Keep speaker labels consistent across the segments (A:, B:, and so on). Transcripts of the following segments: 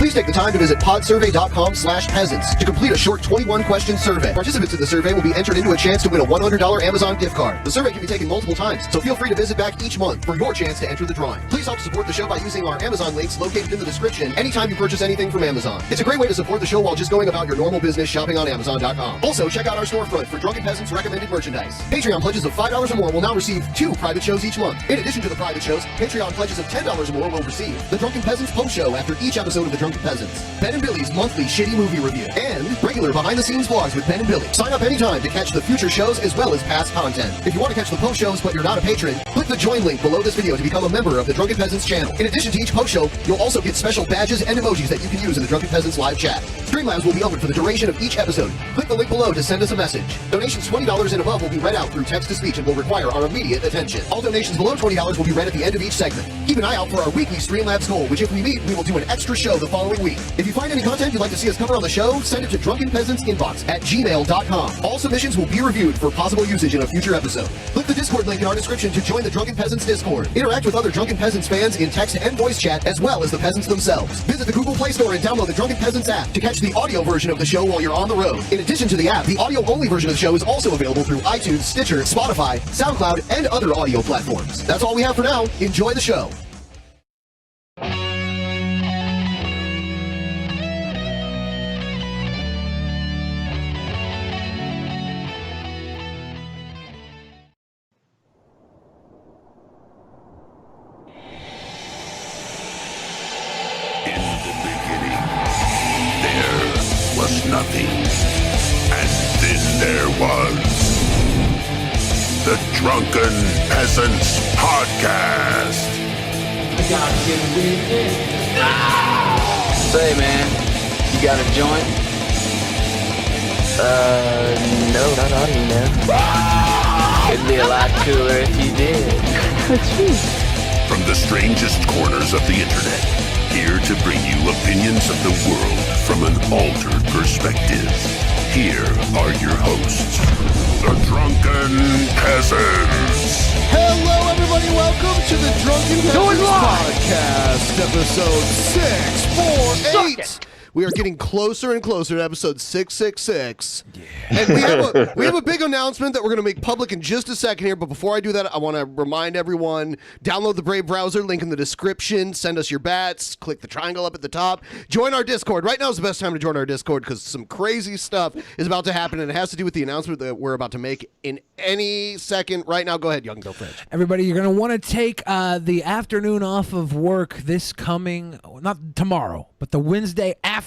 A: Please take the time to visit podsurvey.com/peasants to complete a short 21-question survey. Participants in the survey will be entered into a chance to win a $100 Amazon gift card. The survey can be taken multiple times, so feel free to visit back each month for your chance to enter the drawing. Please help support the show by using our Amazon links located in the description anytime you purchase anything from Amazon. It's a great way to support the show while just going about your normal business shopping on Amazon.com. Also, check out our storefront for Drunken Peasants recommended merchandise. Patreon pledges of $5 or more will now receive 2 private shows each month. In addition to the private shows, Patreon pledges of $10 or more will receive the Drunken Peasants post show after each episode of the Drunken Peasants, Ben and Billy's monthly shitty movie review, and regular behind-the-scenes vlogs with Ben and Billy. Sign up anytime to catch the future shows as well as past content. If you want to catch the post shows but you're not a patron, click the join link below this video to become a member of the Drunken Peasants channel. In addition to each post show, you'll also get special badges and emojis that you can use in the Drunken Peasants live chat. Streamlabs will be open for the duration of each episode. Click the link below to send us a message. Donations $20 and above will be read out through text-to-speech and will require our immediate attention. All donations below $20 will be read at the end of each segment. Keep an eye out for our weekly Streamlabs goal, which if we meet, we will do an extra show the following week. If you find any content you'd like to see us cover on the show, send it to drunkenpeasantsinbox@gmail.com. All submissions will be reviewed for possible usage in a future episode. Click the Discord link in our description to join the Drunken Peasants Discord. Interact with other Drunken Peasants fans in text and voice chat, as well as the peasants themselves. Visit the Google Play Store and download the Drunken Peasants app to catch the audio version of the show while you're on the road. In addition to the app, the audio-only version of the show is also available through iTunes, Stitcher, Spotify, SoundCloud, and other audio platforms. That's all we have for now. Enjoy the show.
B: Nothing. And then there was the Drunken Peasants Podcast.
C: Say, man, you got a joint? No, not on me, man. It'd be a lot cooler if you did.
B: From the strangest corners of the internet, here to bring you opinions of the world from an altered perspective. Here are your hosts, the Drunken Peasants.
D: Hello, everybody. Welcome to the Drunken Peasants Podcast, episode 648. We are getting closer and closer to episode 666. Yeah. And we have a big announcement that we're going to make public in just a second here. But before I do that, I want to remind everyone, download the Brave browser, link in the description, send us your bats, click the triangle up at the top, join our Discord. Right now is the best time to join our Discord because some crazy stuff is about to happen, and it has to do with the announcement that we're about to make in any second. Right now, go ahead, Young Bill French.
E: Everybody, you're going to want to take the afternoon off of work this coming, not tomorrow, but the Wednesday afterwards.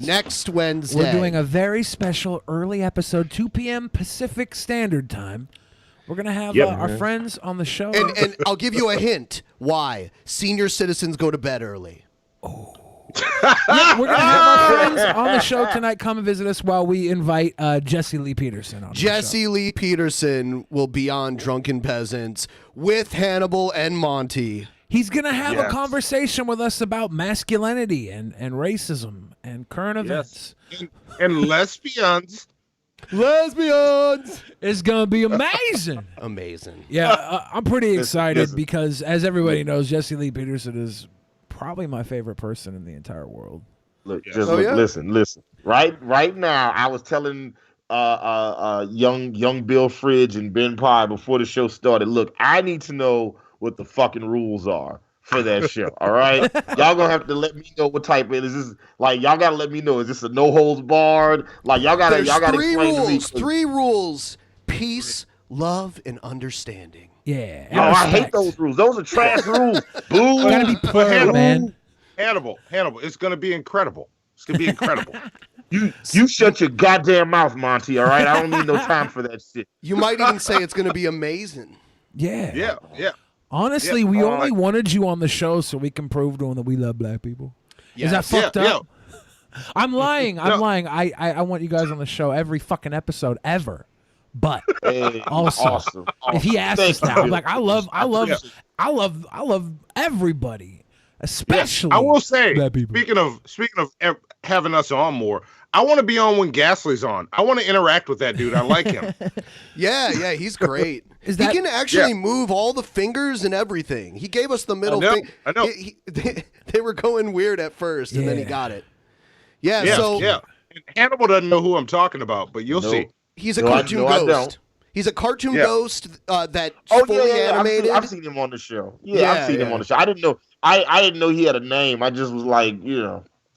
D: Next Wednesday.
E: We're doing a very special early episode, 2 p.m. Pacific Standard Time. We're going to have our friends on the show.
D: And I'll give you a hint. Why? Senior citizens go to bed early.
E: Oh. Yeah, we're going to have our friends on the show tonight. Come and visit us while we invite Jesse Lee Peterson on the show.
D: Jesse Lee Peterson will be on Drunken Peasants with Hannibal and Monty.
E: He's going to have a conversation with us about masculinity and racism and current events.
F: And lesbians.
D: Lesbians!
E: It's going to be amazing.
D: Amazing.
E: Yeah, I'm pretty excited because, as everybody knows, Jesse Lee Peterson is probably my favorite person in the entire world.
F: Look,
G: Listen. Right now, I was telling young Bill Fridge and BENPAI before the show started, look, I need to know what the fucking rules are for that show. All right, y'all gonna have to let me know what type it is. This like y'all gotta let me know. Is this a no holds barred? Like y'all gotta explain to me.
D: 3 rules: peace, love, and understanding.
E: Yeah.
G: Oh, I hate those rules. Those are trash rules. Boo.
E: Gotta be fair, man.
F: Hannibal, it's gonna be incredible. It's gonna be incredible.
G: You shut your goddamn mouth, Monty. All right, I don't need no time for that shit.
D: You might even say it's gonna be amazing.
E: Yeah.
F: Yeah.
E: Honestly, we only wanted you on the show so we can prove to them that we love black people. Is that fucked up? Yeah. I'm lying. I'm lying. I want you guys on the show every fucking episode ever. But also, if he asks us that, I'm like, I love everybody, especially.
F: I will say,
E: black people.
F: speaking of having us on more, I want to be on when Ghastly's on. I want to interact with that dude. I like him.
D: Yeah, he's great. He can actually move all the fingers and everything. He gave us the middle finger.
F: I know.
D: They were going weird at first, and then he got it. Yeah.
F: And Hannibal doesn't know who I'm talking about, but you'll see.
D: He's a cartoon ghost. He's a cartoon ghost that's fully animated.
G: I've seen him on the show. I've seen him on the show. I didn't know. I didn't know he had a name. I just was like, he's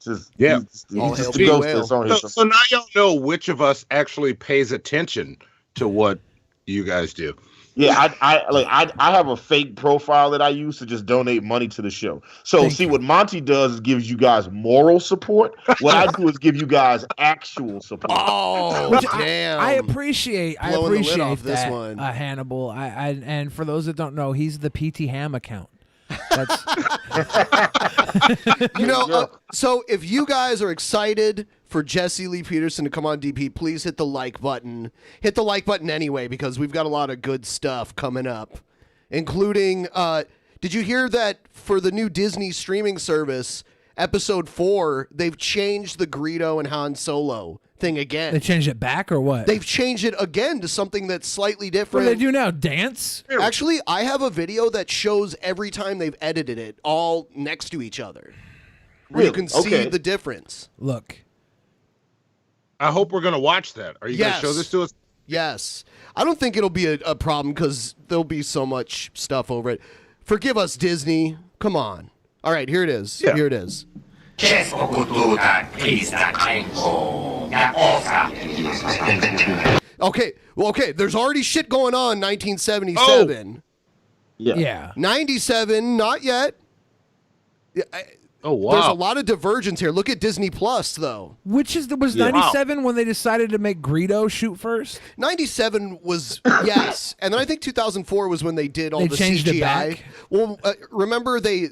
G: just a ghost that's on his show.
F: So now y'all know which of us actually pays attention to what you guys do.
G: Yeah, I have a fake profile that I use to just donate money to the show. So what Monty does is gives you guys moral support. What I do is give you guys actual support.
D: Oh, damn!
E: I appreciate that,
D: this one.
E: Hannibal. And for those that don't know, he's the PT Ham account. That's
D: so if you guys are excited for Jesse Lee Peterson to come on DP, please hit the like button. Hit the like button anyway, because we've got a lot of good stuff coming up, including did you hear that for the new Disney streaming service, episode 4, they've changed the Greedo and Han Solo thing again.
E: They changed it back or what?
D: They've changed it again to something that's slightly different.
E: What do they do now? Dance?
D: Actually, I have a video that shows every time they've edited it all next to each other. Where you can see the difference.
E: Look.
F: I hope we're going to watch that. Are you going to show this to us?
D: Yes. I don't think it'll be a problem because there'll be so much stuff over it. Forgive us, Disney. Come on. All right, here it is.
F: Yeah.
D: Here it is. Okay, there's already shit going on 1977.
E: Yeah.
D: 97, not yet.
F: Oh, wow.
D: There's a lot of divergence here. Look at Disney Plus, though.
E: Was 97 when they decided to make Greedo shoot first?
D: 97 was, yes. And then I think 2004 was when they did all the
E: changed
D: CGI.
E: It back?
D: Well, remember they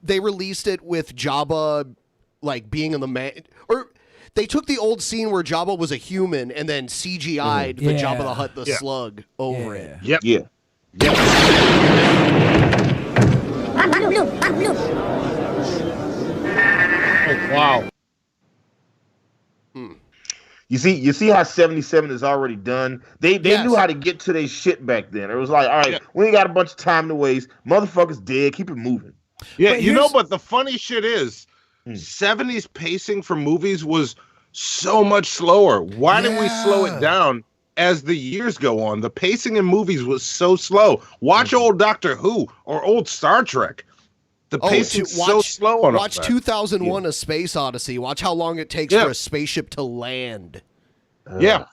D: released it with Jabba, like, being in the man... Or they took the old scene where Jabba was a human and then CGI'd the Jabba the Hutt, the slug, over it.
F: Yep.
G: Yeah.
F: Oh, wow.
G: You see how 77 is already done? They knew how to get to their shit back then. It was like, all right, we ain't got a bunch of time to waste. Motherfuckers dead. Keep it moving.
F: Yeah, but the funny shit is, 70s pacing for movies was so much slower. Why didn't we slow it down as the years go on? The pacing in movies was so slow. Watch old Doctor Who or old Star Trek. The pacing's so slow on
D: Watch 2001: A Space Odyssey. Watch how long it takes for a spaceship to land.
F: Yeah.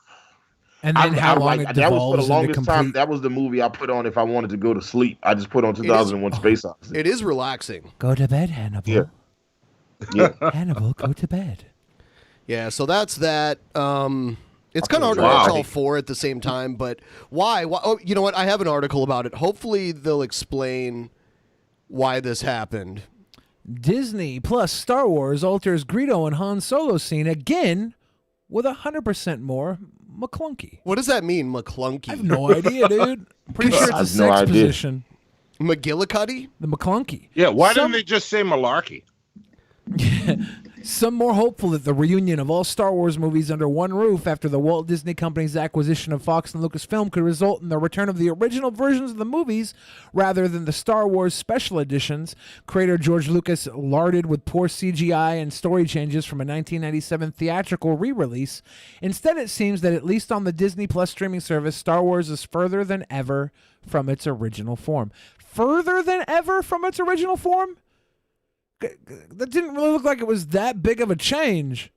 E: And then how long it
G: that was for the
E: devolves
G: longest
E: into
G: time. That was the movie I put on if I wanted to go to sleep. I just put on 2001: Space Odyssey.
D: It is relaxing.
E: Go to bed, Hannibal.
G: Yeah.
E: Hannibal, go to bed.
D: Yeah, so that's that. It's kind of hard to watch all four at the same time, but why? Oh, you know what? I have an article about it. Hopefully they'll explain why this happened.
E: Disney plus Star Wars alters Greedo and Han Solo scene again with 100% more McClunky.
D: What does that mean, McClunky?
E: I have no idea, dude. Pretty sure it's a sex position.
D: McGillicuddy?
E: The McClunky.
F: Yeah, why didn't they just say malarkey?
E: Some more hopeful that the reunion of all Star Wars movies under one roof after the Walt Disney Company's acquisition of Fox and Lucasfilm could result in the return of the original versions of the movies rather than the Star Wars special editions. Creator George Lucas larded with poor CGI and story changes from a 1997 theatrical re-release. Instead, it seems that at least on the Disney Plus streaming service, Star Wars is further than ever from its original form. Further than ever from its original form? That didn't really look like it was that big of a change.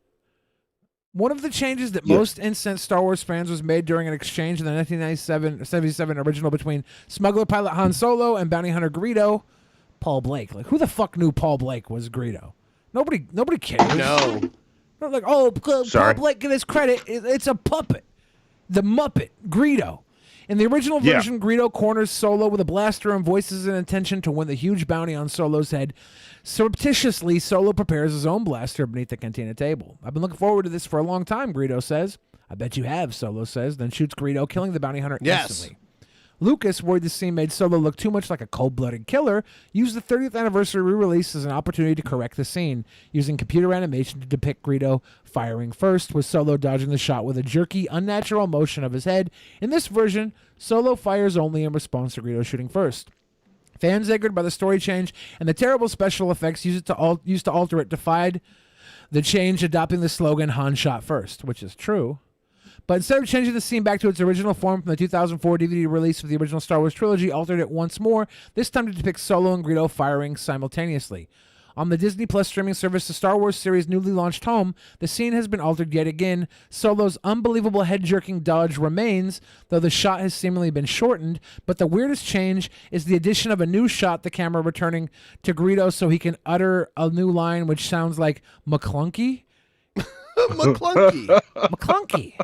E: One of the changes that most incensed Star Wars fans was made during an exchange in the 1977 original between smuggler pilot Han Solo and bounty hunter Greedo. Paul Blake. Like, who the fuck knew Paul Blake was Greedo? Nobody cares.
D: No.
E: They're like, oh, Paul Blake, get his credit. It's a puppet. The Muppet, Greedo. In the original version, Greedo corners Solo with a blaster and voices an intention to win the huge bounty on Solo's head. Surreptitiously, Solo prepares his own blaster beneath the cantina table. I've been looking forward to this for a long time, Greedo says. I bet you have, Solo says, then shoots Greedo, killing the bounty hunter instantly. Lucas, worried the scene made Solo look too much like a cold-blooded killer, used the 30th anniversary re-release as an opportunity to correct the scene, using computer animation to depict Greedo firing first, with Solo dodging the shot with a jerky, unnatural motion of his head. In this version, Solo fires only in response to Greedo shooting first. Fans angered by the story change and the terrible special effects used to alter it defied the change, adopting the slogan "Han shot first," which is true. But instead of changing the scene back to its original form from the 2004 DVD release of the original Star Wars trilogy, altered it once more, this time to depict Solo and Greedo firing simultaneously. On the Disney Plus streaming service, the Star Wars series' newly launched home, the scene has been altered yet again. Solo's unbelievable head-jerking dodge remains, though the shot has seemingly been shortened, but the weirdest change is the addition of a new shot, the camera returning to Greedo so he can utter a new line which sounds like McClunky.
D: McClunky.
E: McClunky.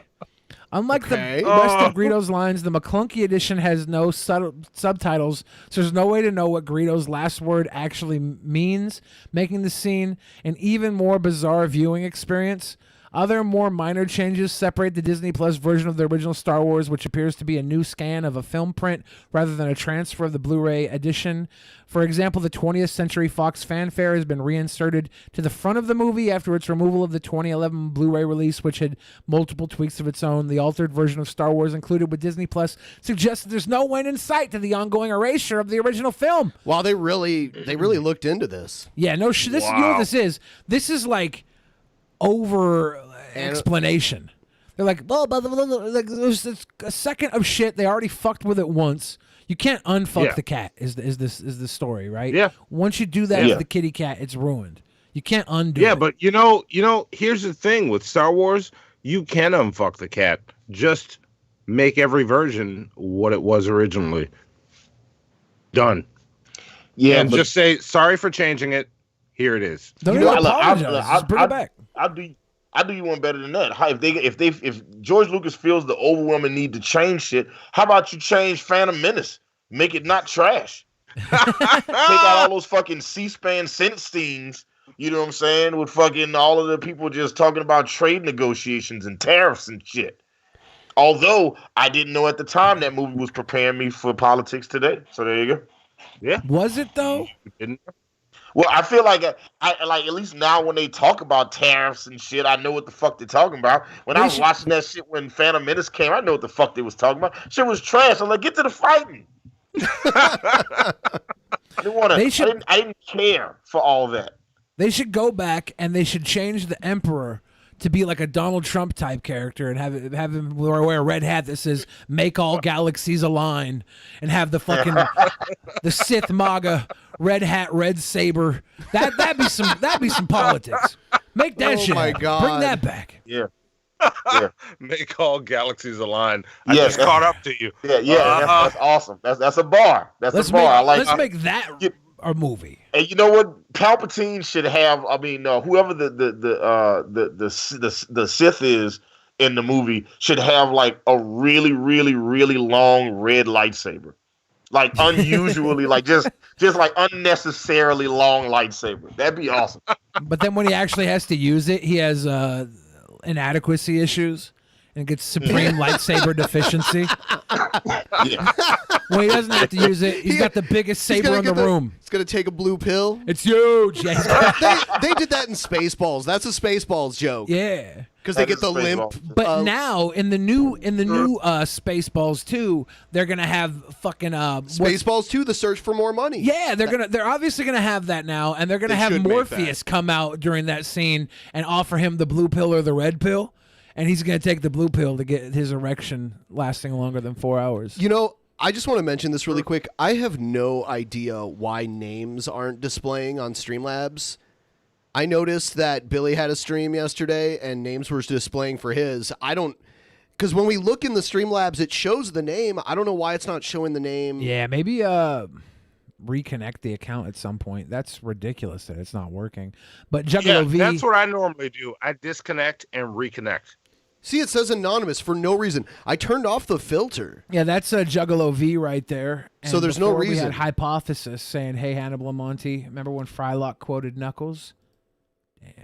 E: Unlike the rest of Greedo's lines, the McClunky edition has no subtitles, so there's no way to know what Greedo's last word actually means, making the scene an even more bizarre viewing experience. Other more minor changes separate the Disney Plus version of the original Star Wars, which appears to be a new scan of a film print rather than a transfer of the Blu-ray edition. For example, the 20th Century Fox fanfare has been reinserted to the front of the movie after its removal of the 2011 Blu-ray release, which had multiple tweaks of its own. The altered version of Star Wars included with Disney Plus suggests that there's no end in sight to the ongoing erasure of the original film.
D: Wow, they really looked into this.
E: Yeah, no, this you know what this is? This is like over explanation. They're like, well, like, there's a second of shit. They already fucked with it once. You can't unfuck the cat. Is the story, right?
F: Yeah.
E: Once you do that to the kitty cat, it's ruined. You can't undo it.
F: Yeah, but you know, here's the thing with Star Wars, you can unfuck the cat. Just make every version what it was originally. Done. Yeah, and just say sorry for changing it. Here it is.
E: Don't even apologize. Just bring it back.
G: I'll do you one better than that. If George Lucas feels the overwhelming need to change shit, how about you change Phantom Menace? Make it not trash. Take out all those fucking C-SPAN Senate scenes, you know what I'm saying, with fucking all of the people just talking about trade negotiations and tariffs and shit. Although I didn't know at the time that movie was preparing me for politics today. So there you go.
F: Yeah.
E: Was it though?
G: Well, I feel like I like at least now when they talk about tariffs and shit, I know what the fuck they're talking about. When I was watching that shit when Phantom Menace came, I know what the fuck they was talking about. Shit was trash. I'm like, get to the fighting. I didn't care for all that.
E: They should go back and they should change the Emperor to be like a Donald Trump type character and have him wear a red hat that says "Make all galaxies align," and have the fucking the Sith MAGA red hat, red saber. That'd be some politics. Make that shit.
D: My God.
E: Bring that back.
G: Yeah.
F: Make all galaxies align. I just caught up to you.
G: Yeah. That's awesome. That's a bar. Let's
E: make that a movie.
G: And you know what? Palpatine should have. I mean, whoever the Sith is in the movie should have like a really, really, really long red lightsaber, like unusually, like just like unnecessarily long lightsaber. That'd be awesome.
E: But then when he actually has to use it, he has inadequacy issues and gets supreme lightsaber deficiency.
G: Yeah.
E: Well, he doesn't have to use it. He's got the biggest saber in the room.
D: He's going to take a blue pill.
E: It's huge. Yeah,
D: they did that in Spaceballs. That's a Spaceballs joke.
E: Yeah.
D: Because they get the limp.
E: But now in the new Spaceballs 2, they're gonna have fucking
D: Spaceballs 2, the search for more money.
E: Yeah, they're obviously gonna have that now, and they're gonna have Morpheus come out during that scene and offer him the blue pill or the red pill, and he's gonna take the blue pill to get his erection lasting longer than 4 hours.
D: You know, I just want to mention this really quick. I have no idea why names aren't displaying on Streamlabs. I noticed that Billy had a stream yesterday and names were displaying for his. Because when we look in the Streamlabs, it shows the name. I don't know why it's not showing the name.
E: Yeah, maybe reconnect the account at some point. That's ridiculous that it's not working. But Juggalo V.
F: That's what I normally do. I disconnect and reconnect.
D: See, it says anonymous for no reason. I turned off the filter.
E: Yeah, that's a Juggalo V right there. And
D: so there's no reason.
E: We had Hypothesis saying, "Hey, Hannibal and Monty." Remember when Frylock quoted Knuckles?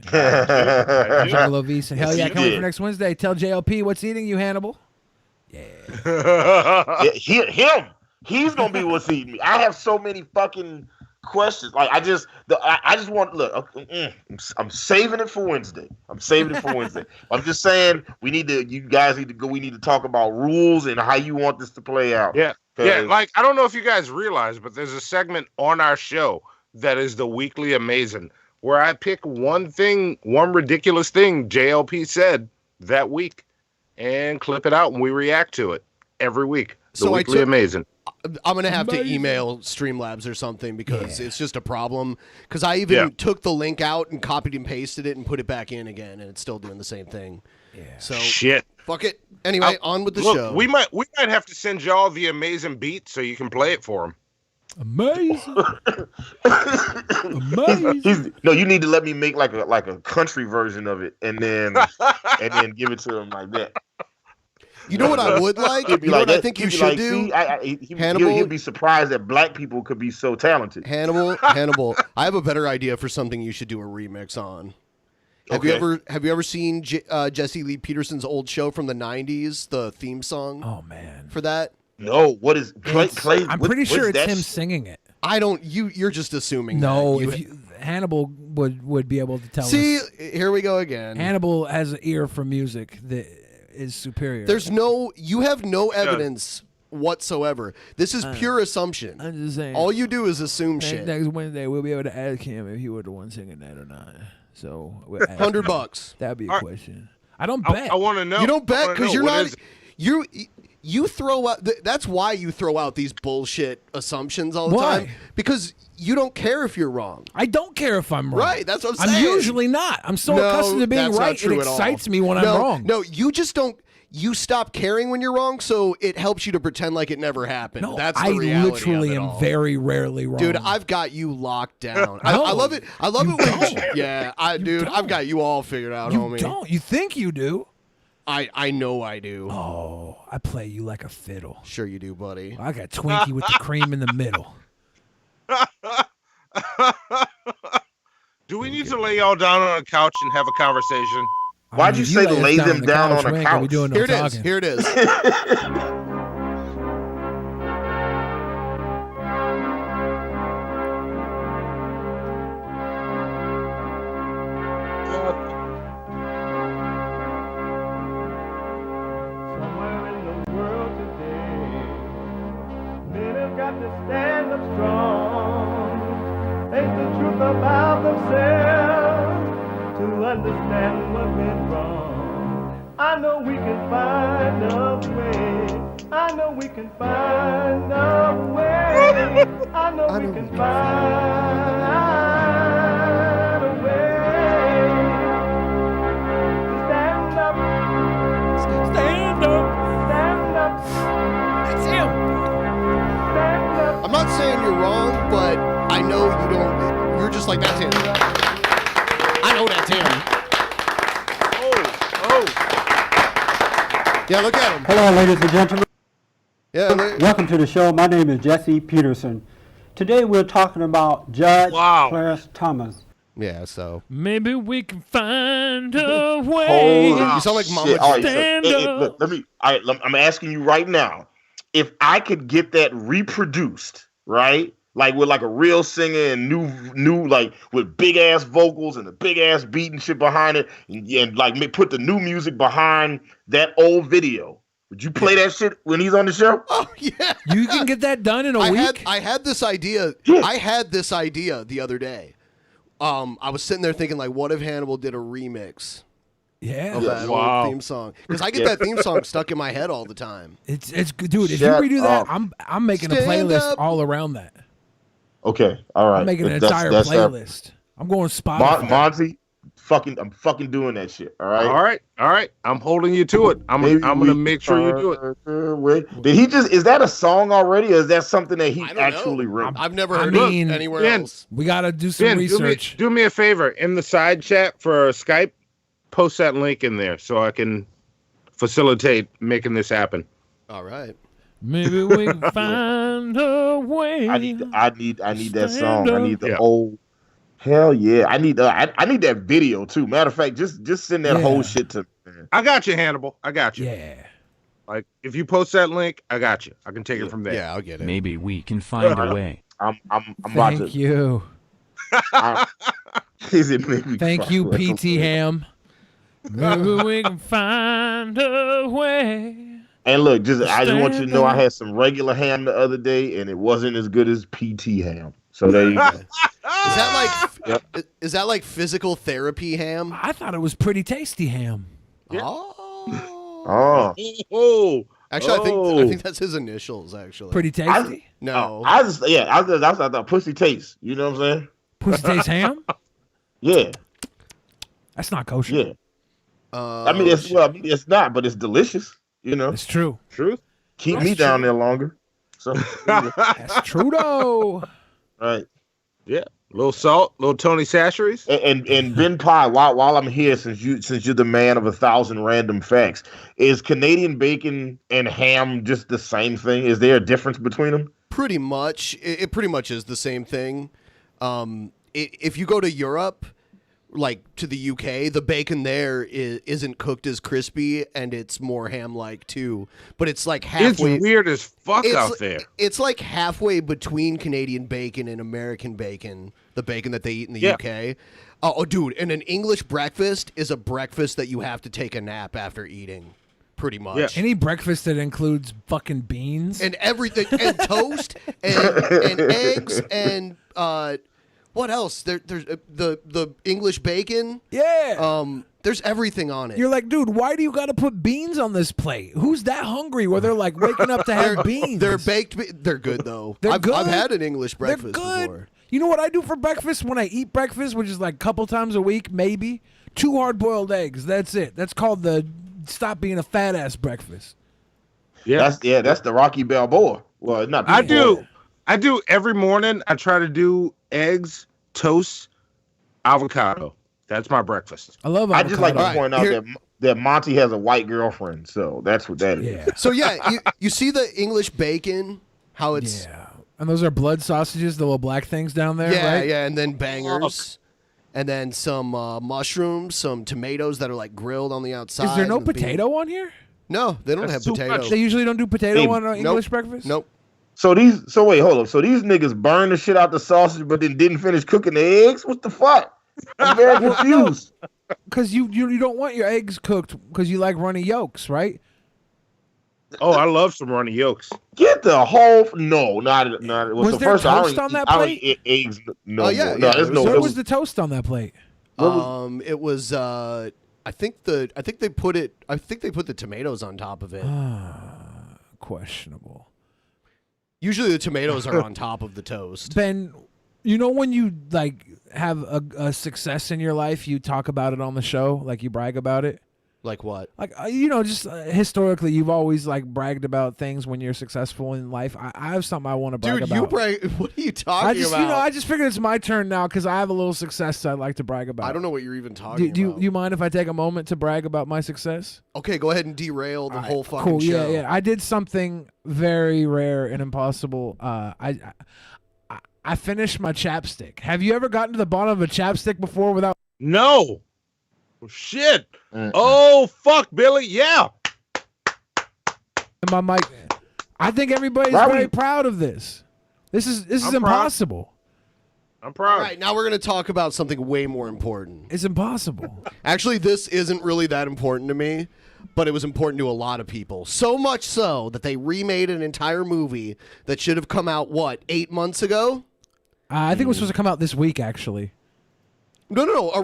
E: Juggalo V said, "Hell yeah, coming for next Wednesday. Tell JLP what's eating you, Hannibal." Yeah.
G: Him. He's gonna be what's eating me. I have so many fucking questions. Like I just want look. I'm saving it for Wednesday. I'm just saying you guys need to go. We need to talk about rules and how you want this to play out.
F: Yeah. Like I don't know if you guys realize, but there's a segment on our show that is the Weekly Amazing, where I pick one ridiculous thing JLP said that week, and clip it out, and we react to it every week. The Weekly Amazing.
D: I'm gonna have to email Streamlabs or something because it's just a problem. Because I even took the link out and copied and pasted it and put it back in again, and it's still doing the same thing. Yeah. So
F: shit.
D: Fuck it. Anyway, on with the show.
F: We might have to send y'all the amazing beat so you can play it for them.
E: Amazing. Amazing.
G: No, you need to let me make like a country version of it, and then give it to him like that.
D: You know what I would like? You know what I think you should do?
G: Hannibal, he'll be surprised that black people could be so talented.
D: Hannibal, I have a better idea for something you should do a remix on. Have you ever seen Jesse Lee Peterson's old show from the 90s, the theme song?
E: Oh man.
D: For that?
G: No, what is play?
E: I'm pretty sure it's him singing it.
D: I don't. You're just assuming.
E: No, Hannibal would be able to tell us.
D: See, here we go again.
E: Hannibal has an ear for music that is superior.
D: You have no evidence whatsoever. This is pure assumption.
E: I'm just saying.
D: All you do is assume shit.
E: Next Wednesday, we'll be able to ask him if he were the one singing that or not. So
D: $100.
E: That'd be a question. I don't bet.
F: I want to know.
D: You don't bet because you're not. You throw out. That's why you throw out these bullshit assumptions all the time. Because you don't care if you're wrong.
E: I don't care if I'm wrong.
D: Right. That's what I'm saying.
E: I'm usually not. I'm so accustomed to being right. It excites me when I'm wrong.
D: No, you just don't. You stop caring when you're wrong, so it helps you to pretend like it never happened.
E: No,
D: that's the reality
E: literally
D: of it
E: am
D: all.
E: very rarely wrong.
D: Dude, I've got you locked down. I love it. I love it when I've got you all figured out, homie.
E: You don't. You think you do?
D: I know I do.
E: Oh, I play you like a fiddle.
D: Sure you do, buddy.
E: I got Twinkie with the cream in the middle.
F: Do we need to lay y'all down on a couch and have a conversation?
G: Why'd you say lay them down on a couch?
D: Here it is. Here it is.
H: Stand up strong, face the truth about themselves, to understand what went wrong. I know we can find a way. I know we can find a way. I know we can find a way to stand up. Stand up. Stand up.
E: That's him.
D: I'm not saying you're wrong, but I know you don't. You're just like, that's him. I know that's him.
F: Oh.
D: Yeah, look at him.
I: Hello, ladies and gentlemen.
D: Yeah.
I: Welcome to the show. My name is Jesse Peterson. Today we're talking about Judge Clarence Thomas.
D: Yeah, so.
E: Maybe we can find a way.
D: You sound like Mama.
G: Look, I'm asking you right now. If I could get that reproduced, right? Like with like a real singer and new like with big ass vocals and a big ass beat and shit behind it, and like put the new music behind that old video. Would you play that shit when he's on the show?
D: Oh yeah.
E: You can get that done in a week?
D: I had this idea. I had this idea the other day. I was sitting there thinking like, what if Hannibal did a remix?
E: Yeah,
D: of that old theme song, because I get that theme song stuck in my head all the time.
E: It's dude. If you redo that, I'm making a playlist all around that.
G: Okay, all right.
E: I'm making an entire playlist. I'm going Spotify.
G: Monty, I'm fucking doing that shit. All right,
F: all right. I'm holding you to it. I'm gonna make sure you do
G: it. Did he just? Is that a song already, or is that something that he actually wrote?
D: I've never heard it anywhere else.
E: We gotta do some research.
F: Do me a favor in the side chat for Skype. Post that link in there so I can facilitate making this happen.
D: All right.
E: Maybe we can find a way.
G: I need that song. I need the old. Hell yeah! I need that video too. Matter of fact, just send that whole shit to me.
F: I got you, Hannibal. I got you.
E: Yeah.
F: Like, if you post that link, I got you. I can take it from there.
D: Yeah, I'll get it.
J: Maybe we can find a way.
G: I'm about to.
E: Thank you.
G: Is it maybe
E: Thank you, PT Ham. Maybe we can find a way.
G: And look, I just want you to know I had some regular ham the other day, and it wasn't as good as PT ham. So there you go.
D: Is that like physical therapy ham?
E: I thought it was pretty tasty ham.
F: Yeah.
G: Oh.
D: Actually, I think that's his initials. Actually,
E: Pretty tasty.
D: no.
G: I thought pussy taste. You know what I'm saying?
E: Pussy taste ham.
G: Yeah.
E: That's not kosher.
G: Yeah. It's not, but it's delicious. You know,
E: It's true.
F: Truth?
G: keep me down there longer. So,
E: That's true though.
G: right.
F: Yeah. Little salt, little Tony Chachere's.
G: And BENPAI, while I'm here, since you're the man of 1,000 random facts, is Canadian bacon and ham just the same thing? Is there a difference between them?
D: Pretty much. It pretty much is the same thing. If you go to Europe, like to the UK, the bacon there isn't cooked as crispy, and it's more ham-like too. But it's like halfway.
F: It's weird as fuck out there.
D: It's like halfway between Canadian bacon and American bacon, the bacon that they eat in the UK. Oh, dude, and an English breakfast is a breakfast that you have to take a nap after eating. Pretty much.
F: Yeah.
E: Any breakfast that includes fucking beans
D: and everything, and toast, and eggs, and what else? There's the English bacon.
E: Yeah.
D: There's everything on it.
E: You're like, dude, why do you got to put beans on this plate? Who's that hungry where they're like waking up to have beans?
D: They're baked. They're good though.
E: They're good.
D: I've had an English breakfast before.
E: You know what I do for breakfast when I eat breakfast, which is like a couple times a week, maybe 2 hard-boiled eggs. That's it. That's called the stop being a fat ass breakfast.
F: Yeah.
G: That's the Rocky Balboa. Well, not.
F: I do every morning. I try to do eggs, toast, avocado. That's my breakfast.
E: I love avocado.
G: I just like to point out that Monty has a white girlfriend, so that's what that is.
E: Yeah.
D: So you see the English bacon, how it's
E: and those are blood sausages, the little black things down there, right?
D: Yeah, and then bangers. And then some mushrooms, some tomatoes that are like grilled on the outside.
E: Is there no
D: and the
E: potato on here?
D: No, they don't have potatoes.
E: They usually don't do potato on English breakfast?
D: Nope.
G: So wait, hold up. So these niggas burned the shit out the sausage, but then didn't finish cooking the eggs? What the fuck? I'm very confused.
E: Because you don't want your eggs cooked because you like runny yolks, right?
F: Oh, I love some runny yolks.
G: Get the whole not.
E: Was there toast on that plate?
G: I don't eat eggs. No,
D: yeah.
G: there's no.
E: Where was the toast on that plate?
D: It was. I think they put the tomatoes on top of it.
E: Questionable.
D: Usually the tomatoes are on top of the toast.
E: Ben, you know when you like have a success in your life, you talk about it on the show, like you brag about it.
D: Like what?
E: Like just historically, you've always like bragged about things when you're successful in life. I have something I want to brag about.
D: Dude, you brag. What are you talking about?
E: I just figured it's my turn now because I have a little success I'd like to brag about.
D: I don't know what you're even talking about.
E: Do you mind if I take a moment to brag about my success?
D: Okay, go ahead and derail the whole fucking show.
E: Cool. Yeah. I did something very rare and impossible. I finished my chapstick. Have you ever gotten to the bottom of a chapstick before without?
F: No. Shit. Oh, fuck, Billy. Yeah.
E: My mic. I think everybody's very proud of this. This is impossible.
F: I'm proud.
D: All right, now we're going to talk about something way more important.
E: It's impossible.
D: Actually, this isn't really that important to me, but it was important to a lot of people. So much so that they remade an entire movie that should have come out, 8 months ago?
E: I think it was supposed to come out this week, actually.
D: No. Or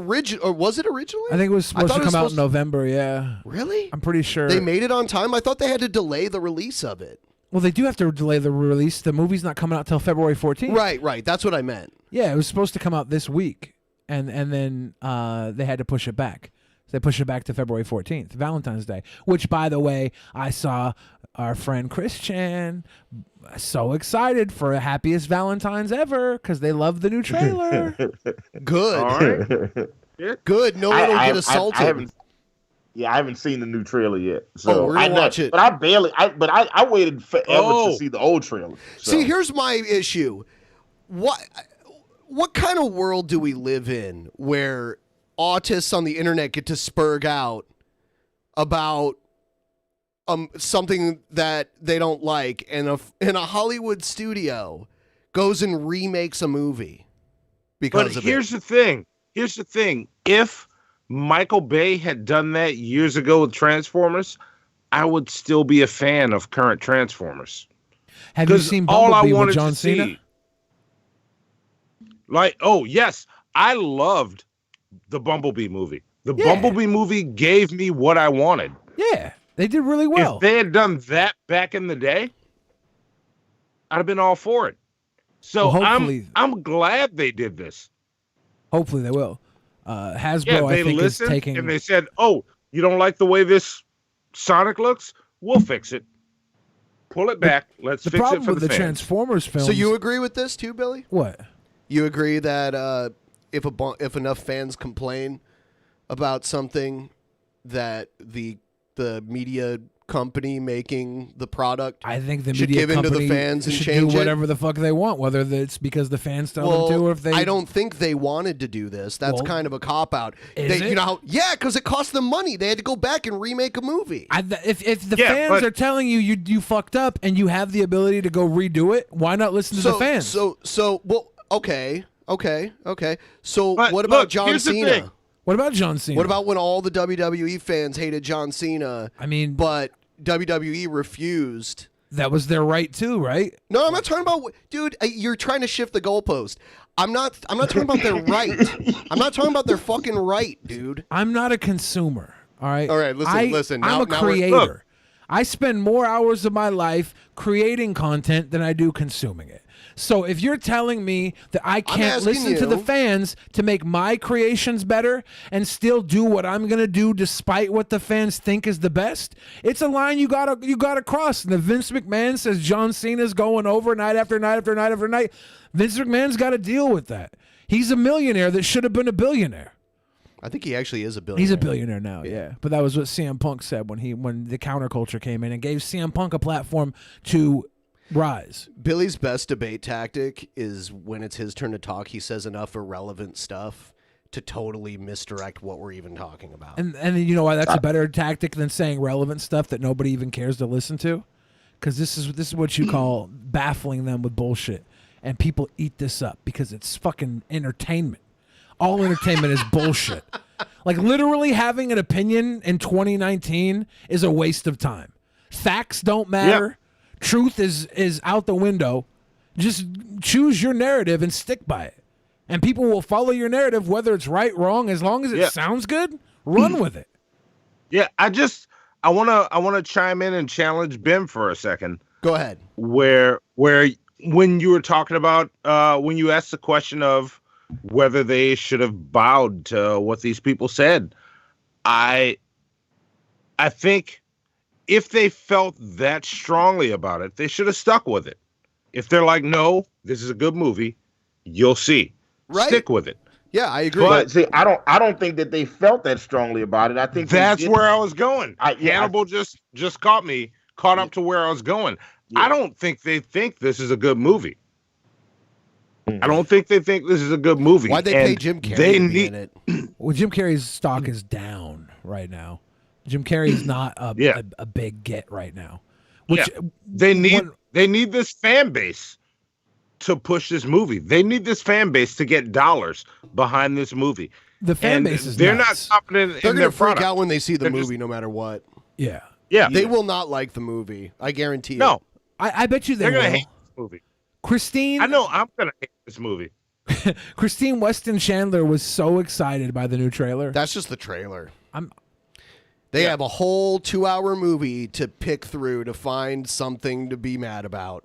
D: was it originally?
E: I think it was supposed to come out in November, yeah.
D: Really?
E: I'm pretty sure.
D: They made it on time? I thought they had to delay the release of it.
E: Well, they do have to delay the release. The movie's not coming out till February 14th.
D: Right. That's what I meant.
E: Yeah, it was supposed to come out this week, and then they had to push it back. So they pushed it back to February 14th, Valentine's Day, which, by the way, I saw our friend Christian so excited for Happiest Valentine's Ever because they love the new trailer.
D: Good.
F: All right. Yeah.
D: Good. No one will get assaulted.
G: I haven't seen the new trailer yet. So
D: we're gonna watch it.
G: But I waited forever to see the old trailer. So.
D: See, here's my issue. What kind of world do we live in where autists on the internet get to spurg out about something that they don't like, and a Hollywood studio goes and remakes a movie because of it.
F: Here's the thing. Here's the thing. If Michael Bay had done that years ago with Transformers, I would still be a fan of current Transformers.
E: Have you seen Bumblebee with John Cena?
F: Oh yes, I loved the Bumblebee movie. The Bumblebee movie gave me what I wanted.
E: Yeah, they did really well.
F: If they had done that back in the day, I'd have been all for it. So I'm glad they did this.
E: Hopefully they will. Hasbro,
F: they
E: I think, is
F: listened
E: taking.
F: And they said, "Oh, you don't like the way this Sonic looks? We'll fix it. Pull it back. Let's fix it for the fans."
E: The problem with the Transformers films.
D: So you agree with this too, Billy?
E: What?
D: You agree that if enough fans complain about something, that the media company making the product,
E: I think the
D: should
E: media
D: give in to
E: company
D: the fans and
E: should
D: change
E: do whatever the fuck they want, whether it's because the fans tell them to, or if they.
D: I don't think they wanted to do this. That's kind of a cop out.
E: Is it?
D: Yeah, because it cost them money. They had to go back and remake a movie.
E: If the fans are telling you fucked up and you have the ability to go redo it, why not listen to the fans?
D: Okay. So what about John Cena?
E: What about John Cena?
D: What about when all the WWE fans hated John Cena?
E: I mean,
D: but WWE refused.
E: That was their right too, right?
D: No, I'm not talking about, dude. You're trying to shift the goalpost. I'm not talking about their right. I'm not talking about their fucking right, dude.
E: I'm not a consumer. All right.
D: All right. Listen.
E: I'm a creator. I spend more hours of my life creating content than I do consuming it. So if you're telling me that I can't listen to the fans to make my creations better and still do what I'm gonna do despite what the fans think is the best, it's a line you gotta cross. And if Vince McMahon says John Cena's going over night after night after night after night, Vince McMahon's got to deal with that. He's a millionaire that should have been a billionaire.
D: I think he actually is a billionaire.
E: He's a billionaire now, yeah. But that was what CM Punk said when the counterculture came in and gave CM Punk a platform to rise.
D: Billy's best debate tactic is when it's his turn to talk, he says enough irrelevant stuff to totally misdirect what we're even talking about.
E: And you know why that's a better tactic than saying relevant stuff that nobody even cares to listen to? Because this is what you call baffling them with bullshit. And people eat this up because it's fucking entertainment. All entertainment is bullshit. Like literally having an opinion in 2019 is a waste of time. Facts don't matter. Yeah. Truth is out the window. Just choose your narrative and stick by it. And people will follow your narrative whether it's right, wrong, as long as it sounds good, run with it.
F: Yeah, I want to chime in and challenge Ben for a second.
D: Go ahead.
F: Where when you were talking about when you asked the question of whether they should have bowed to what these people said, I think if they felt that strongly about it, they should have stuck with it. If they're like, no, this is a good movie, you'll see.
D: Right.
F: Stick with it.
D: Yeah, I agree.
G: But see, I don't think that they felt that strongly about it. I think
F: that's where I was going. Hannibal just caught up to where I was going. Yeah. I don't think they think this is a good movie. I don't think they think this is a good movie.
D: Why'd they pay Jim Carrey to be in it?
E: Well, Jim Carrey's stock is down right now. Jim Carrey's not a big get right now. Which
F: they need this fan base to push this movie. They need this fan base to get dollars behind this movie.
E: The fan base is
F: they're
E: nuts.
F: not confident
D: they're
F: in their
D: freak
F: product.
D: out when they see the movie no matter what.
E: Yeah.
F: Yeah.
D: They will not like the movie. I guarantee you.
F: No.
E: I bet you
F: they're
E: will.
F: gonna hate this movie.
E: Christine,
F: I know I'm gonna hate this movie.
E: Christine Weston Chandler was so excited by the new trailer.
D: That's just the trailer. They have a whole 2-hour movie to pick through to find something to be mad about.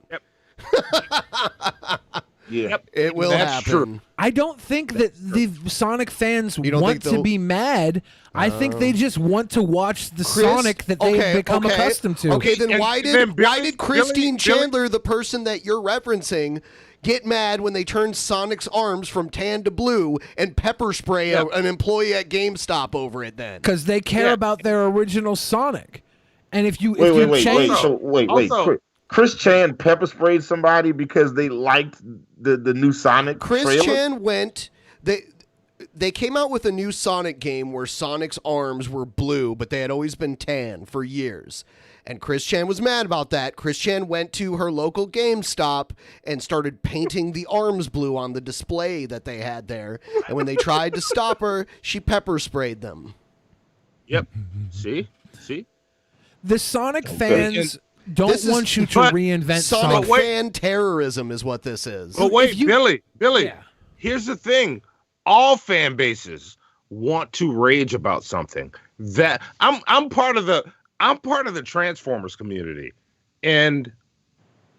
F: Yep.
D: It will happen.
F: True.
E: I don't think that the Sonic fans want to be mad. I think they just want to watch the Sonic that they've become accustomed to.
D: Okay, then why did Christine Chandler, the person that you're referencing, get mad when they turned Sonic's arms from tan to blue and pepper spray an employee at GameStop over it then?
E: Because they care about their original Sonic. And if you
G: wait. Chris Chan pepper sprayed somebody because they liked the new Sonic trailer?
D: Chan went... They came out with a new Sonic game where Sonic's arms were blue, but they had always been tan for years. And Chris Chan was mad about that. Chris Chan went to her local GameStop and started painting the arms blue on the display that they had there. And when they tried to stop her, she pepper sprayed them.
F: Yep. See?
E: The Sonic fans don't want you to reinvent
D: Sonic fan terrorism is what this is.
F: But wait, Billy, here's the thing. All fan bases want to rage about something. That I'm part of the Transformers community. And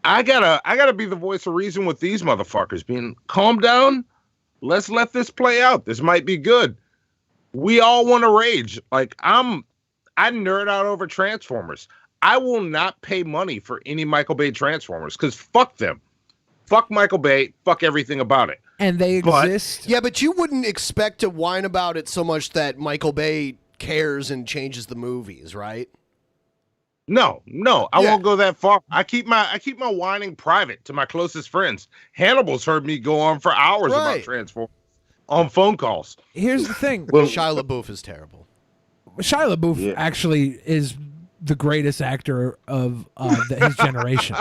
F: I gotta be the voice of reason with these motherfuckers being calm down. Let's let this play out. This might be good. We all want to rage. Like I nerd out over Transformers. I will not pay money for any Michael Bay Transformers because fuck them. Fuck Michael Bay. Fuck everything about it.
E: And they exist.
D: Yeah, but you wouldn't expect to whine about it so much that Michael Bay cares and changes the movies, right?
F: No, I won't go that far. I keep my whining private to my closest friends. Hannibal's heard me go on for hours about Transformers on phone calls.
E: Here's the thing.
D: Shia LaBeouf is terrible.
E: Shia LaBeouf actually is the greatest actor of his generation.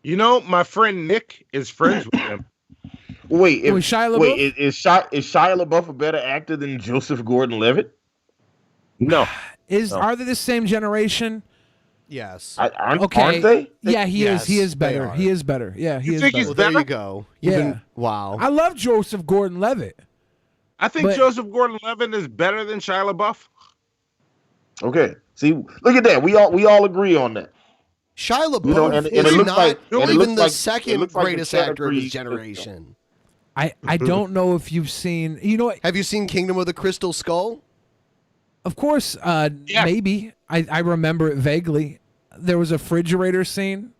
G: You
F: know, my friend Nick is friends with him.
G: Wait,
E: is Shia
G: LaBeouf a better actor than Joseph Gordon-Levitt?
F: No.
E: Are they the same generation?
D: Yes.
G: Aren't they?
E: Yeah, he is. He is better. He is better. Yeah, he is better.
D: Well, there you go. Wow.
E: I love Joseph Gordon-Levitt.
F: I think Joseph Gordon-Levitt is better than Shia LaBeouf.
G: Okay. See, look at that. We all agree on that.
D: Shia LaBeouf is not even the second greatest actor of his generation.
E: I don't know if you've seen. You know what?
D: Have you seen Kingdom of the Crystal Skull?
E: Of course, maybe. I remember it vaguely. There was a refrigerator scene.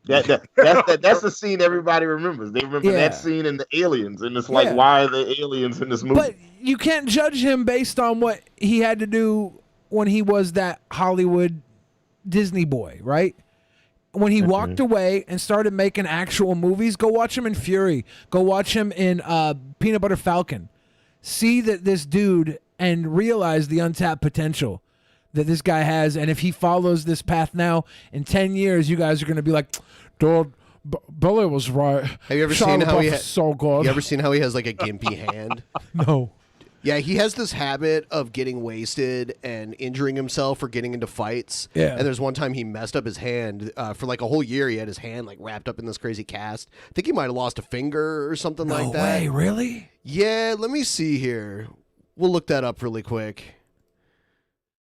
G: That's the scene everybody remembers. They remember that scene in the Aliens, and it's like, why are the aliens in this movie?
E: But you can't judge him based on what he had to do when he was that Hollywood Disney boy, right? When he walked away and started making actual movies, go watch him in Fury. Go watch him in Peanut Butter Falcon. See that this dude and realize the untapped potential that this guy has. And if he follows this path now, in 10 years, you guys are going to be like, dude, Billy was right.
D: Have you ever seen how he has
E: so good?
D: You ever seen how he has like a gimpy hand?
E: No.
D: Yeah, he has this habit of getting wasted and injuring himself or getting into fights.
E: Yeah.
D: And there's one time he messed up his hand. For like a whole year, he had his hand like wrapped up in this crazy cast. I think he might have lost a finger or something like that.
E: No way, really?
D: Yeah, let me see here. We'll look that up really quick.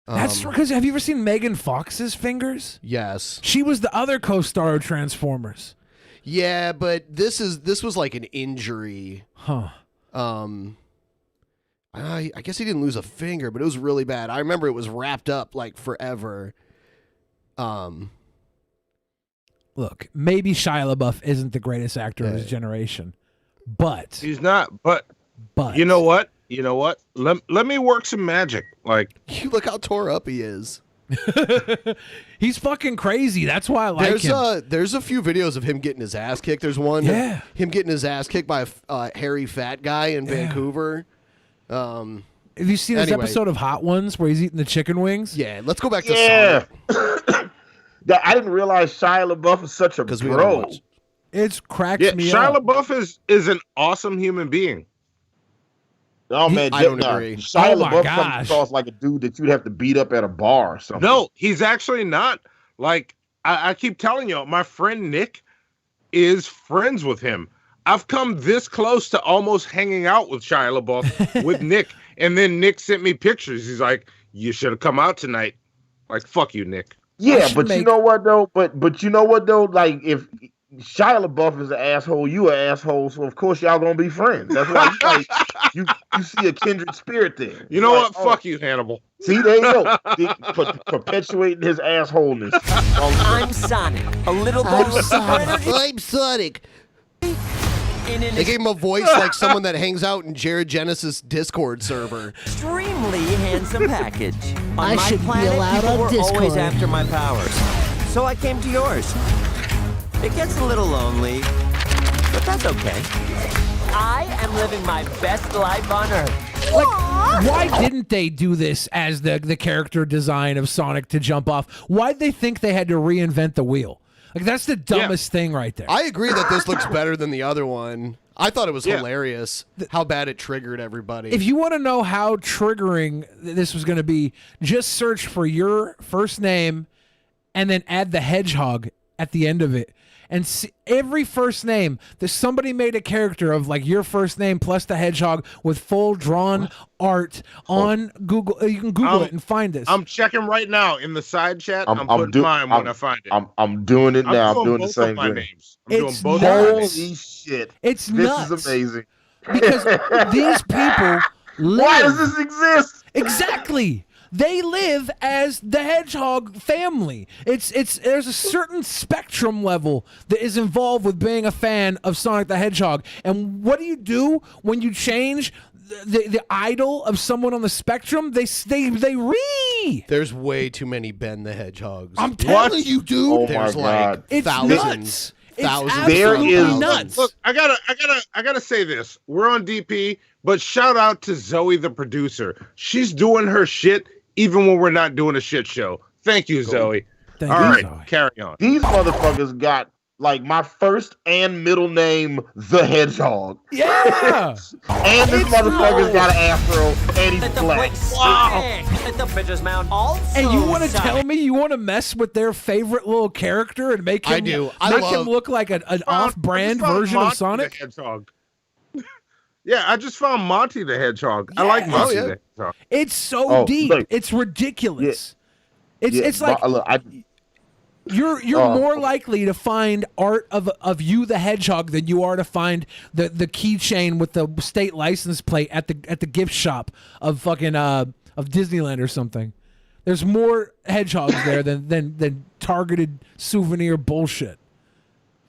E: That's because have you ever seen Megan Fox's fingers?
D: Yes.
E: She was the other co-star of Transformers.
D: Yeah, but this was like an injury.
E: Huh.
D: I guess he didn't lose a finger, but it was really bad. I remember it was wrapped up like forever.
E: Look, maybe Shia LaBeouf isn't the greatest actor of his generation, but
F: he's not. But you know what? Let me work some magic. Like,
D: you look how tore up he is.
E: He's fucking crazy. That's why I like him.
D: There's a few videos of him getting his ass kicked. There's one, him getting his ass kicked by a hairy fat guy in Vancouver.
E: Have you seen this episode of Hot Ones where he's eating the chicken wings?
D: Yeah, let's go back to Sonic.
G: I didn't realize Shia LaBeouf is such a bro.
E: It's cracked me
F: Shia
E: up.
F: LaBeouf is an awesome human being.
G: Oh man,
D: I don't agree.
G: Shia LaBeouf comes across like a dude that you'd have to beat up at a bar or something.
F: No, he's actually not. Like I keep telling you, my friend Nick is friends with him. I've come this close to almost hanging out with Shia LaBeouf with Nick, and then Nick sent me pictures. He's like, "You should have come out tonight." Like, fuck you, Nick.
G: Yeah, but you know what though? But you know what though? Like, if Shia LaBeouf is an asshole, you an asshole, so of course y'all gonna be friends. That's why you see a kindred spirit there.
F: You know what? Fuck you, Hannibal.
G: See, there you go. Perpetuating his assholeness.
K: I'm Sonic, a little bit of
D: I'm Sonic. They gave him a voice like someone that hangs out in Jared Genesis Discord server.
K: Extremely handsome package. On
L: I
K: my
L: should be
K: planet,
L: allowed
K: people
L: on
K: were
L: Discord.
K: always after my powers, so I came to yours. It gets a little lonely, but that's okay. I am living my best life on Earth.
E: Like, why didn't they do this as the character design of Sonic to jump off? Why'd they think they had to reinvent the wheel? Like, that's the dumbest thing right there.
D: I agree that this looks better than the other one. I thought it was hilarious how bad it triggered everybody.
E: If you want to know how triggering this was going to be, just search for your first name and then add the hedgehog at the end of it. And see, every first name, there's somebody made a character of like your first name plus the hedgehog with full drawn art on Google. You can Google it and find this.
F: I'm checking right now in the side chat. I'm putting mine when I find it.
G: I'm doing it now. I'm doing the same thing.
F: Names. I'm doing both
G: Holy shit!
E: It's
G: nuts.
E: This
G: is amazing.
E: Because these people live.
G: Why does this exist?
E: Exactly. They live as the Hedgehog family. There's a certain spectrum level that is involved with being a fan of Sonic the Hedgehog. And what do you do when you change the idol of someone on the spectrum? They
D: There's way too many Ben the Hedgehogs.
E: I'm telling you, dude.
G: Oh
D: There's
G: my
D: like
G: God.
D: thousands.
E: Thousands.
G: There is
E: nuts.
F: Look, I gotta say this. We're on DP, but shout out to Zoe, the producer. She's doing her shit even when we're not doing a shit show. Thank you, Zoe.
E: Thank
F: All
E: you,
F: right,
E: Zoe.
F: carry on.
G: These motherfuckers got like my first and middle name, the Hedgehog.
E: Yeah.
G: And this motherfucker's got an afro and he's
K: Let the
G: black.
K: place Let the bitches mount also.
E: And you want to
K: Sonic.
E: tell me you want to mess with their favorite little character and make him,
D: I do. I
E: make
D: love-
E: him look like an off-brand
F: I just found
E: version of
F: Monty
E: Sonic?
F: the Hedgehog. Yeah, I just found Monty the Hedgehog. I like Monty the Hedgehog.
E: It's so deep.
G: look.
E: It's ridiculous. It's
G: but,
E: like
G: look,
E: you're more likely to find art of you the Hedgehog than you are to find the keychain with the state license plate at the gift shop of fucking of Disneyland or something. There's more hedgehogs there than targeted souvenir bullshit.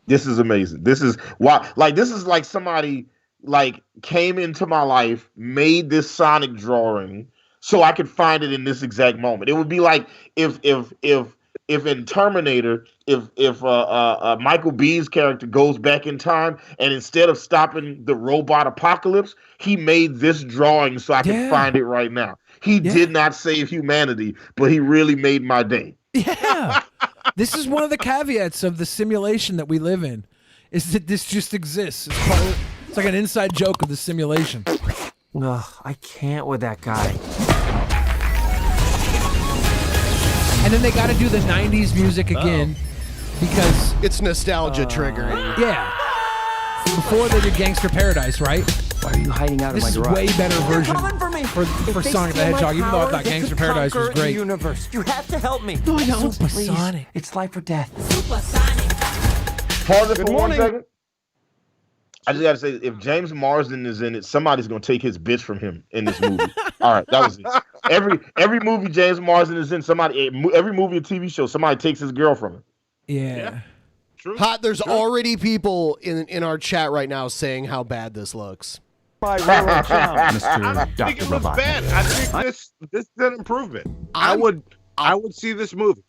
G: This is amazing. This is why, like, this is like somebody like came into my life, made this Sonic drawing so I could find it in this exact moment. It would be like if in Terminator, if Michael B's character goes back in time and instead of stopping the robot apocalypse, he made this drawing so I could find it right now. He did not save humanity, but he really made my day.
E: Yeah. This is one of the caveats of the simulation that we live in, is that this just exists. It's like an inside joke of the simulation.
K: Ugh, I can't with that guy.
E: And then they got to do the 90s music again because
D: it's nostalgia triggering.
E: Yeah. Before they did Gangster Paradise, right?
K: Why are you hiding out
E: This
K: of
E: is
K: my garage?
E: way better version
K: Coming for me.
E: for Sonic the Hedgehog, even though I thought Gangster Paradise was great.
K: Universe. You have to help me.
E: No, I don't.
K: Super
E: Please.
K: Sonic. It's life or death.
G: Pause it for 1 second. I just gotta say, if James Marsden is in it, somebody's gonna take his bitch from him in this movie. All right, that was it. Every movie James Marsden is in, every movie or TV show, somebody takes his girl from him.
E: Yeah.
F: True.
D: Hot, there's already people in our chat right now saying how bad this looks.
F: I think it looks bad. I think this is an improvement. I would see this movie.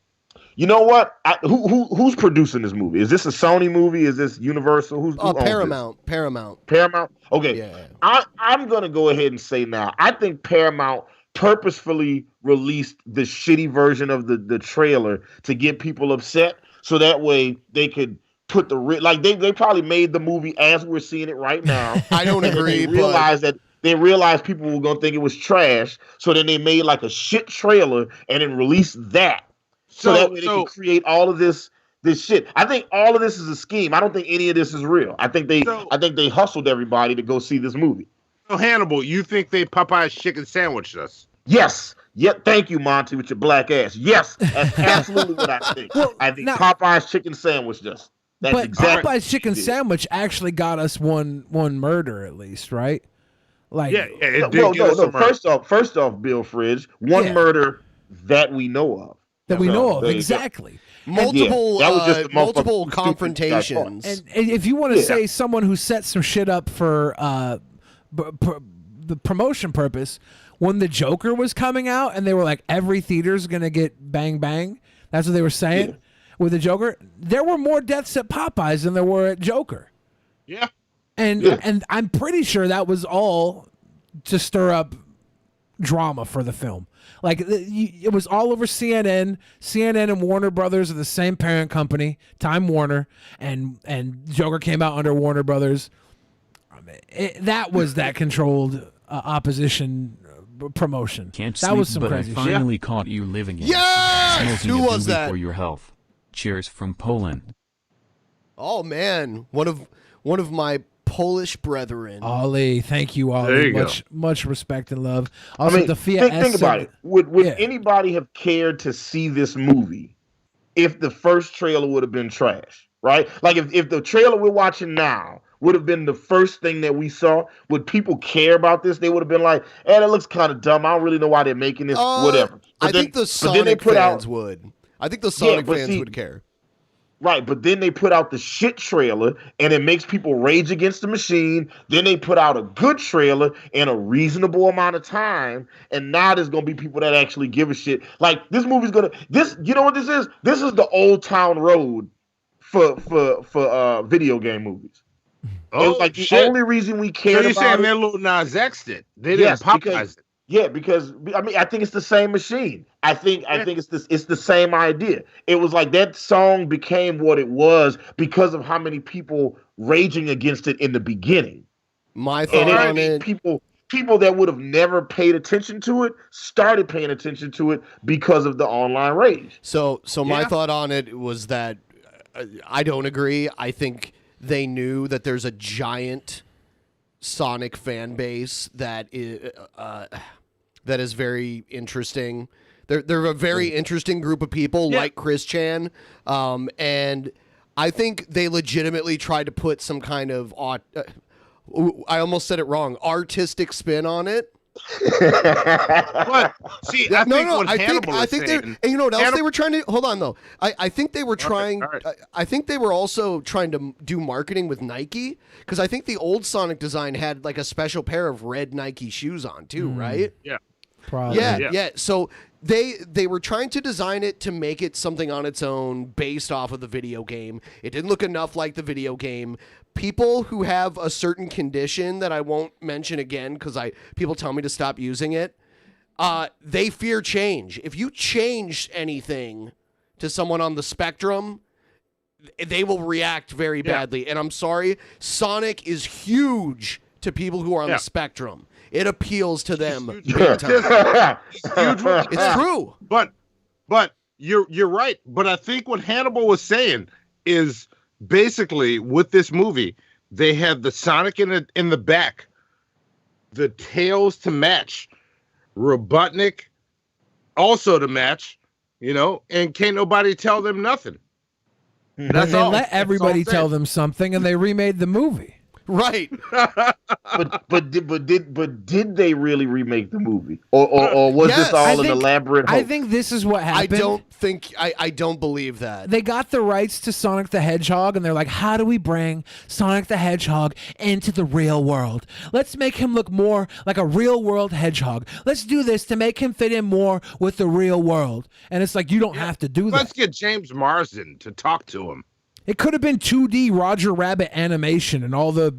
G: You know what? Who's producing this movie? Is this a Sony movie? Is this Universal? Who owns
D: Paramount.
G: this?
D: Paramount.
G: Okay.
D: Yeah.
G: I'm gonna go ahead and say now. I think Paramount purposefully released the shitty version of the trailer to get people upset, so that way they could put they probably made the movie as we're seeing it right now.
D: I don't agree.
G: They realized people were gonna think it was trash, so then they made like a shit trailer and then released that. So that way they can create all of this shit. I think all of this is a scheme. I don't think any of this is real. I think they hustled everybody to go see this movie.
F: So Hannibal, you think they Popeye's chicken sandwiched us?
G: Yes. Yep. Thank you, Monty, with your black ass. Yes, that's absolutely what I think. I think Popeye's chicken sandwiched us. That's exactly.
E: Popeye's chicken sandwich actually got us one murder at least, right? Like
F: it did get us some murder.
G: First off, Bill Fridge, one murder that we know of.
E: Exactly.
D: Multiple confrontations.
E: And if you want to say someone who set some shit up for the promotion purpose, when the Joker was coming out and they were like, every theater's gonna get bang bang, that's what they were saying with the Joker, there were more deaths at Popeyes than there were at Joker.
F: Yeah.
E: And I'm pretty sure that was all to stir up drama for the film. Like it was all over CNN. CNN and Warner Brothers are the same parent company, Time Warner, and Joker came out under Warner Brothers. That was that controlled opposition promotion.
J: Can't
E: that
J: sleep,
E: was some
J: but
E: crazy
J: I finally caught you living in.
D: Yes!
J: Smoking
D: Who
J: a
D: was
J: doobie
D: that?
J: For your health. Cheers from Poland.
D: Oh man, one of my Polish brethren.
E: Ollie, thank you, Ollie.
G: There you
E: much respect and love. Also, the
G: think about it. Would anybody have cared to see this movie if the first trailer would have been trash? Right? Like if the trailer we're watching now would have been the first thing that we saw, would people care about this? They would have been like, "Hey, that looks kind of dumb. I don't really know why they're making this. Whatever."
D: I think the Sonic fans would. I think the Sonic fans would care.
G: Right, but then they put out the shit trailer, and it makes people rage against the machine. Then they put out a good trailer in a reasonable amount of time, and now there's gonna be people that actually give a shit. Like this movie's gonna you know what this is? This is the Old Town Road for video game movies.
F: Oh,
G: it was like the
F: shit.
G: only reason we cared
F: So you're
G: about
F: saying
G: it.
F: they're Lil Nas X'd it? They didn't Popeyes it.
G: Yeah, because I think it's the same machine. I think it's the same idea. It was like that song became what it was because of how many people raging against it in the beginning.
D: My thought on it,
G: people that would have never paid attention to it started paying attention to it because of the online rage.
D: So my thought on it was that I don't agree. I think they knew that there's a giant Sonic fan base that is very interesting. They're a very interesting group of people, like Chris Chan, and I think they legitimately tried to put some kind of I almost said it wrong, artistic spin on it.
F: But see, I think what Hannibal
D: I
F: is
D: think
F: saying,
D: and you know what else they were trying to hold on though. I think they were trying. I think they were also trying to do marketing with Nike, because I think the old Sonic design had like a special pair of red Nike shoes on too, right?
F: Yeah.
E: Probably.
D: Yeah. So they were trying to design it to make it something on its own based off of the video game. It didn't look enough like the video game. People who have a certain condition that I won't mention again because people tell me to stop using it, they fear change. If you change anything to someone on the spectrum, they will react very badly. And I'm sorry, Sonic is huge to people who are on the spectrum. It appeals to them. Big time. It's true.
F: But you're right. But I think what Hannibal was saying is basically with this movie, they had the Sonic in the back, the tails to match, Robotnik also to match, and can't nobody tell them nothing.
E: That's all. Let everybody tell them something, and they remade the movie.
D: Right.
G: but did they really remake the movie, or was this all an elaborate hoax?
E: I think this is what happened.
D: I don't believe that.
E: They got the rights to Sonic the Hedgehog, and they're like, how do we bring Sonic the Hedgehog into the real world? Let's make him look more like a real world hedgehog. Let's do this to make him fit in more with the real world. And it's like, you don't have to do that.
F: Let's get James Marsden to talk to him.
E: It could have been 2D Roger Rabbit animation, and all the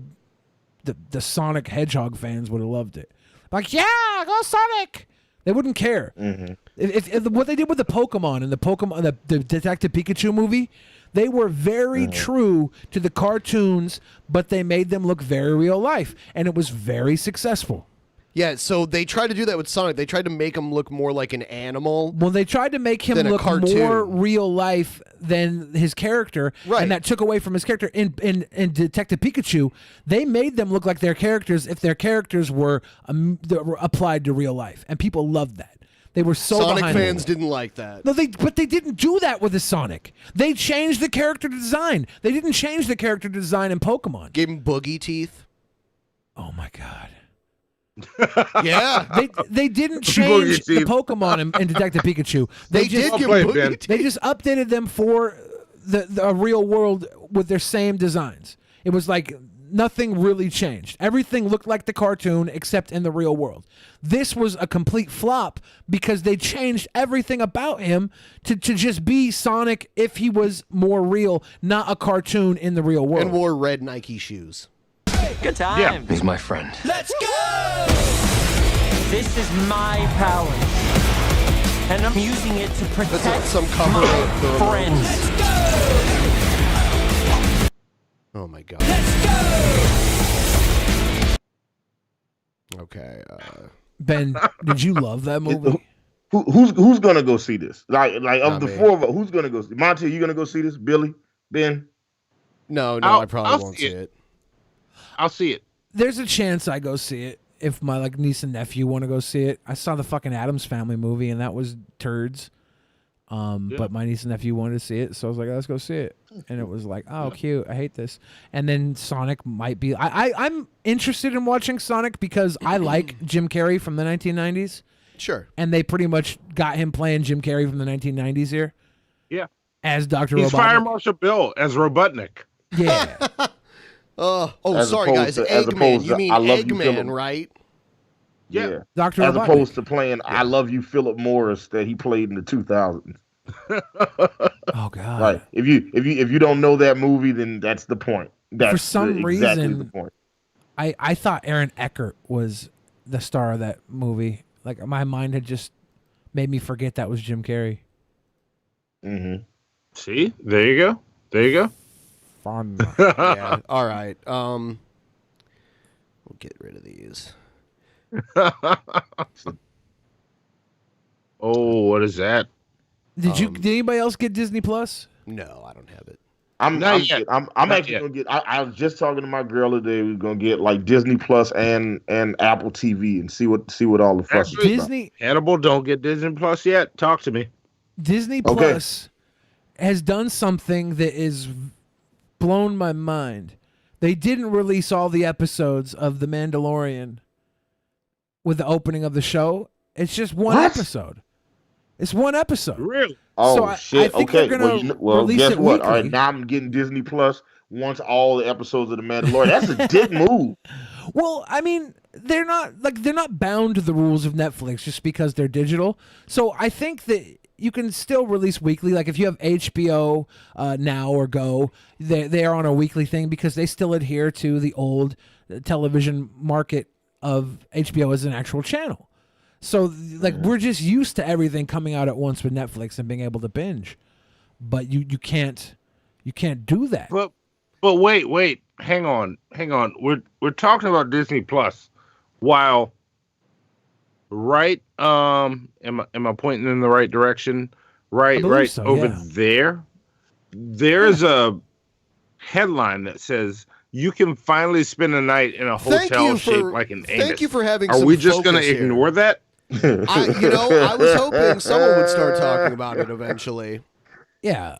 E: Sonic Hedgehog fans would have loved it. Like, yeah, go Sonic! They wouldn't care.
G: Mm-hmm.
E: If what they did with the Pokemon and the Detective Pikachu movie, they were very true to the cartoons, but they made them look very real life, and it was very successful.
D: Yeah, so they tried to do that with Sonic. They tried to make him look more like an animal.
E: Well, they tried to make him look more real life than his character, and that took away from his character. In Detective Pikachu, they made them look like their characters if their characters were applied to real life, and people loved that. They were so
D: Sonic
E: behind
D: fans
E: it.
D: didn't like that.
E: No, but they didn't do that with the Sonic. They changed the character design. They didn't change the character design in Pokemon.
D: Gave him boogie teeth.
E: Oh my God.
D: Yeah,
E: they didn't change the Pokemon in Detective Pikachu. They just updated them for the real world with their same designs. It was like nothing really changed. Everything looked like the cartoon except in the real world. This was a complete flop because they changed everything about him to just be Sonic if he was more real, not a cartoon in the real world.
D: And wore red Nike shoes.
K: Good time.
F: Yeah.
C: He's my friend.
K: Let's go! This is my power. And I'm using it to protect
D: some cover
K: my
D: of the
K: friends.
D: Oh my god. Okay.
E: Ben, did you love that movie?
G: Who's gonna go see this? Like of
D: Not
G: the
D: me.
G: four of us, who's gonna go see? Monty, you gonna go see this? Billy, Ben?
D: No, I probably won't see it.
F: I'll see it.
E: There's a chance I go see it if my niece and nephew want to go see it. I saw the fucking Addams Family movie and that was turds. But my niece and nephew wanted to see it, so I was like, let's go see it. And it was like, oh, cute. I hate this. And then Sonic might be. I'm interested in watching Sonic because I like Jim Carrey from the 1990s.
D: Sure.
E: And they pretty much got him playing Jim Carrey from the 1990s here.
F: Yeah.
E: As Dr.
F: He's
E: Robotnik.
F: Fire Marshal Bill as Robotnik.
E: Yeah.
D: Sorry, guys. Eggman. You mean Eggman, right?
G: Yeah.
E: Dr.
G: As
E: Robotnik.
G: opposed to playing I Love You, Philip Morris that he played in the 2000s.
E: Oh God.
G: Right. If you don't know that movie, then that's the point. That's
E: For some
G: exactly
E: reason,
G: the point.
E: I thought Aaron Eckhart was the star of that movie. Like my mind had just made me forget that was Jim Carrey.
G: Mm-hmm.
F: See? There you go. There you go.
E: Fun.
D: Yeah. All right. We'll get rid of these.
F: Oh, what is that?
E: Did anybody else get Disney Plus?
D: No, I don't have it.
G: I'm actually gonna get. I was just talking to my girl today. We're gonna get like Disney Plus and Apple TV and see what all the fuss is about.
E: Disney
F: Hannibal, don't get Disney Plus yet. Talk to me.
E: Disney Plus has done something that is blown my mind. They didn't release all the episodes of The Mandalorian with the opening of the show. It's just one episode. It's one episode.
F: Really?
G: Oh
E: So
G: shit!
E: I think
G: Okay.
E: they're gonna release
G: guess
E: it
G: what? All right,
E: weekly.
G: now I'm getting Disney Plus once all the episodes of The Mandalorian. That's a dick move.
E: Well, I mean, they're not bound to the rules of Netflix just because they're digital. So I think that you can still release weekly. Like if you have HBO Now or Go, they are on a weekly thing because they still adhere to the old television market of HBO as an actual channel. So like we're just used to everything coming out at once with Netflix and being able to binge, but you can't do that.
F: But wait, hang on. We're talking about Disney Plus, while right am I pointing in the right direction? Right
E: so,
F: over
E: yeah.
F: there. There's a headline that says you can finally spend a night in a hotel shaped like an anus.
D: Thank you for having.
F: Are
D: some
F: we just going
D: focus
F: to
D: here.
F: ignore that?
D: I was hoping someone would start talking about it eventually.
E: Yeah,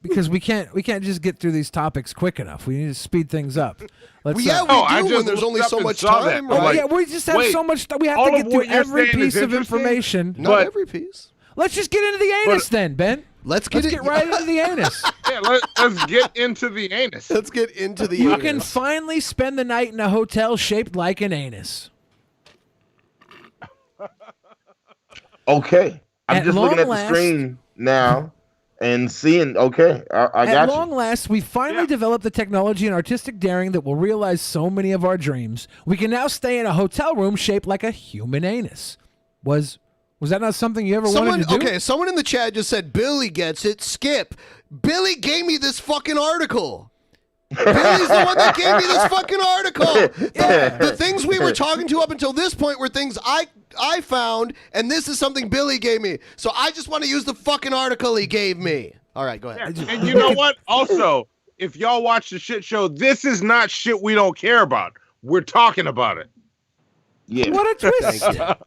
E: because we can't just get through these topics quick enough. We need to speed things up. Let's.
D: Yeah, we do when there's only so much time. Right?
E: Yeah, we just have so much. We have to get through every piece of information.
D: Not every piece.
E: Let's just get into the anus then, Ben.
D: Let's get
E: right into the anus.
F: Yeah, let's get into the anus.
D: Let's get into the
E: You
D: anus.
E: can finally spend the night in a hotel shaped like an anus.
G: Okay, I'm
E: At
G: just looking
E: long
G: at the
E: last-
G: screen now and seeing. Okay, I
E: At
G: got
E: long
G: you.
E: last, we finally developed the technology and artistic daring that will realize so many of our dreams. We can now stay in a hotel room shaped like a human anus. Was that not something you ever wanted to do?
D: Okay, someone in the chat just said Billy gets it. Skip. Billy gave me this fucking article. Billy's the one that gave me this fucking article. The things we were talking to up until this point were things I found, and this is something Billy gave me. So I just want to use the fucking article he gave me. All right, go ahead.
F: And you know what? Also, if y'all watch the shit show, this is not shit we don't care about. We're talking about it.
G: Yeah.
E: What a twist!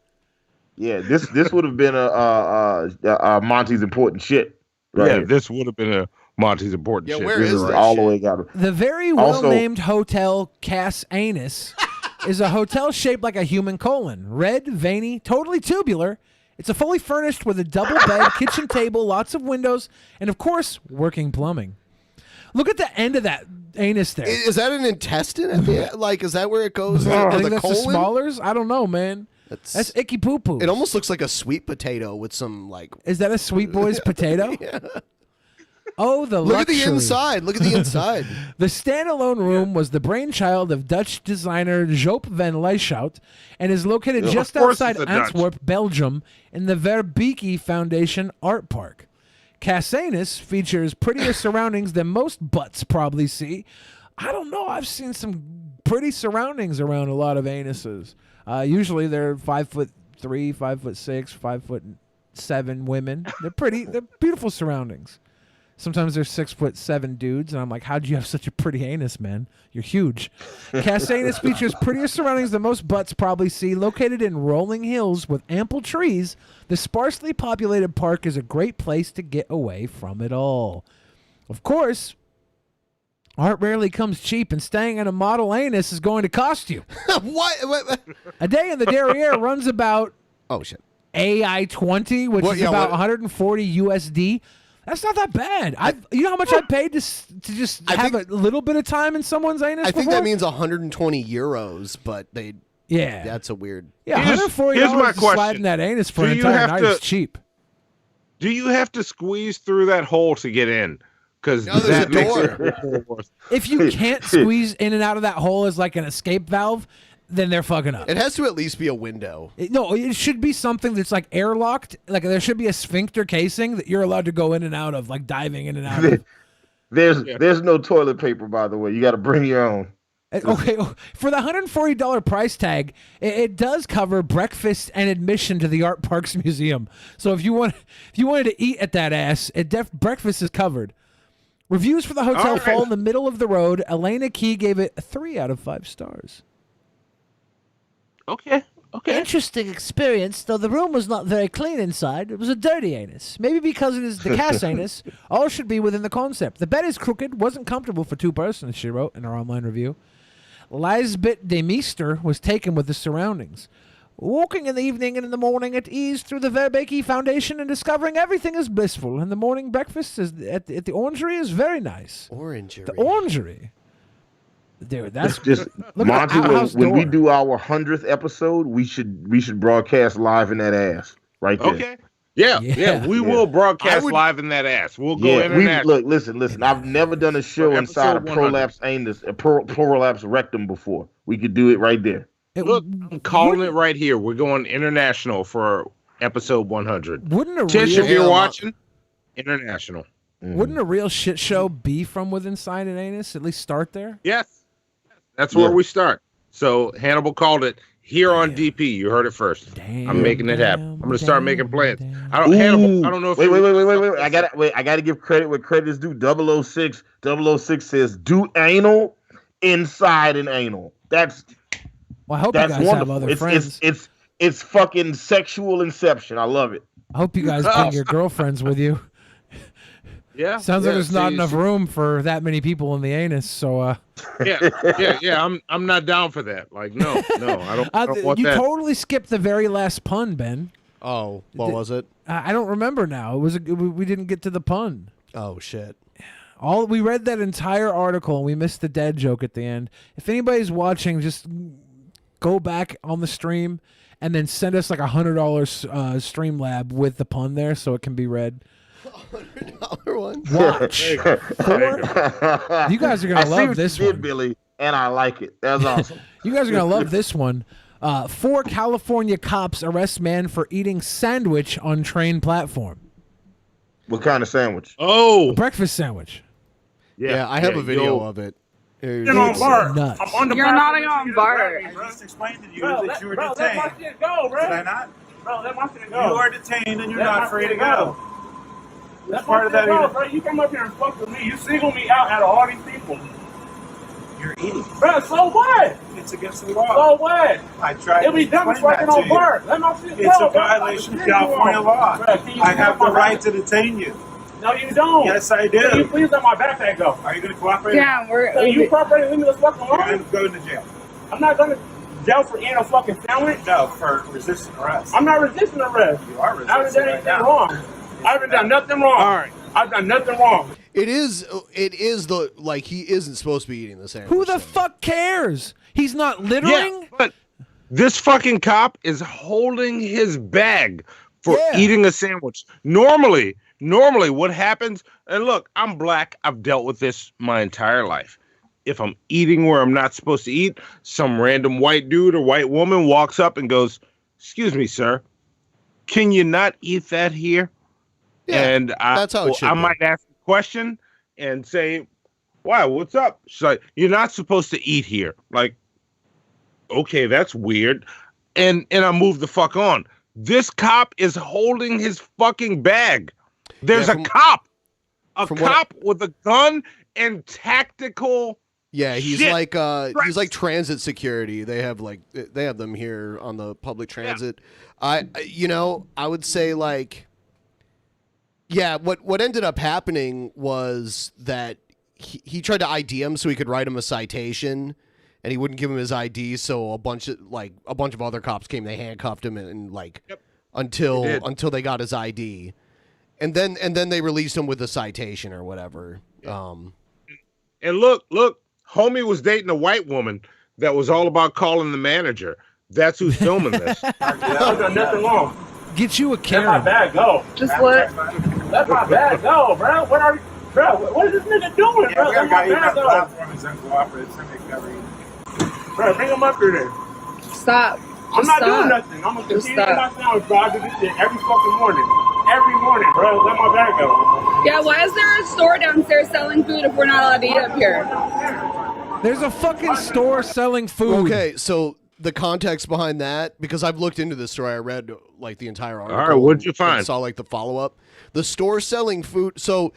G: Yeah, this would have been a Monty's important shit. Right
F: Yeah,
G: here.
F: this would have been a Monty's important shit.
D: where
G: This
D: is
G: is
D: that
G: all the
D: shit?
G: way got it.
E: The very well-named hotel Cass Anus is a hotel shaped like a human colon. Red, veiny, totally tubular. It's a fully furnished with a double bed, kitchen table, lots of windows, and of course, working plumbing. Look at the end of that anus there.
D: Is that an intestine? At the end? Like, is that where it goes?
E: I
D: Or
E: think
D: the
E: that's
D: colon?
E: the smallers. I don't know, man. That's icky poo poo.
D: It almost looks like a sweet potato with some like.
E: Is that a sweet boy's potato?
D: Yeah.
E: Oh, the
D: Look at the
E: luxury.
D: inside. Look at the inside.
E: The standalone room was the brainchild of Dutch designer Joop van Lieshout and is located just outside Antwerp, Belgium, in the Verbeke Foundation Art Park. Cassanus features prettier surroundings than most butts probably see. I don't know. I've seen some pretty surroundings around a lot of anuses. Usually they're 5'3", 5'6", 5'7" women. They're pretty. They're beautiful surroundings. Sometimes they're 6'7" dudes, and I'm like, how'd you have such a pretty anus, man? You're huge. Cassanus features prettier surroundings than most butts probably see. Located in rolling hills with ample trees, the sparsely populated park is a great place to get away from it all. Of course, art rarely comes cheap, and staying in a model anus is going to cost you.
D: What?
E: A day in the derriere runs about
D: oh shit
E: AI-20, which is about 140 USD. That's not that bad. You know how much I paid to just have a little bit of time in someone's anus.
D: I think that means 120 euros, but that's a weird.
E: Yeah, $140
F: here's my
E: to slide
F: question.
E: in that anus for an entire night is cheap.
F: Do you have to squeeze through that hole to get in? Because
D: No, there's a door.
E: If you can't squeeze in and out of that hole as like an escape valve, then they're fucking up.
D: It has to at least be a window.
E: It should be something that's like airlocked. Like there should be a sphincter casing that you're allowed to go in and out of, like diving in and out of.
G: There's no toilet paper, by the way. You got to bring your own.
E: Okay, for the $140 price tag, it does cover breakfast and admission to the Art Parks Museum. So if you wanted to eat at that ass, breakfast is covered. Reviews for the hotel fall in the middle of the road. Elena Key gave it 3 out of 5 stars.
F: Okay.
L: Interesting experience, though the room was not very clean inside. It was a dirty anus. Maybe because it is the Cass anus, all should be within the concept. The bed is crooked, wasn't comfortable for 2 persons, she wrote in her online review. Lisbeth de Meester was taken with the surroundings. Walking in the evening and in the morning at ease through the Verbeke Foundation and discovering everything is blissful. And the morning breakfast at the Orangery is very nice.
D: Orangery.
E: The Orangery. Dude, that's
G: just Monty. When we do our 100th episode, we should broadcast live in that ass right there.
F: Okay. Yeah. We will broadcast live in that ass. We'll go international.
G: Look, listen. I've never done a show inside a prolapse anus, a prolapse rectum before. We could do it right there.
F: Look, I'm calling it right here. We're going international for episode 100. Tish, if you're watching, international.
E: Wouldn't a real shit show be from within inside an anus? At least start there?
F: Yes. That's where we start. So Hannibal called it here on DP. You heard it first. I'm making it happen. I'm going to start making plans. Hannibal, I don't know if
G: wait. I got to give credit where credit is due. 006 says do anal inside an anal. That's
E: Well, I hope you guys
G: wonderful.
E: have other friends.
G: It's fucking sexual inception. I love it.
E: I hope you guys bring your girlfriends with you.
F: Yeah.
E: Sounds like there's not enough room for that many people in the anus. So
F: yeah. I'm not down for that. Like, no, I don't want
E: you
F: that.
E: totally skipped the very last pun, Ben.
D: Oh, what was it?
E: I don't remember now. We didn't get to the pun.
D: Oh shit.
E: We read that entire article and we missed the dad joke at the end. If anybody's watching, just go back on the stream and then send us like $100 Streamlab with the pun there so it can be read.
D: $100 one.
E: Watch. You guys are gonna love this one,
G: Billy, and I like it. That's awesome.
E: You guys are gonna love this one. 4 California cops arrest man for eating sandwich on train platform.
G: What kind of sandwich?
F: Oh,
E: a breakfast sandwich.
D: Yeah, I have a video of it.
M: You're on bar.
E: Nuts.
M: I'm on the
N: You're not on bar.
M: I just explained to you that you were detained. Let my shit go, bro. Did I not? Bro, let my shit go. You are detained and you're not free to go. That's part of that. Bro, you come up here and fuck with me. You single me out of all these people. You're eating. Bro, so what? It's against the law. So what? I tried. It'll be done fucking on bar. Let my shit go. It's a violation of California law. I have the right to detain you. No, you don't. Yes, I do. Can you please let my backpack go? Are you going to cooperate?
N: Yeah,
M: So you cooperate and leave me the fuck alone?
N: You're
M: going to jail. I'm not going to jail for eating a fucking sandwich. No, for resisting arrest. I'm not resisting arrest. You are resisting. I haven't done anything wrong. I haven't done nothing wrong. All right. I've done nothing wrong.
D: It is the like he isn't supposed to be eating the sandwich.
E: Who the fuck cares? He's not littering.
F: Yeah, but this fucking cop is holding his bag for eating a sandwich. Normally Normally, what happens, and look, I'm black. I've dealt with this my entire life. If I'm eating where I'm not supposed to eat, some random white dude or white woman walks up and goes, "Excuse me, sir, can you not eat that here?"
D: Yeah,
F: and
D: that's how it should
F: I
D: be.
F: might ask a question and say, "Why? What's up?" She's like, "You're not supposed to eat here." Like, okay, that's weird. And I move the fuck on. This cop is holding his fucking bag. There's a cop with a gun and tactical.
D: Yeah, he's
F: shit.
D: he's like transit security. They have them here on the public transit. I would say like, yeah, what ended up happening was that he tried to ID him so he could write him a citation, and he wouldn't give him his ID. So a bunch of other cops came. They handcuffed him until they got his ID, and then they released him with a citation or whatever.
F: And look, homie was dating a white woman that was all about calling the manager. That's who's filming this.
M: Nothing wrong.
E: Get you a
M: Let my
E: Karen.
M: bag go.
N: Just what?
M: Let my bag go, bro. What is this nigga doing, bro? Let my bag go. Bro, bring him up here then.
N: Stop.
M: I'm not doing nothing. I'm gonna continue my sound, bro. I do this shit every fucking morning. Every morning, bro. Let my bag go.
N: Yeah, why is there a store downstairs selling food if we're not allowed to eat up here?
E: There's a fucking store selling food.
D: Okay, so the context behind that, because I've looked into this story, I read like the entire article.
F: All right, what'd you find?
D: And saw like the follow up. The store selling food. So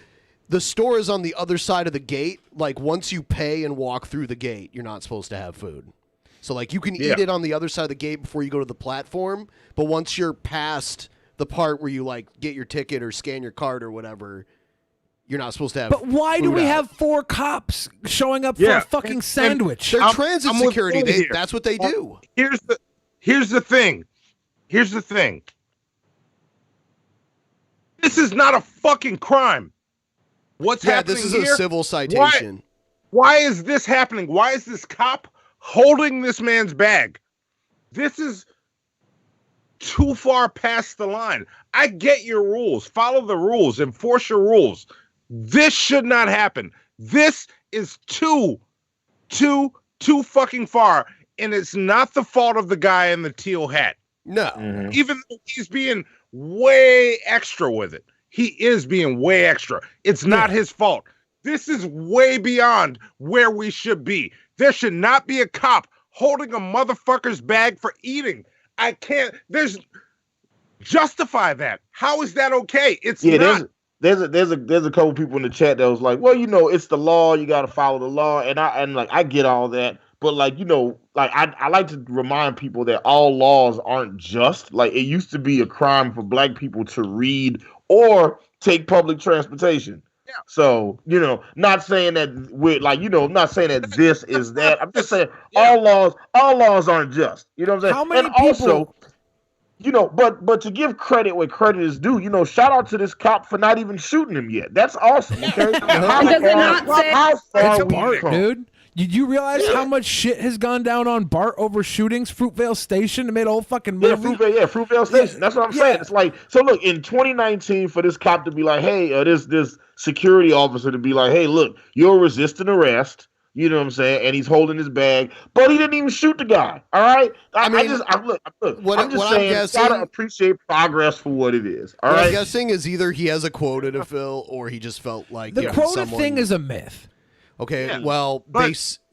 D: the store is on the other side of the gate. Like once you pay and walk through the gate, you're not supposed to have food. So like you can eat it on the other side of the gate before you go to the platform, but once you're past the part where you like get your ticket or scan your card or whatever, you're not supposed to have.
E: But why do
D: food
E: we
D: out.
E: have 4 cops showing up for a fucking sandwich?
D: They're transit
F: I'm with
D: security.
F: Billy here.
D: That's what they do.
F: Here's the thing. This is not a fucking crime. What's happening
D: this is
F: here?
D: a civil citation.
F: Why is this happening? Why is this cop holding this man's bag? This is too far past the line. I get your rules. Follow the rules. Enforce your rules. This should not happen. This is too fucking far. And it's not the fault of the guy in the teal hat.
D: No.
F: Even though he's being way extra with it. He is being way extra. It's not his fault. This is way beyond where we should be. There should not be a cop holding a motherfucker's bag for eating. I can't. Justify that. How is that okay? It's not.
G: There's a couple people in the chat that was like, well, it's the law. You got to follow the law, and I get all that. But I like to remind people that all laws aren't just. Like it used to be a crime for black people to read or take public transportation. Yeah. So, not saying that not saying that this is that. I'm just saying all laws aren't just. You know what I'm saying?
E: How many
G: and
E: people?
G: Also, but to give credit where credit is due, shout out to this cop for not even shooting him yet. That's awesome. Okay.
N: And does it not say?
E: It's Bart, dude. Did you realize how much shit has gone down on Bart over shootings? Fruitvale Station, they made a whole fucking movie.
G: Fruitvale Station. That's what I'm saying. It's like, so look, in 2019, for this cop to be like, hey, this security officer to be like, hey, look, you're resisting arrest. You know what I'm saying? And he's holding his bag, but he didn't even shoot the guy. All right. I'm just saying, you gotta appreciate progress for what it is. All right.
D: I'm guessing is either he has a quota to fill or he just felt like
E: the quota thing is a myth.
D: Okay, well,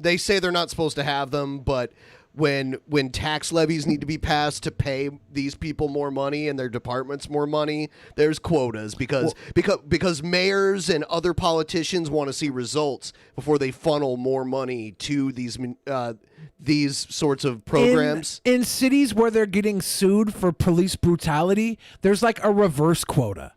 D: they say they're not supposed to have them, but when tax levies need to be passed to pay these people more money and their departments more money, there's quotas because mayors and other politicians want to see results before they funnel more money to these sorts of programs.
E: In cities where they're getting sued for police brutality, there's like a reverse quota.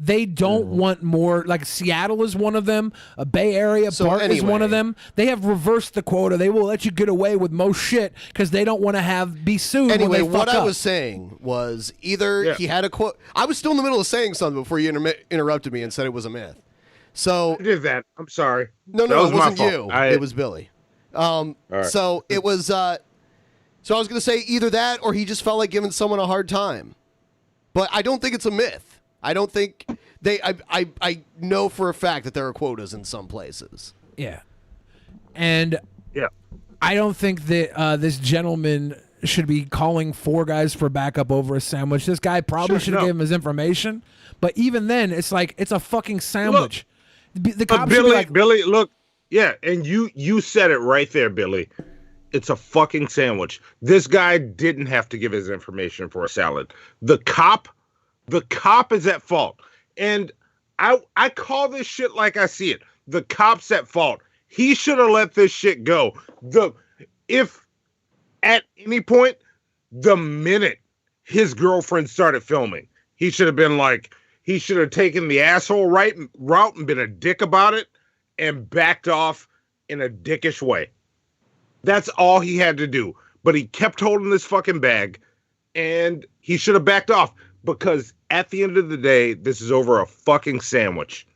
E: They don't want more. Like Seattle is one of them. A Bay Area Bart is one of them. They have reversed the quota. They will let you get away with most shit because they don't want to be sued.
D: Anyway,
E: when they fuck
D: I
E: up.
D: was saying was either he had a quote. I was still in the middle of saying something before you interrupted me and said it was a myth. So
F: I did that. I'm sorry.
D: No,
F: that was
D: it wasn't
F: my
D: you.
F: fault.
D: It was Billy.
F: right.
D: So it was. So I was going to say either that or he just felt like giving someone a hard time. But I don't think it's a myth. I don't think I know for a fact that there are quotas in some places.
E: Yeah. And I don't think that this gentleman should be calling 4 guys for backup over a sandwich. This guy probably should have given him his information. But even then, it's like, it's a fucking sandwich. The cops should be like,
F: Billy, look, and you said it right there, Billy. It's a fucking sandwich. This guy didn't have to give his information for a salad. The cop is at fault. And I call this shit like I see it. The cop's at fault. He should have let this shit go. If at any point, the minute his girlfriend started filming, he should have been like, he should have taken the asshole route and been a dick about it and backed off in a dickish way. That's all he had to do. But he kept holding this fucking bag, and he should have backed off, because at the end of the day, this is over a fucking sandwich.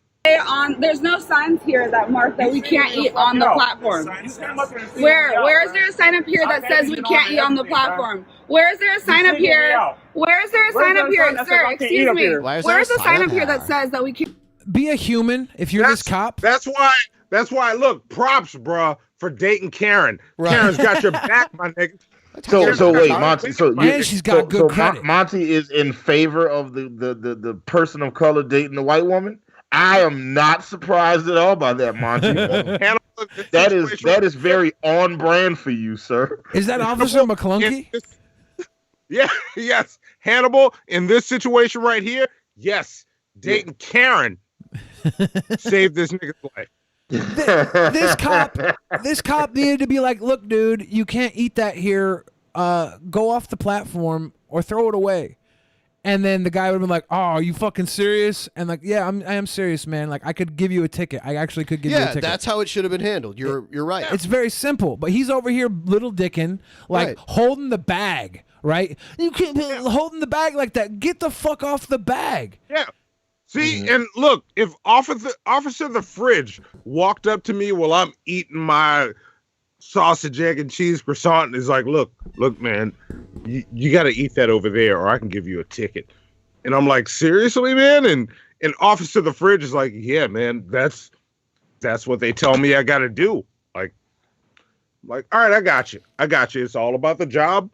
N: There's no signs here that mark that we can't eat on the platform. Where is there a sign up here that says we can't eat on the platform? Where is there a sign up here? Where is there a sign up here, sir? Excuse me. Where is the sign up here that says that we can't?
E: Be a human if you're this cop.
F: That's why. Look, props, bruh, for dating Karen. Right. Karen's got your back, my nigga.
G: So wait, Monty.
E: She's got good credit.
G: Monty is in favor of the person of color dating the white woman. I am not surprised at all by that, Monty. that is very on brand for you, sir.
E: Is that Officer McClunky?
F: Yes. Hannibal, in this situation right here, yes. Dating Karen saved this nigga's life.
E: This cop needed to be like, look, dude, you can't eat that here. Go off the platform or throw it away. And then the guy would have been like, oh, are you fucking serious? And like, yeah, I am serious, man. Like, I could give you a ticket. I actually could give you a ticket.
D: Yeah, that's how it should have been handled. You're right.
E: It's very simple. But he's over here little dicking, like holding the bag, right? You can't be holding the bag like that. Get the fuck off the bag.
F: Yeah. See, and look, if Officer the Fridge walked up to me while I'm eating my sausage, egg, and cheese croissant and is like, look, man, you got to eat that over there or I can give you a ticket. And I'm like, seriously, man? And Officer the Fridge is like, yeah, man, that's what they tell me I got to do. Like, all right, I got you. It's all about the job.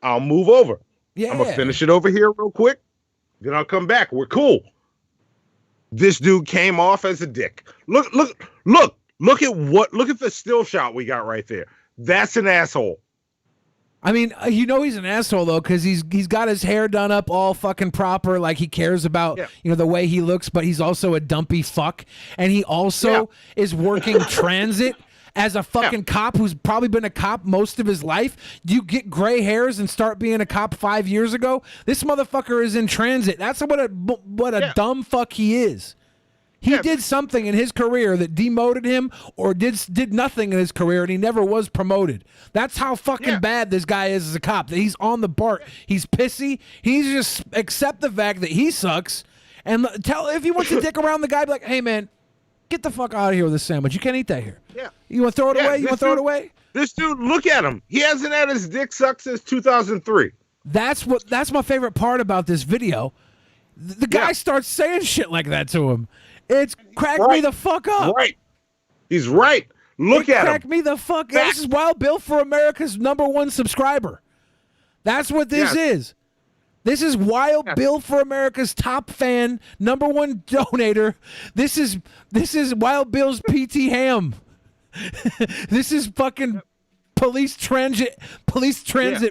F: I'll move over.
E: Yeah.
F: I'm going to finish it over here real quick. Then I'll come back. We're cool. This dude came off as a dick. Look at the still shot we got right there. That's an asshole.
E: I mean, he's an asshole though, because he's got his hair done up all fucking proper, like he cares about the way he looks, but he's also a dumpy fuck, and he also is working transit as a fucking cop who's probably been a cop most of his life. Do you get gray hairs and start being a cop 5 years ago? This motherfucker is in transit. That's what a dumb fuck he is. He did something in his career that demoted him or did nothing in his career, and he never was promoted. That's how fucking bad this guy is as a cop. That he's on the BART. He's pissy. He's just accept the fact that he sucks and tell if he wants to dick around the guy, be like, hey, man, get the fuck out of here with this sandwich. You can't eat that here. Yeah. You want to throw it away? You want to throw it away?
F: This dude, look at him. He hasn't had his dick sucked since 2003.
E: That's my favorite part about this video. The guy starts saying shit like that to him. It's cracked me the fuck up.
F: Right. He's right. Look at him.
E: Cracked me the fuck up. This is Wild Bill for America's #1 subscriber. That's what this is. This is Wild Bill for America's top fan, #1 donator. This is Wild Bill's PT Ham. This is fucking police transit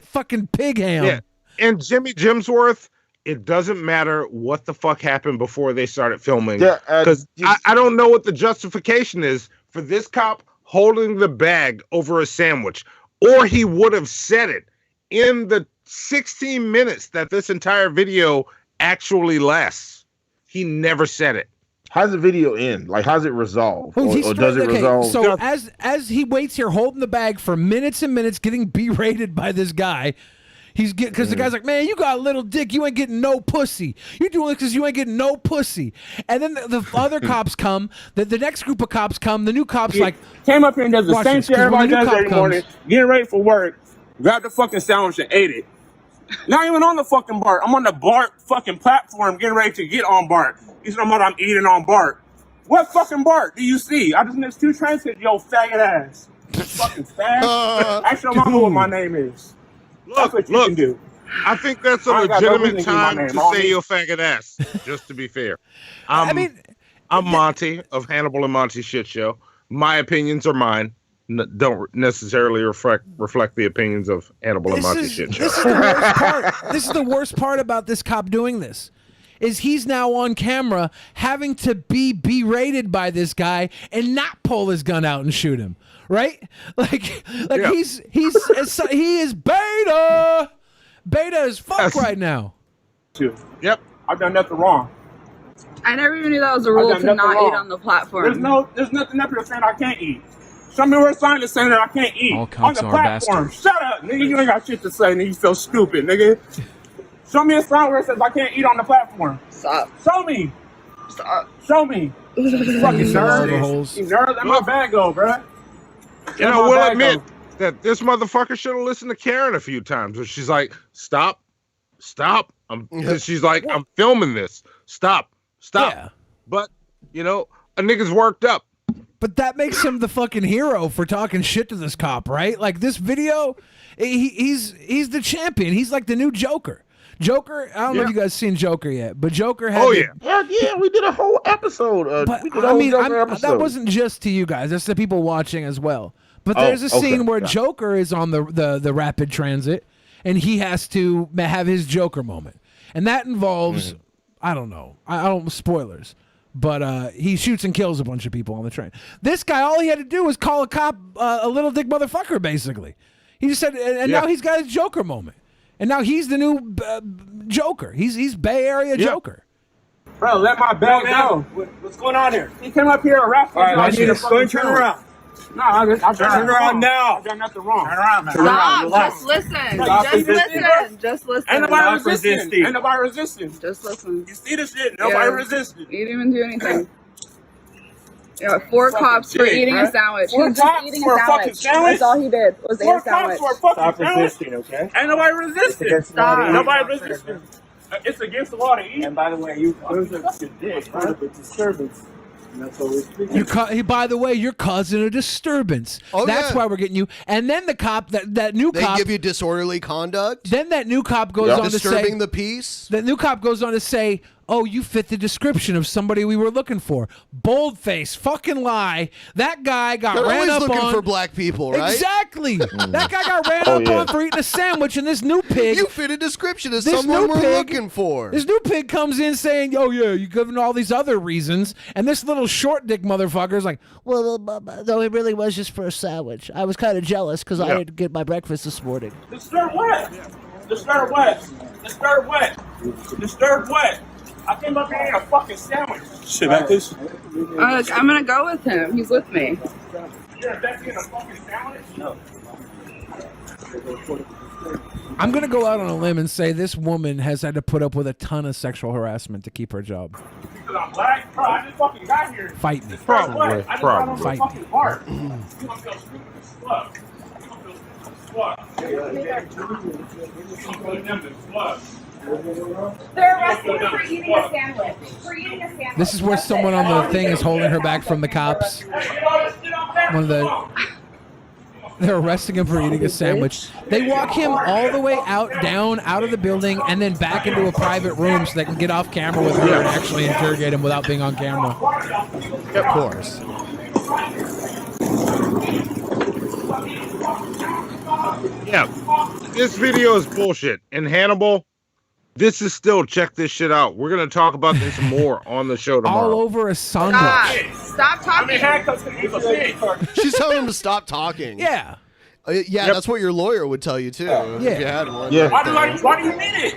E: fucking pig ham.
F: Yeah. And Jimmy Jimsworth, it doesn't matter what the fuck happened before they started filming. Because I don't know what the justification is for this cop holding the bag over a sandwich. Or he would have said it in the 16 minutes that this entire video actually lasts. He never said it.
G: How's the video end? Like, how's it resolve? Or does it resolve?
E: So as he waits here holding the bag for minutes and minutes, getting berated by this guy, because the guy's like, man, you got a little dick. You ain't getting no pussy. You're doing it because you ain't getting no pussy. And then the other cops come. The next group of cops come. The new cops
M: came up here and does the same shit everybody does every morning. Getting ready for work. Grabbed the fucking sandwich and ate it. Not even on the fucking BART. I'm on the BART fucking platform getting ready to get on BART. He's talking about I'm eating on BART. What fucking BART do you see? I just missed 2 trains hit yo faggot ass. Fucking fag. Ask your mama what my name is. That's what you can do.
F: I think that's a legitimate time to say your faggot ass, just to be fair. I'm Monty of Hannibal and Monty Shit Show. My opinions are mine. Don't necessarily reflect the opinions of Hannibal and Monty Shit Show.
L: This is the worst part. This is the worst part about this cop doing this. Is he's now on camera having to be berated by this guy and not pull his gun out and shoot him, right? Like yeah. he is beta as fuck right now.
F: Yep,
M: I've done nothing wrong.
N: I never even knew that was a rule to not eat on the platform.
M: There's nothing up here saying I can't eat. Show me where a sign is saying that I can't eat
J: all cops
M: on the
J: are
M: platform.
J: bastards.
M: Shut up, nigga. You ain't got shit to say, nigga. You feel stupid, nigga. Show me a sign where it says I can't eat on the platform.
N: Stop.
M: Show me.
N: Stop.
M: Show me. Fucking nerd. You nerd. Let my bag go, bruh.
F: You know, we'll admit that this motherfucker should have listened to Karen a few times. Where she's like, stop. She's like, I'm filming this. Stop. Yeah. But, you know, a nigga's worked up.
L: But that makes him the fucking hero for talking shit to this cop, right? Like this video, he's the champion. He's like the new Joker. Joker, I don't know if you guys seen Joker yet, but Joker had.
G: Oh yeah, yeah, we did a whole episode.
L: But I mean, that wasn't just to you guys. That's the people watching as well. But there's a scene where Joker is on the rapid transit, and he has to have his Joker moment, and that involves I don't know, I don't spoilers. But he shoots and kills a bunch of people on the train. This guy, all he had to do was call a cop a little dick motherfucker, basically. He just said, and now he's got his Joker moment. And now he's the new Joker. He's Bay Area Joker.
M: Bro, let my bag go. What's going on here? He came up here and rapped.
O: All right, I need to go and turn around.
M: No, I've
O: turn around now.
M: I've done nothing wrong.
O: Turn around, man.
N: Stop. Just listen. Just listen.
M: Ain't nobody resisting. Ain't nobody resisting.
N: Just listen.
M: You see this shit? Nobody resisting.
N: You didn't even do anything. Yeah, 4 cops for eating a sandwich.
M: 4 cops
N: eating
M: for
N: a
M: a fucking sandwich?
N: That's all he did was eat a sandwich.
M: 4 cops for a fucking sandwich? Stop resisting, okay? Ain't nobody resisting.
N: Stop.
M: Nobody resisting. It's against the law to eat.
O: And by the way, those are part of the disturbance. And that's what we're
L: by the way, you're causing a disturbance. That's why we're getting you. And then the cop, that new cop,
D: they give you disorderly conduct.
L: Then that new cop goes on to say,
D: disturbing the peace.
L: The new cop goes on to say, "Oh, you fit the description of somebody we were looking for." Boldface, fucking lie. That guy got
D: They're
L: ran
D: always
L: up
D: looking
L: on
D: for black people, right?
L: Exactly. That guy got ran up on for eating a sandwich, and this new pig.
D: You fit a description of someone we're looking for.
L: This new pig comes in saying, "Oh yeah, you giving all these other reasons," and this little short dick motherfucker is like, "Well, no, it really was just for a sandwich. I was kind of jealous because I didn't get my breakfast this morning."
M: Disturb what? Disturb what? Disturb what? Disturb what? I came up here and ate a fucking sandwich.
O: Shit, back this.
N: I'm gonna go with him. He's with me.
M: You're investing in a fucking sandwich? No.
E: I'm going to go out on a limb and say this woman has had to put up with a ton of sexual harassment to keep her job.
M: Because I'm black? Bro, I just fucking got here.
E: Fight me.
M: Probably. I just got on the
E: Fight
M: fucking
E: me.
M: park. You gonna feel stupid as fuck. You gonna feel stupid as fuck.
N: They're arresting her for eating a sandwich. For eating a sandwich.
E: This is where someone on the thing is holding her back from the cops. They're arresting him for eating a sandwich. They walk him all the way out of the building, and then back into a private room so they can get off camera with her and actually interrogate him without being on camera.
D: Of course.
F: Yeah, this video is bullshit. And Hannibal, this is still, check this shit out. We're going to talk about this more on the show tomorrow.
E: All over a sandwich.
N: Stop talking.
D: She's telling him to stop talking.
E: Yeah.
D: That's what your lawyer would tell you too. If you had one.
M: Yeah. Why do you need it?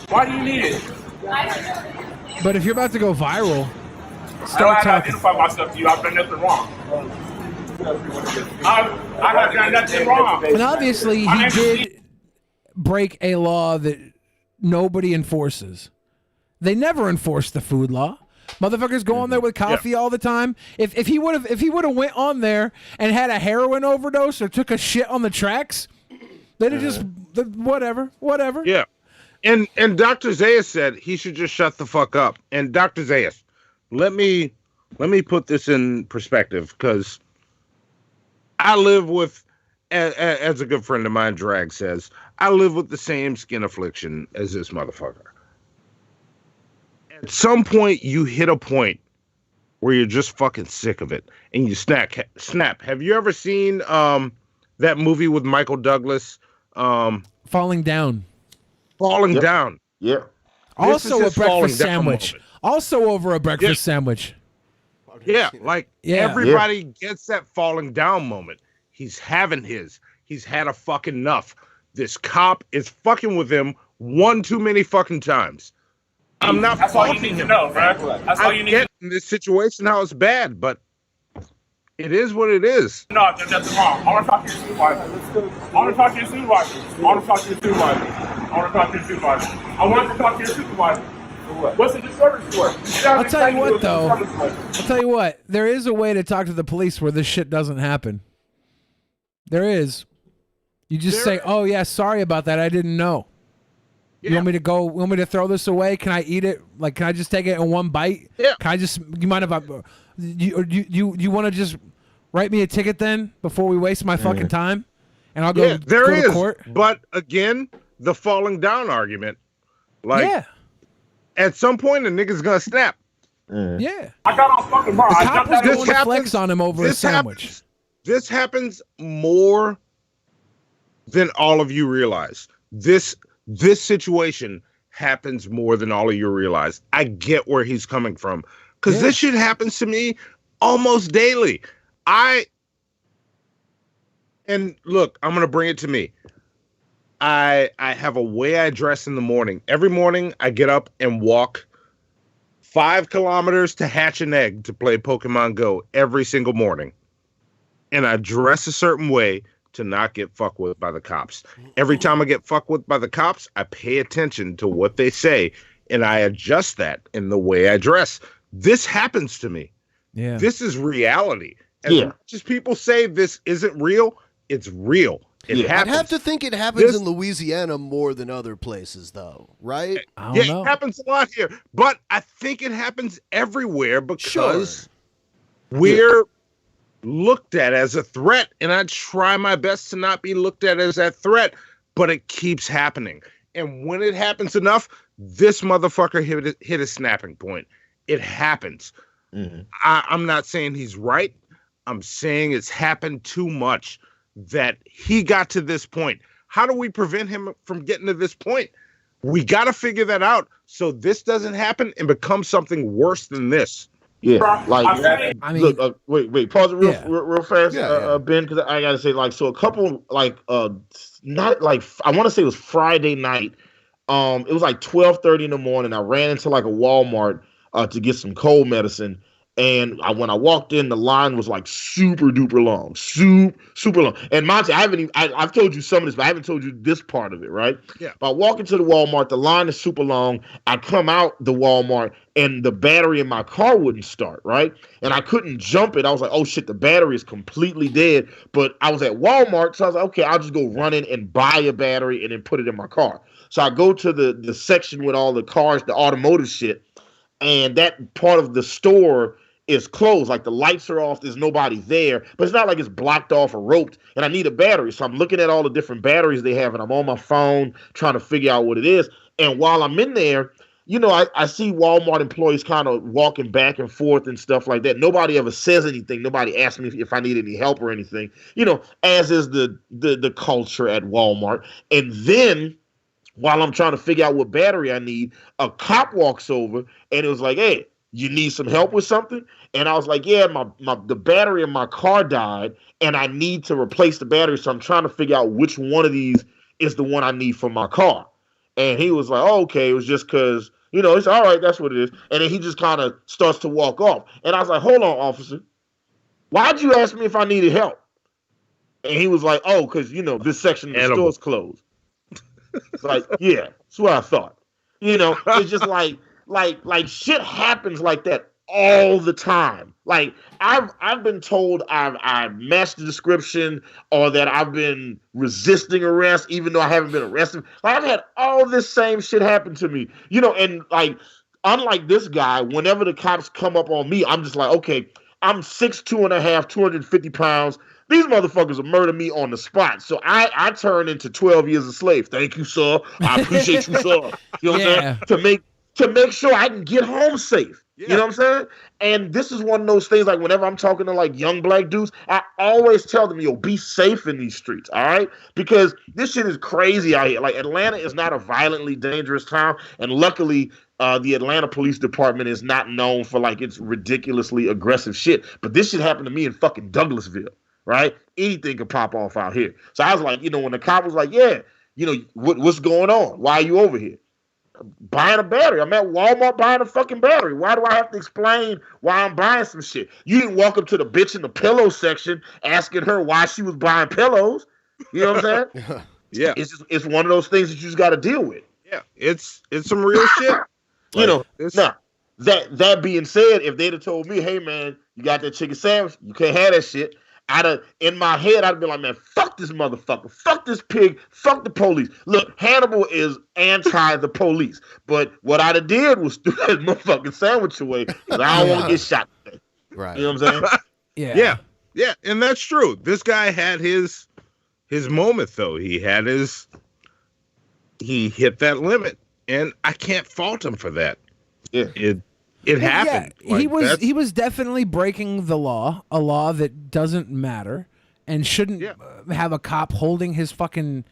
M: Why do you need it?
E: But if you're about to go viral,
M: start talking. I identify myself to you. I've done nothing wrong. I have done nothing wrong.
E: And obviously, he did break a law that nobody enforces. They never enforce the food law. Motherfuckers go on there with coffee all the time. If he would have went on there and had a heroin overdose or took a shit on the tracks, they'd have just Whatever.
F: Yeah. And Dr. Zayas said he should just shut the fuck up. And Dr. Zayas, let me put this in perspective, because I live with, as a good friend of mine, Drag says, I live with the same skin affliction as this motherfucker. At some point, you hit a point where you're just fucking sick of it, and you snap. Have you ever seen that movie with Michael Douglas?
E: Falling Down.
F: Falling Down.
G: Yeah.
E: Also a breakfast sandwich. Also over a breakfast sandwich.
F: Yeah, like everybody gets that falling down moment. He's having his. He's had a fucking enough. This cop is fucking with him one too many fucking times. I'm not
M: That's all you need to know, right? That's all you need.
F: I get in this situation how it's bad, but it is what it is.
M: No, that's wrong. I want to talk to your supervisor. I want to talk to your supervisor. I want to talk to your supervisor. I want to talk to your supervisor. I want to talk to your supervisor. What's the disturbance for?
E: I'll tell you what, though. I'll tell you what. There is a way to talk to the police where this shit doesn't happen. There is. You just say, "Oh yeah, sorry about that. I didn't know." You want me to go? Want me to throw this away? Can I eat it? Like, can I just take it in one bite?
F: Yeah.
E: Can I just? You mind if I? You want to just write me a ticket then before we waste my fucking time? And I'll go.
F: There
E: go
F: is.
E: to court.
F: But again, the falling down argument. Like, at some point, the nigga's gonna snap.
E: Yeah.
M: I got on fucking bar.
E: The cop was going to flex on him over a sandwich.
F: This happens more than all of you realize. This situation happens more than all of you realize. I get where he's coming from, because this shit happens to me almost daily. And look, I'm gonna bring it to me. I have a way I dress in the morning. Every morning I get up and walk 5 kilometers to hatch an egg to play Pokemon Go every single morning. And I dress a certain way to not get fucked with by the cops. Every time I get fucked with by the cops, I pay attention to what they say, and I adjust that in the way I dress. This happens to me.
E: Yeah.
F: This is reality. And just people say this isn't real, it's real. It happens.
D: I'd have to think it happens in Louisiana more than other places, though, right?
F: It happens a lot here, but I think it happens everywhere because we're looked at as a threat, and I try my best to not be looked at as that threat, but it keeps happening. And when it happens enough, this motherfucker hit a snapping point. It happens. I'm not saying he's right. I'm saying it's happened too much that he got to this point. How do we prevent him from getting to this point? We got to figure that out so this doesn't happen and become something worse than this.
G: Yeah, like
E: I mean,
G: look, wait, pause it real fast, Ben, because I gotta say, like, so a couple, like, not like I want to say it was Friday night. It was like 12:30 in the morning. I ran into like a Walmart to get some cold medicine, and when I walked in, the line was like super duper long, super long. And Monty, I've told you some of this, but I haven't told you this part of it, right?
F: Yeah.
G: But I walk into the Walmart, the line is super long. I come out the Walmart, and the battery in my car wouldn't start, right? And I couldn't jump it. I was like, oh shit, the battery is completely dead. But I was at Walmart, so I was like, okay, I'll just go run in and buy a battery and then put it in my car. So I go to the section with all the cars, the automotive shit, and that part of the store is closed. Like, the lights are off, there's nobody there, but it's not like it's blocked off or roped, and I need a battery. So I'm looking at all the different batteries they have, and I'm on my phone trying to figure out what it is. And while I'm in there, you know, I see Walmart employees kind of walking back and forth and stuff like that. Nobody ever says anything. Nobody asks me if I need any help or anything, you know, as is the culture at Walmart. And then while I'm trying to figure out what battery I need, a cop walks over and it was like, hey, you need some help with something? And I was like, yeah, the battery in my car died and I need to replace the battery. So I'm trying to figure out which one of these is the one I need for my car. And he was like, oh, okay, it was just because, you know, it's all right, that's what it is. And then he just kind of starts to walk off. And I was like, hold on, officer. Why'd you ask me if I needed help? And he was like, oh, because, you know, this section of the store's closed. It's like, yeah, that's what I thought. You know, it's just like shit happens like that all the time. Like I've been told I've matched the description, or that I've been resisting arrest even though I haven't been arrested. Like I've had all this same shit happen to me. And like unlike this guy, whenever the cops come up on me, I'm just like, okay, I'm 6'2.5", 250 pounds. These motherfuckers will murder me on the spot. So I turn into 12 years a slave. Thank you, sir. I appreciate you, sir. You know what I'm saying? To make sure I can get home safe. Yeah. You know what I'm saying? And this is one of those things, like whenever I'm talking to like young black dudes, I always tell them, yo, be safe in these streets, all right? Because this shit is crazy out here. Like Atlanta is not a violently dangerous town. And luckily, the Atlanta Police Department is not known for like its ridiculously aggressive shit. But this shit happened to me in fucking Douglasville, right? Anything could pop off out here. So I was like, when the cop was like, yeah, what's going on? Why are you over here? Buying a battery. I'm at Walmart buying a fucking battery. Why do I have to explain why I'm buying some shit? You didn't walk up to the bitch in the pillow section asking her why she was buying pillows. You know what I'm saying?
F: Yeah.
G: It's one of those things that you just got to deal with.
F: Yeah. It's some real shit.
G: That being said, if they'd have told me, hey man, you got that chicken sandwich, you can't have that shit. In my head, I'd be like, man, fuck this motherfucker, fuck this pig, fuck the police. Look, Hannibal is anti the police, but what I'd have did was threw that motherfucking sandwich away because I don't want to get shot today.
D: Right.
G: You know what I'm
F: saying? Yeah, and that's true. This guy had his moment though. He hit that limit, and I can't fault him for that.
G: Yeah.
F: It happened.
E: Yeah, he was definitely breaking the law, a law that doesn't matter and shouldn't have a cop holding his fucking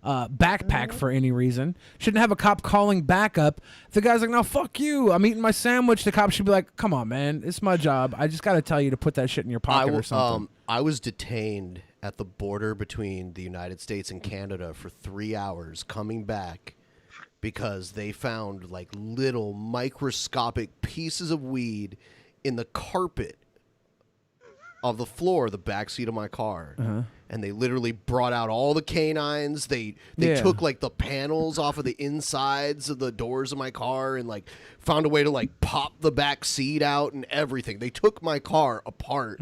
E: backpack for any reason. Shouldn't have a cop calling backup. If the guy's like, no, fuck you, I'm eating my sandwich, the cop should be like, come on, man, it's my job. I just got to tell you to put that shit in your pocket or something.
D: I was detained at the border between the United States and Canada for 3 hours coming back because they found like little microscopic pieces of weed in the carpet of the floor of the backseat of my car. And they literally brought out all the canines. They took like the panels off of the insides of the doors of my car and like found a way to like pop the back seat out and everything. They took my car apart.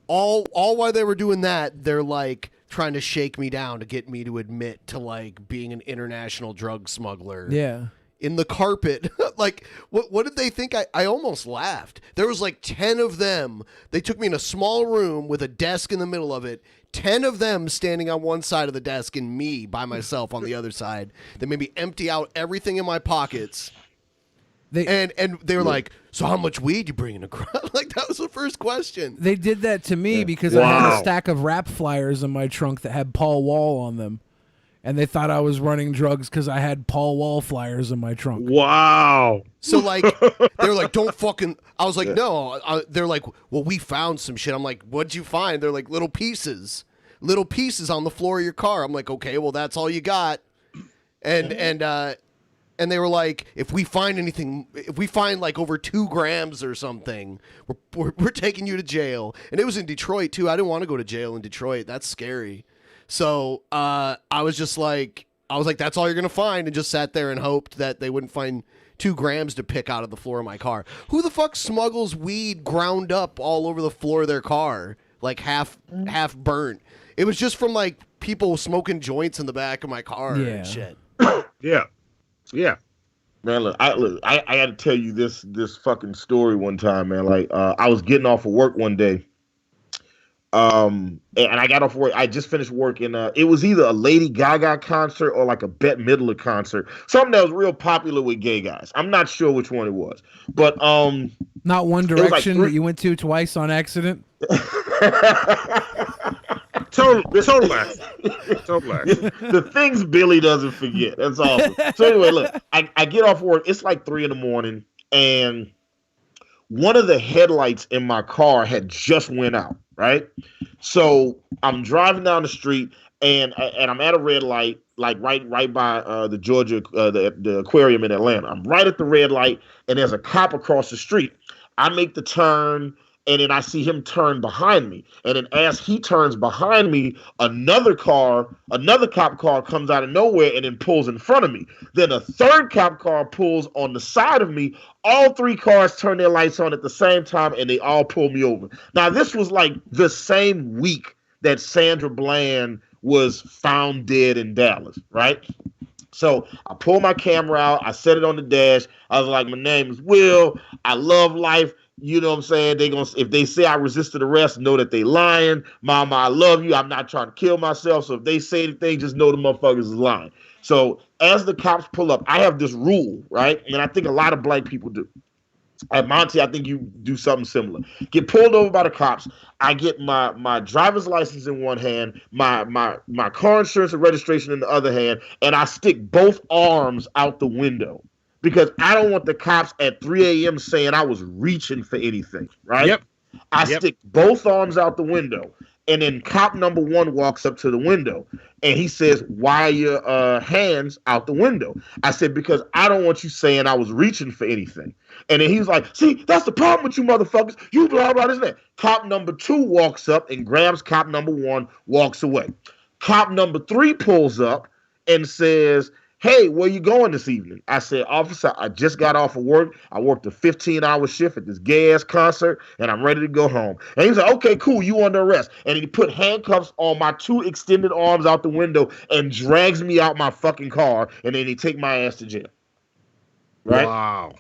D: All while they were doing that, they're like trying to shake me down to get me to admit to like being an international drug smuggler.
E: Yeah.
D: In the carpet. Like, what did they think? I almost laughed. There was like 10 of them. They took me in a small room with a desk in the middle of it. 10 of them standing on one side of the desk and me by myself on the other side. They made me empty out everything in my pockets. And they were like, so how much weed you bringing across? Like, that was the first question.
E: They did that to me because I had a stack of rap flyers in my trunk that had Paul Wall on them. And they thought I was running drugs because I had Paul Wall flyers in my trunk.
F: Wow.
D: So, like, they were like, don't fucking... I was like, no. They're like, well, we found some shit. I'm like, what'd you find? They're like, little pieces on the floor of your car. I'm like, okay, well, that's all you got. And they were like, if we find like over 2 grams or something, we're taking you to jail. And it was in Detroit, too. I didn't want to go to jail in Detroit. That's scary. So I was like, that's all you're going to find, and just sat there and hoped that they wouldn't find 2 grams to pick out of the floor of my car. Who the fuck smuggles weed ground up all over the floor of their car, like half burnt? It was just from like people smoking joints in the back of my car and shit.
F: Yeah.
G: Man, look, I got to tell you this fucking story one time, man. Like, I was getting off of work one day. And I got off work. I just finished work in it was either a Lady Gaga concert or like a Bette Midler concert. Something that was real popular with gay guys. I'm not sure which one it was. But
E: not One Direction that you went to twice on accident.
F: Total accident.
G: The things Billy doesn't forget. That's awesome. So anyway, look, I get off work. It's like 3 a.m, and one of the headlights in my car had just went out. Right, so I'm driving down the street and I'm at a red light, like right by the Georgia the aquarium in Atlanta. I'm right at the red light, and there's a cop across the street. I make the turn, and then I see him turn behind me. And then as he turns behind me, another cop car comes out of nowhere and then pulls in front of me. Then a third cop car pulls on the side of me. All three cars turn their lights on at the same time, and they all pull me over. Now, this was like the same week that Sandra Bland was found dead in Dallas, right? So I pull my camera out. I set it on the dash. I was like, my name is Will. I love life. You know what I'm saying? If they say I resisted arrest, know that they lying. Mama, I love you. I'm not trying to kill myself. So if they say anything, just know the motherfuckers is lying. So as the cops pull up, I have this rule, right? And I think a lot of black people do. At Monty, I think you do something similar. Get pulled over by the cops. I get my driver's license in one hand, my car insurance and registration in the other hand, and I stick both arms out the window because I don't want the cops at 3 a.m. saying I was reaching for anything, right?
F: Yep.
G: I stick both arms out the window, and then cop number one walks up to the window, and he says, why are your hands out the window? I said, because I don't want you saying I was reaching for anything. And then he was like, see, that's the problem with you motherfuckers. You blah, blah, this and that. Cop number two walks up and grabs cop number one, walks away. Cop number three pulls up and says, hey, where you going this evening? I said, officer, I just got off of work. I worked a 15-hour shift at this gay-ass concert, and I'm ready to go home. And he was like, okay, cool, you under arrest. And he put handcuffs on my two extended arms out the window and drags me out my fucking car, and then he take my ass to jail. Right?
F: Wow.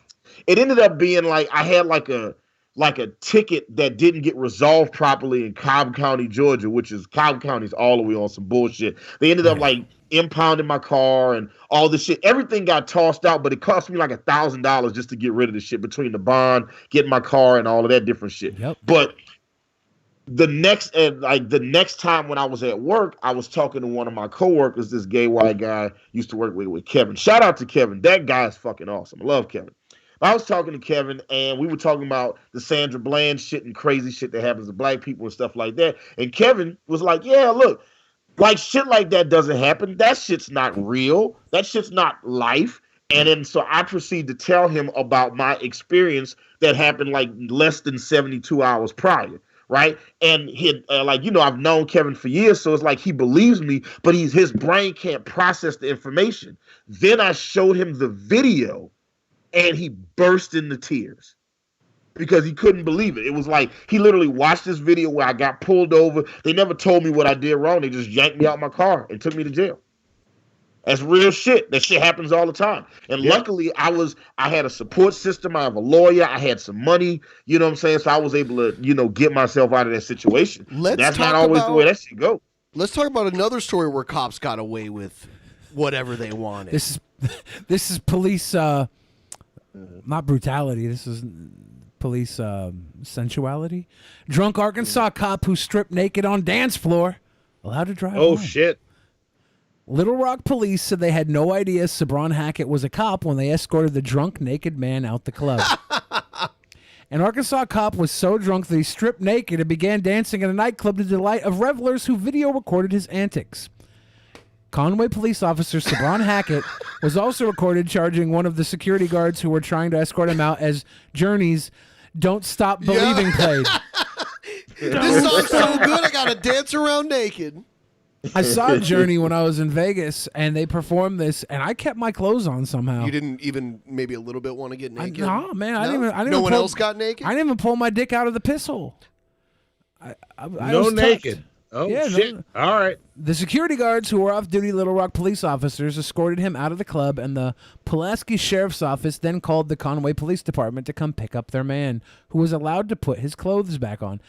G: It ended up being like I had like a ticket that didn't get resolved properly in Cobb County, Georgia, which is Cobb County's all the way on some bullshit. They ended up like impounding my car and all this shit. Everything got tossed out, but it cost me like $1,000 just to get rid of the shit between the bond, getting my car, and all of that different shit.
E: Yep.
G: But the next time when I was at work, I was talking to one of my coworkers, this gay white guy used to work with Kevin. Shout out to Kevin. That guy is fucking awesome. I love Kevin. I was talking to Kevin, and we were talking about the Sandra Bland shit and crazy shit that happens to black people and stuff like that. And Kevin was like, yeah, look, like shit like that doesn't happen. That shit's not real. That shit's not life. And then so I proceed to tell him about my experience that happened like less than 72 hours prior. Right. And he I've known Kevin for years. So it's like he believes me, but his brain can't process the information. Then I showed him the video. And he burst into tears because he couldn't believe it. It was like he literally watched this video where I got pulled over. They never told me what I did wrong. They just yanked me out my car and took me to jail. That's real shit. That shit happens all the time. And luckily, I had a support system. I have a lawyer. I had some money. You know what I'm saying? So I was able to, get myself out of that situation. That's not always the way that shit goes.
D: Let's talk about another story where cops got away with whatever they wanted.
E: This is police. Not brutality. This is police sensuality. Drunk Arkansas cop who stripped naked on dance floor allowed to drive home.
F: Shit.
E: Little Rock police said they had no idea Sabron Hackett was a cop when they escorted the drunk naked man out the club. An Arkansas cop was so drunk that he stripped naked and began dancing in a nightclub to the delight of revelers who video recorded his antics. Conway police officer Sabron Hackett was also recorded charging one of the security guards who were trying to escort him out as Journey's Don't Stop Believing played.
D: This song's so good, I gotta dance around naked.
E: I saw Journey when I was in Vegas, and they performed this, and I kept my clothes on somehow.
D: You didn't even maybe a little bit want to get naked?
E: No, man. I didn't
D: no one else got naked?
E: I didn't even pull my dick out of the piss hole. I
F: no
E: was
F: naked.
E: touched.
F: Oh,
E: Yeah,
F: shit.
E: no.
F: All right.
E: The security guards who were off-duty Little Rock police officers escorted him out of the club, and the Pulaski Sheriff's Office then called the Conway Police Department to come pick up their man, who was allowed to put his clothes back on.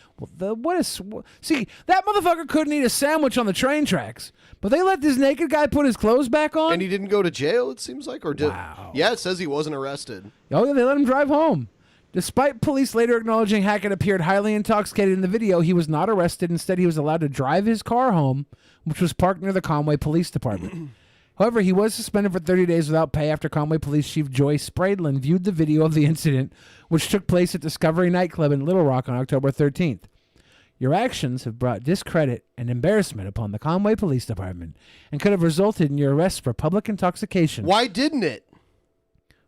E: See, that motherfucker couldn't eat a sandwich on the train tracks, but they let this naked guy put his clothes back on?
D: And he didn't go to jail, it seems like? Wow. Yeah, it says he wasn't arrested.
E: Oh, yeah, they let him drive home. Despite police later acknowledging Hackett appeared highly intoxicated in the video, he was not arrested. Instead, he was allowed to drive his car home, which was parked near the Conway Police Department. However, he was suspended for 30 days without pay after Conway Police Chief Joyce Spradlin viewed the video of the incident, which took place at Discovery nightclub in Little Rock on October 13th. Your actions have brought discredit and embarrassment upon the Conway Police Department and could have resulted in your arrest for public intoxication.
D: Why didn't it?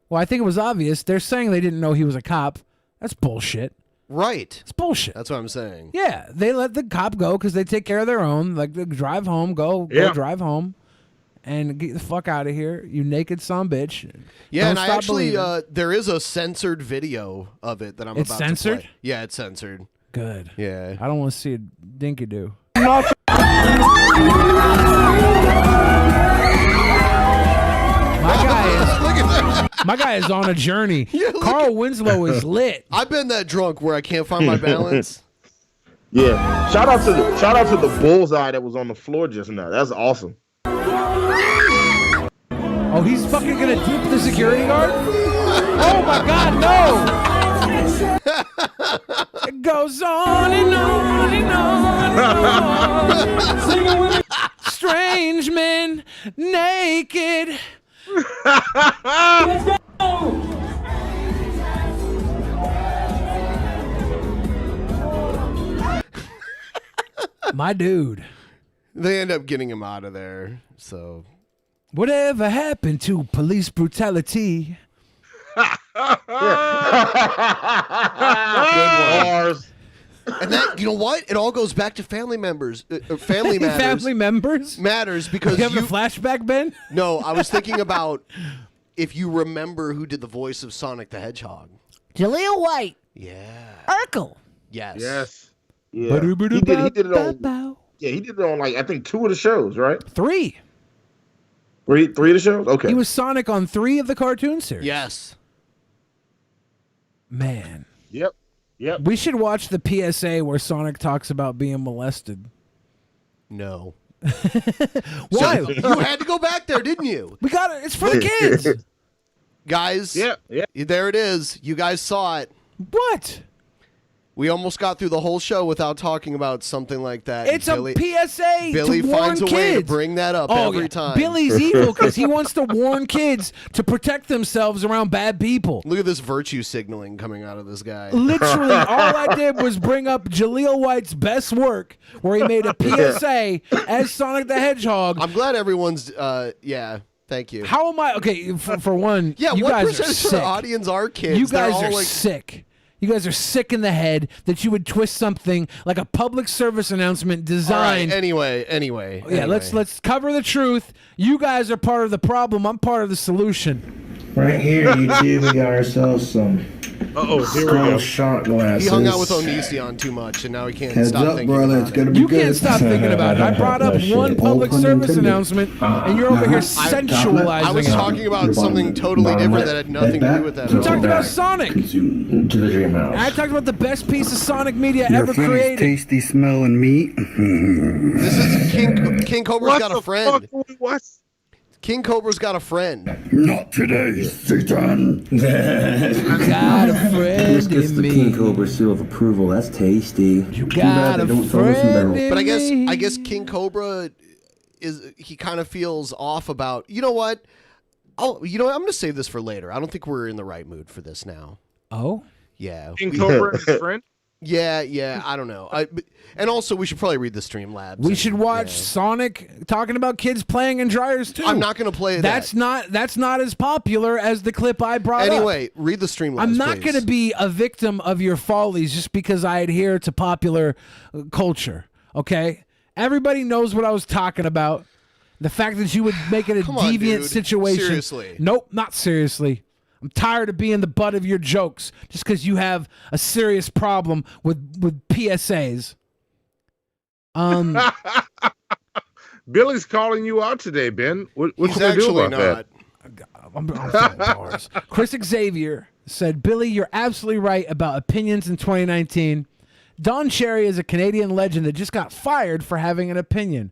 E: Well, I think it was obvious. They're saying they didn't know he was a cop. That's bullshit.
D: Right.
E: It's bullshit.
D: That's what I'm saying.
E: Yeah, they let the cop go because they take care of their own. Like, they drive home, go drive home, and get the fuck out of here, you naked son of a bitch.
D: Yeah,
E: Don't
D: and I
E: stop
D: actually,
E: believing.
D: there is a censored video of it that I'm
E: It's
D: about
E: censored?
D: to play. Yeah, it's censored.
E: Good.
D: Yeah.
E: I don't want to see a dinky do. My guy is on a journey. Carl Winslow is lit.
D: I've been that drunk where I can't find my balance.
G: Yeah. Shout out to the bullseye that was on the floor just now. That's awesome.
E: Oh, he's fucking gonna dip the security guard? Oh my god, no! It goes on and on and on and on. Strange men, naked. Let's go! My dude.
D: They end up getting him out of there, so.
E: Whatever happened to police brutality?
D: Bars. And that, you know what? It all goes back to family members. Family matters.
E: Family members?
D: Matters because
E: you have a flashback, Ben?
D: No, I was thinking about if you remember who did the voice of Sonic the Hedgehog.
L: Jaleel White.
D: Yeah.
L: Urkel.
D: Yes.
G: Yes. Yeah. He did it on. Yeah, he did it on like I think 2 of the shows, right?
E: 3.
G: 3 of the shows. Okay.
E: He was Sonic on 3 of the cartoon series.
D: Yes.
E: Man.
G: Yep.
E: We should watch the PSA where Sonic talks about being molested.
D: No.
E: Why?
D: So you had to go back there, didn't you?
E: We got it. It's for the kids.
D: Guys.
G: Yeah.
D: There it is. You guys saw it.
E: What?
D: We almost got through the whole show without talking about something like that.
E: It's a PSA
D: Billy
E: to warn
D: finds a
E: kids.
D: way to bring that up every
E: yeah.
D: time.
E: Billy's evil because he wants to warn kids to protect themselves around bad people.
D: Look at this virtue signaling coming out of this guy.
E: Literally, all I did was bring up Jaleel White's best work where he made a PSA as Sonic the Hedgehog.
D: I'm glad everyone's, yeah. Thank you.
E: How am I? Okay, for one,
D: Yeah,
E: you
D: what
E: guys are
D: percentage of
E: sick.
D: the audience are kids?
E: You
D: They're
E: guys
D: all
E: are
D: like,
E: sick. You guys are sick in the head that you would twist something like a public service announcement designed.
D: All right, anyway.
E: Yeah, let's cover the truth. You guys are part of the problem. I'm part of the solution.
P: Right here, YouTube, we got ourselves some skull shot glasses.
D: He hung out with Onision too much, and now he can't
P: Heads
D: stop
P: up,
D: thinking
P: brother,
D: about
P: it's
D: it.
P: gonna be
E: You
P: good.
E: can't stop thinking about it. I brought up one public service announcement, and you're over here sensualizing
D: I was
E: it.
D: talking about something totally different that had nothing to do with that.
E: We talked about Sonic.
P: To the dream house.
E: I talked about the best piece of Sonic media
P: Your
E: ever
P: friend's
E: created.
P: tasty smelling meat.
D: This is King Cobra's got a friend.
F: What?
D: King Cobra's got a friend.
P: Not today, Satan.
E: Got a friend
Q: This gets
E: in
Q: the
E: me.
Q: King Cobra seal of approval. That's tasty.
E: You got a friend in
D: But I
E: me.
D: guess King Cobra he kind of feels off about. You know what? I'm going to save this for later. I don't think we're in the right mood for this now.
E: Oh?
D: Yeah.
F: King Cobra and his friend?
D: Yeah, I don't know. And also, we should probably read the Streamlabs.
E: We should watch Sonic talking about kids playing in dryers too.
D: I'm not going to play
E: That's not as popular as the clip I brought up.
D: Anyway, read the Streamlabs.
E: I'm not
D: please.
E: going to be a victim of your follies just because I adhere to popular culture. Okay, everybody knows what I was talking about. The fact that you would make it a
D: Come on,
E: deviant
D: dude.
E: situation.
D: Seriously.
E: Nope, not seriously. I'm tired of being the butt of your jokes just because you have a serious problem with PSAs.
F: Billy's calling you out today, Ben. What
D: He's
F: can I do
D: actually
F: about
D: not.
E: I'm throwing bars. Chris Xavier said, Billy, you're absolutely right about opinions in 2019. Don Cherry is a Canadian legend that just got fired for having an opinion.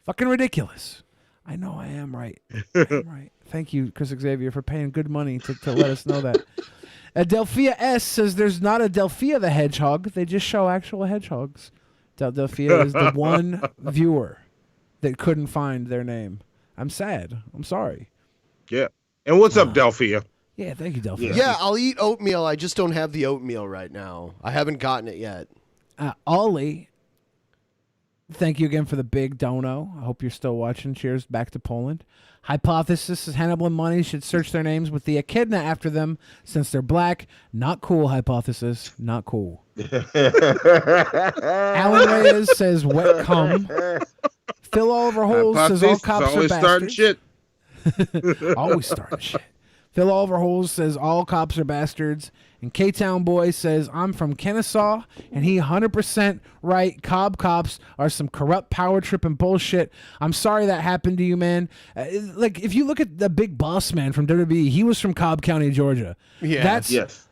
E: Fucking ridiculous. I know I am right. I'm right. Thank you, Chris Xavier, for paying good money to let us know that. Delphia S says there's not a Delphia the Hedgehog. They just show actual hedgehogs. Delphia is the one viewer that couldn't find their name. I'm sad. I'm sorry.
F: Yeah. And what's up, Delphia?
E: Yeah, thank you, Delphia.
D: Yeah, I'll eat oatmeal. I just don't have the oatmeal right now. I haven't gotten it yet.
E: Ollie, thank you again for the big dono. I hope you're still watching. Cheers back to Poland. Hypothesis is Hannibal and Monty should search their names with the echidna after them since they're black. Not cool, Hypothesis. Not cool.
L: Alan Reyes says wet cum. Phil Oliver Holes says all cops are
F: always starting
L: bastards.
F: shit.
L: Always starting shit. Phil Oliver Holes says all cops are bastards. And K-Town Boy says, I'm from Kennesaw, and he 100% right. Cops are some corrupt power trip and bullshit. I'm sorry that happened to you, man. Like, if you look at the big boss man from WWE, he was from Cobb County, Georgia.
D: Yeah.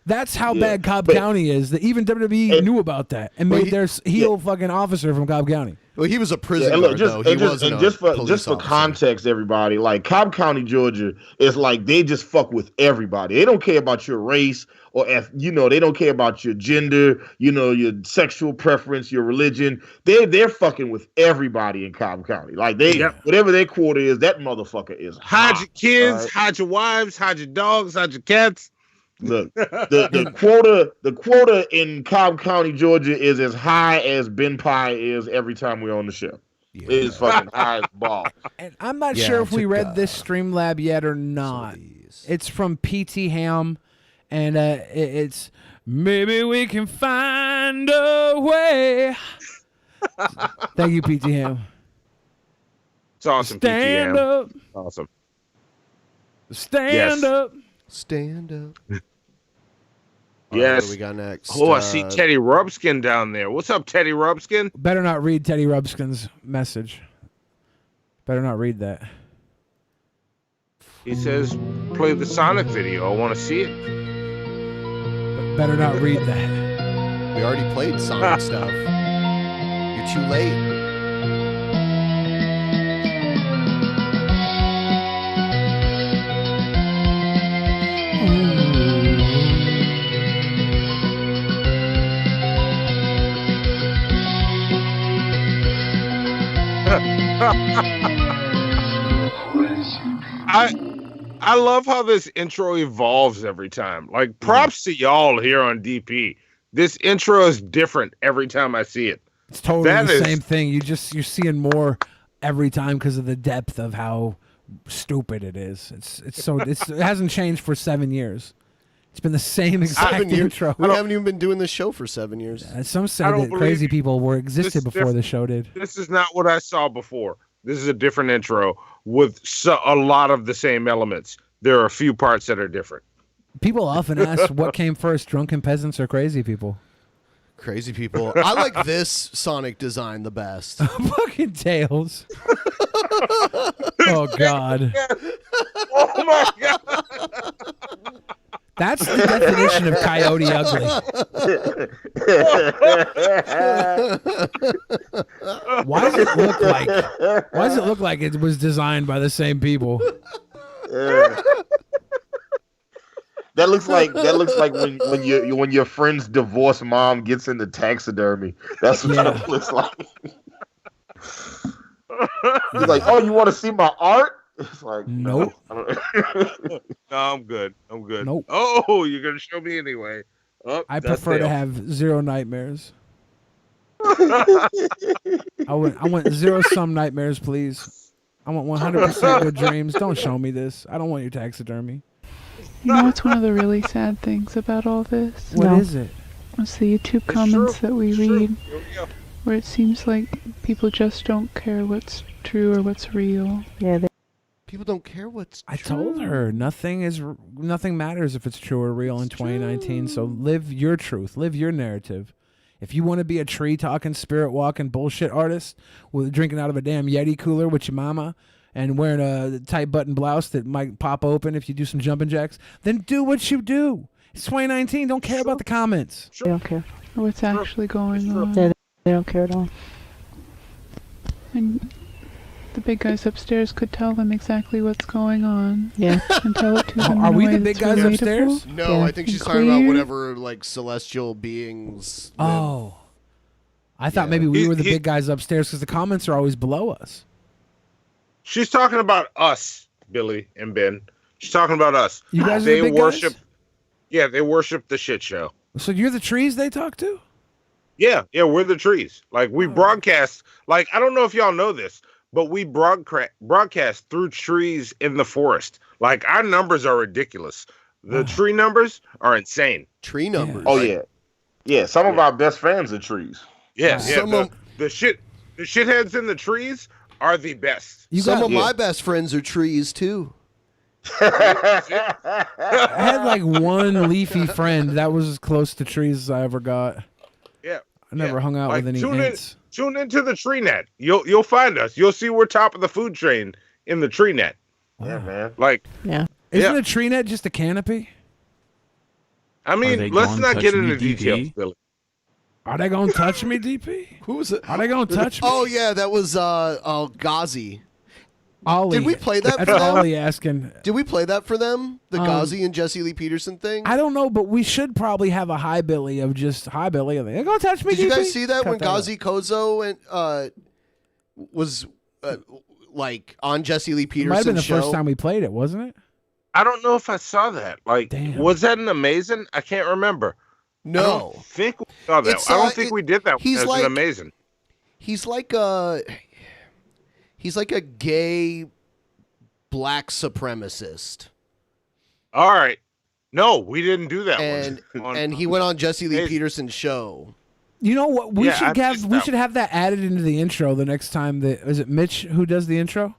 L: That's how bad Cobb County is, that even WWE knew about that and made their heel fucking officer from Cobb County.
D: Well, he was a prison guard, though. He wasn't
G: just for context, everybody, like Cobb County, Georgia is like they just fuck with everybody. They don't care about your race or they don't care about your gender, your sexual preference, your religion. They're fucking with everybody in Cobb County. Like whatever their quota is, that motherfucker is
F: hide your kids, hide your wives, hide your dogs, hide your cats.
G: Look, the quota in Cobb County, Georgia is as high as BENPAI is every time we're on the show. It is fucking high as ball.
L: And I'm not sure if we read this Streamlab yet or not. It's from PT Ham, and it's maybe we can find a way. Thank you, PT Ham.
F: It's awesome.
L: Stand
F: PT Ham.
L: up.
F: Awesome.
L: Stand up.
D: Stand up.
F: Yes.
D: What do we got next?
F: Oh, I see Teddy Rubskin down there. What's up, Teddy Rubskin?
L: Better not read Teddy Rubskin's message. Better not read that.
F: He says, play the Sonic video. I want to see it.
L: Better not read that.
D: We already played Sonic stuff. You're too late.
F: I love how this intro evolves every time. Like, props to y'all here on DP. This intro is different every time I see it.
L: It's totally the same thing. You're seeing more every time because of the depth of how stupid it is. It hasn't changed for 7 years. It's been the same exact intro.
D: We haven't even been doing this show for 7 years.
L: Some said that crazy people existed before the show did.
F: This is not what I saw before. This is a different intro with a lot of the same elements. There are a few parts that are different.
L: People often ask what came first, Drunken Peasants or Crazy People?
D: Crazy People. I like this Sonic design the best.
L: Fucking Tails. Oh, God.
F: Oh, my God.
L: That's the definition of Coyote Ugly. Why does it look like it was designed by the same people?
G: That looks like when your friend's divorced mom gets into taxidermy. That's what it looks like. He's like, oh, you want to see my art? It's like,
L: nope.
F: No, I'm good.
L: Nope.
F: Oh, you're gonna show me anyway. Oh,
L: I prefer to have zero nightmares. I want zero-sum nightmares, please. I want 100% good dreams. Don't show me this. I don't want your taxidermy.
R: You know what's one of the really sad things about all this?
L: What is it?
R: It's the YouTube comments that we read, where it seems like people just don't care what's true or what's real.
L: Yeah.
D: People don't care what's true.
L: I told her nothing matters if it's true or real in 2019. So live your truth, live your narrative. If you want to be a tree talking, spirit walking bullshit artist with drinking out of a damn Yeti cooler with your mama and wearing a tight button blouse that might pop open if you do some jumping jacks, then do what you do. It's 2019. Don't care about the comments.
R: They don't care what's actually going on.
S: They don't care at all.
R: And the big guys upstairs could tell them exactly what's going on.
S: Yeah.
R: And tell it to them.
L: Are
R: in a
L: we
R: way
L: the big
R: that's
L: guys
R: relatable.
L: upstairs?
D: No, I think she's talking about whatever like celestial beings.
L: Oh. I thought maybe we were the big guys upstairs because the comments are always below us.
F: She's talking about us, Billy and Ben. She's talking about us.
L: You guys are
F: they
L: the big
F: worship.
L: guys?
F: Yeah, they worship the shit show.
L: So you're the trees they talk to?
F: Yeah, we're the trees. Like we broadcast. Like I don't know if y'all know this, but we broadcast through trees in the forest. Like our numbers are ridiculous. The tree numbers are insane.
D: Tree numbers.
G: Oh yeah. Yeah, some of our best friends are trees.
F: Yeah,
D: Some
F: yeah.
D: of-
F: The shitheads in the trees are the best.
D: Some of my best friends are trees too.
E: I had like one leafy friend that was as close to trees as I ever got.
F: Yeah.
E: I never hung out with any ants.
F: Tune into the tree net. You'll find us. You'll see we're top of the food chain in the tree net.
G: Yeah, man.
F: Like,
E: Isn't a tree net just a canopy?
F: I mean, let's not get into details, Billy.
E: Are they gonna touch me, DP?
D: Who's it?
E: Are they gonna touch me?
D: Oh yeah, that was Gauzy.
E: Ollie.
D: Did we play that for
E: That's
D: them?
E: Ollie asking.
D: Did we play that for them? The Gauzy and Jesse Lee Peterson thing?
E: I don't know, but we should probably have a hi Billy of just hi Billy. Are they gonna touch me?
D: Did you
E: DP?
D: guys see that
E: Cut
D: when Gauzy Kozo and was like on Jesse Lee
E: It might have been
D: Peterson's
E: the
D: show?
E: first time we played it, wasn't it?
F: I don't know if I saw that. Like, was that an amazing? I can't remember.
D: No.
F: I don't think we saw that.
D: It's,
F: I don't think we did that.
D: he's
F: As
D: like-
F: an amazing.
D: He's like a gay black supremacist.
F: All right. No, we didn't do that one.
D: And he went on Jesse Lee Peterson's show.
E: You know what? We
F: Yeah,
E: should
F: I
E: have
F: missed
E: we
F: that
E: should have that added into the intro the next time. Is it Mitch who does the intro?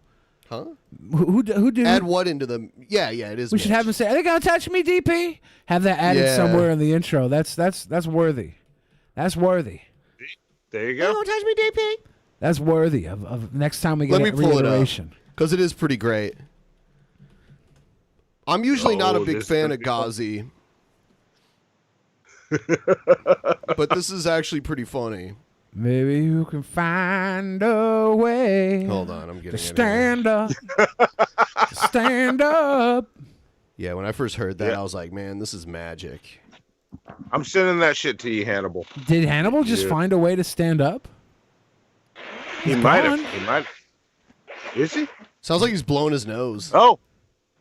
D: Huh?
E: Who do?
D: Add what into the? Yeah, it is.
E: We should have him say, "Are they gonna touch me, DP?" Have that added
D: Yeah.
E: somewhere in the intro. That's worthy. That's worthy.
F: There you go.
D: Don't touch me, DP.
E: That's worthy of next time we get
D: Let me
E: a
D: pull it up
E: reiteration.
D: because it is pretty great. I'm usually not a
F: Oh,
D: big
F: this
D: fan
F: could
D: of
F: be fun.
D: Gauzy, but this is actually pretty funny.
E: Maybe you can find a way.
D: Hold on, I'm
E: to
D: getting it.
E: stand up. Stand up.
D: Yeah, when I first heard that, I was like, man, this is magic.
F: I'm sending that shit to you, Hannibal.
E: Did Hannibal just
F: Yeah.
E: find a way to stand up?
F: He might have. He might. Is he?
D: Sounds like he's blowing his nose.
F: Oh.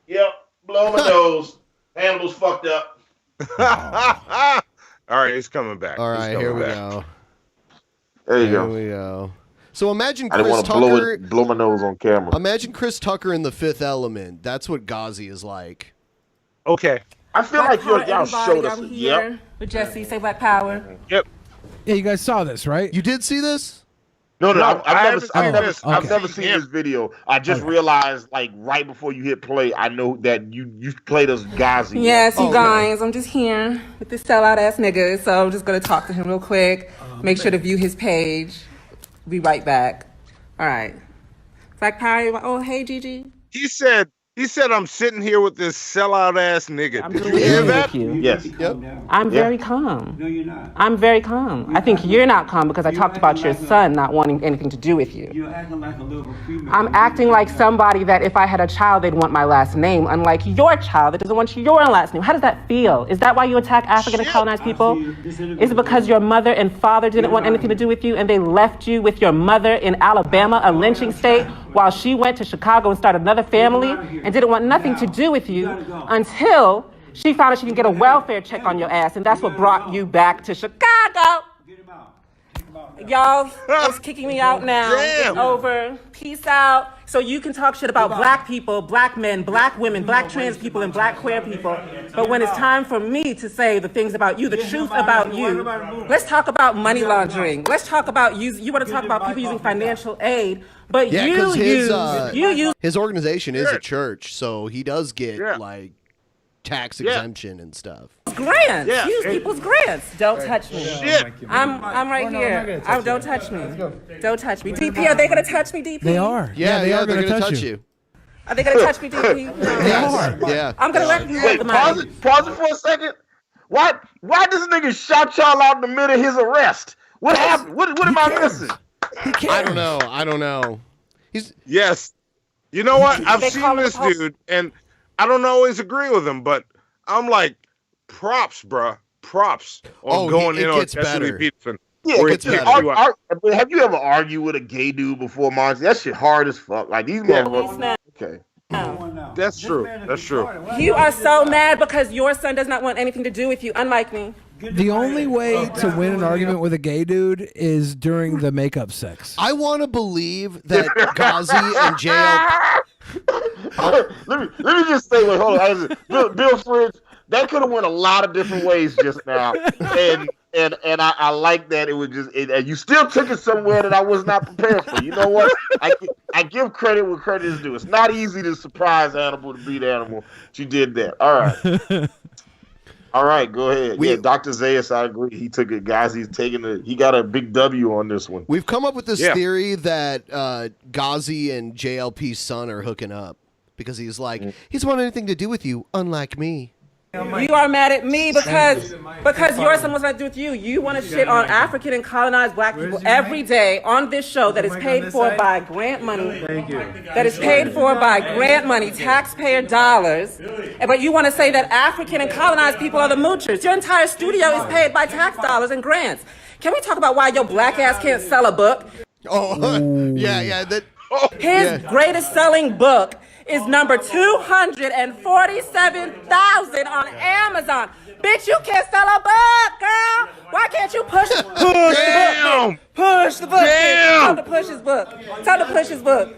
G: Yep, blow my nose. Hannibal's fucked up.
F: All right, he's coming back.
D: All
F: He's
D: right,
F: coming
D: here we
F: back.
D: go.
G: There you
D: Here
G: go.
D: we go. So imagine
G: I didn't
D: Chris
G: want to blow
D: Tucker.
G: blow my nose on camera.
D: Imagine Chris Tucker in The Fifth Element. That's what Gauzy is like.
F: Okay.
G: I feel like y'all
S: everybody,
G: showed us.
S: I'm
G: Yep.
S: here with Jesse. Say Black Power.
F: Yep.
E: Yeah, you guys saw this, right?
D: You did see this?
G: No, I've
F: haven't
G: never
F: seen this.
G: I've never seen this video. I just realized, like, right before you hit play, I know that you played us Gauzy.
S: Yes, you guys. I'm just here with this sellout ass nigga, so I'm just gonna talk to him real quick. Make sure to view his page. Be right back. All right. Black Power. Oh, hey, Gigi.
F: He said I'm sitting here with this sellout ass nigga. Did you
S: doing
F: hear
S: it
F: that?
S: with you.
G: Yes.
D: Yep.
S: I'm very calm. No, you're not. I'm very calm. I think you're not calm because I talked about your son not wanting anything to do with you.
I: You're acting like a little female.
S: I'm acting like somebody that if I had a child, they'd want my last name, unlike your child that doesn't want your last name. How does that feel? Is that why you attack African and colonized people? Is it because your mother and father didn't want anything to do with you and they left you with your mother in Alabama, a lynching state, while she went to Chicago and started another family and didn't want nothing to do with you until she found out she can get a welfare check on your ass, and that's what brought you back to Chicago. Y'all is kicking me out now.
F: Damn.
S: It's over. Peace out. So you can talk shit about black people, black men, black women, black trans people, and black queer people. But when it's time for me to say the things about you, the truth about you, let's talk about money laundering. Let's talk about you want to talk about people using financial aid, but
D: Yeah,
S: you
D: because
S: use
D: his organization is a church, so he does get like tax exemption and stuff.
S: grants.
F: Yeah.
S: Use people's grants. Don't touch me.
F: Shit.
S: I'm right here. Don't touch me. Don't touch me. DP, are they gonna touch me, DP?
E: They are.
D: Yeah,
E: they are
D: they're
E: gonna
D: gonna
E: touch
D: touch
E: you.
D: you.
S: Are they gonna touch me, DP?
E: They are.
D: Yeah.
S: I'm gonna let you have
G: Wait,
S: the
G: pause
S: money.
G: it for a second. Why this nigga shot y'all out in the middle of his arrest? What happened? What am I missing?
D: I don't know.
F: Yes. You know what? I've
S: They
F: seen
S: call it
F: this
S: a pulse.
F: dude, and I don't always agree with him, but I'm like, props, bruh. Props on going in on Jesse Lee Peterson.
G: Yeah,
F: where he
G: but
F: kicks you out.
G: have you ever argued with a gay dude before, Mark? That shit hard as fuck. Like these motherfuckers. Okay.
F: That's true. That's true.
S: You are so mad because your son does not want anything to do with you, unlike me.
E: The only way to win an argument with a gay dude is during the makeup sex.
D: I want to believe that Gauzy and JLP.
G: let me just say, wait, hold on. Bill Fridge, that could have went a lot of different ways just now, and and I like that it was just and you still took it somewhere that I was not prepared for. You know what? I give credit where credit is due. It's not easy to surprise Animal to beat Animal. She did that. All right. All right, go ahead. Dr. Zayas, I agree. He took it, guys. He got a big W on this one.
D: We've come up with this theory that Gauzy and JLP's son are hooking up because he's like, he's want anything to do with you, unlike me.
S: You are mad at me because your son was not to do with you. You want to shit on African and colonized black people every day on this show that is paid for by grant money. That is paid for by grant money, taxpayer dollars. But you want to say that African and colonized people are the moochers. Your entire studio is paid by tax dollars and grants. Can we talk about why your black ass can't sell a book?
D: Oh, yeah.
S: His greatest selling book is number 247,000 on Amazon. Bitch, you can't sell a book, girl. Why can't you push the book? Push the book. Tell him to push his book. Tell him to push his book.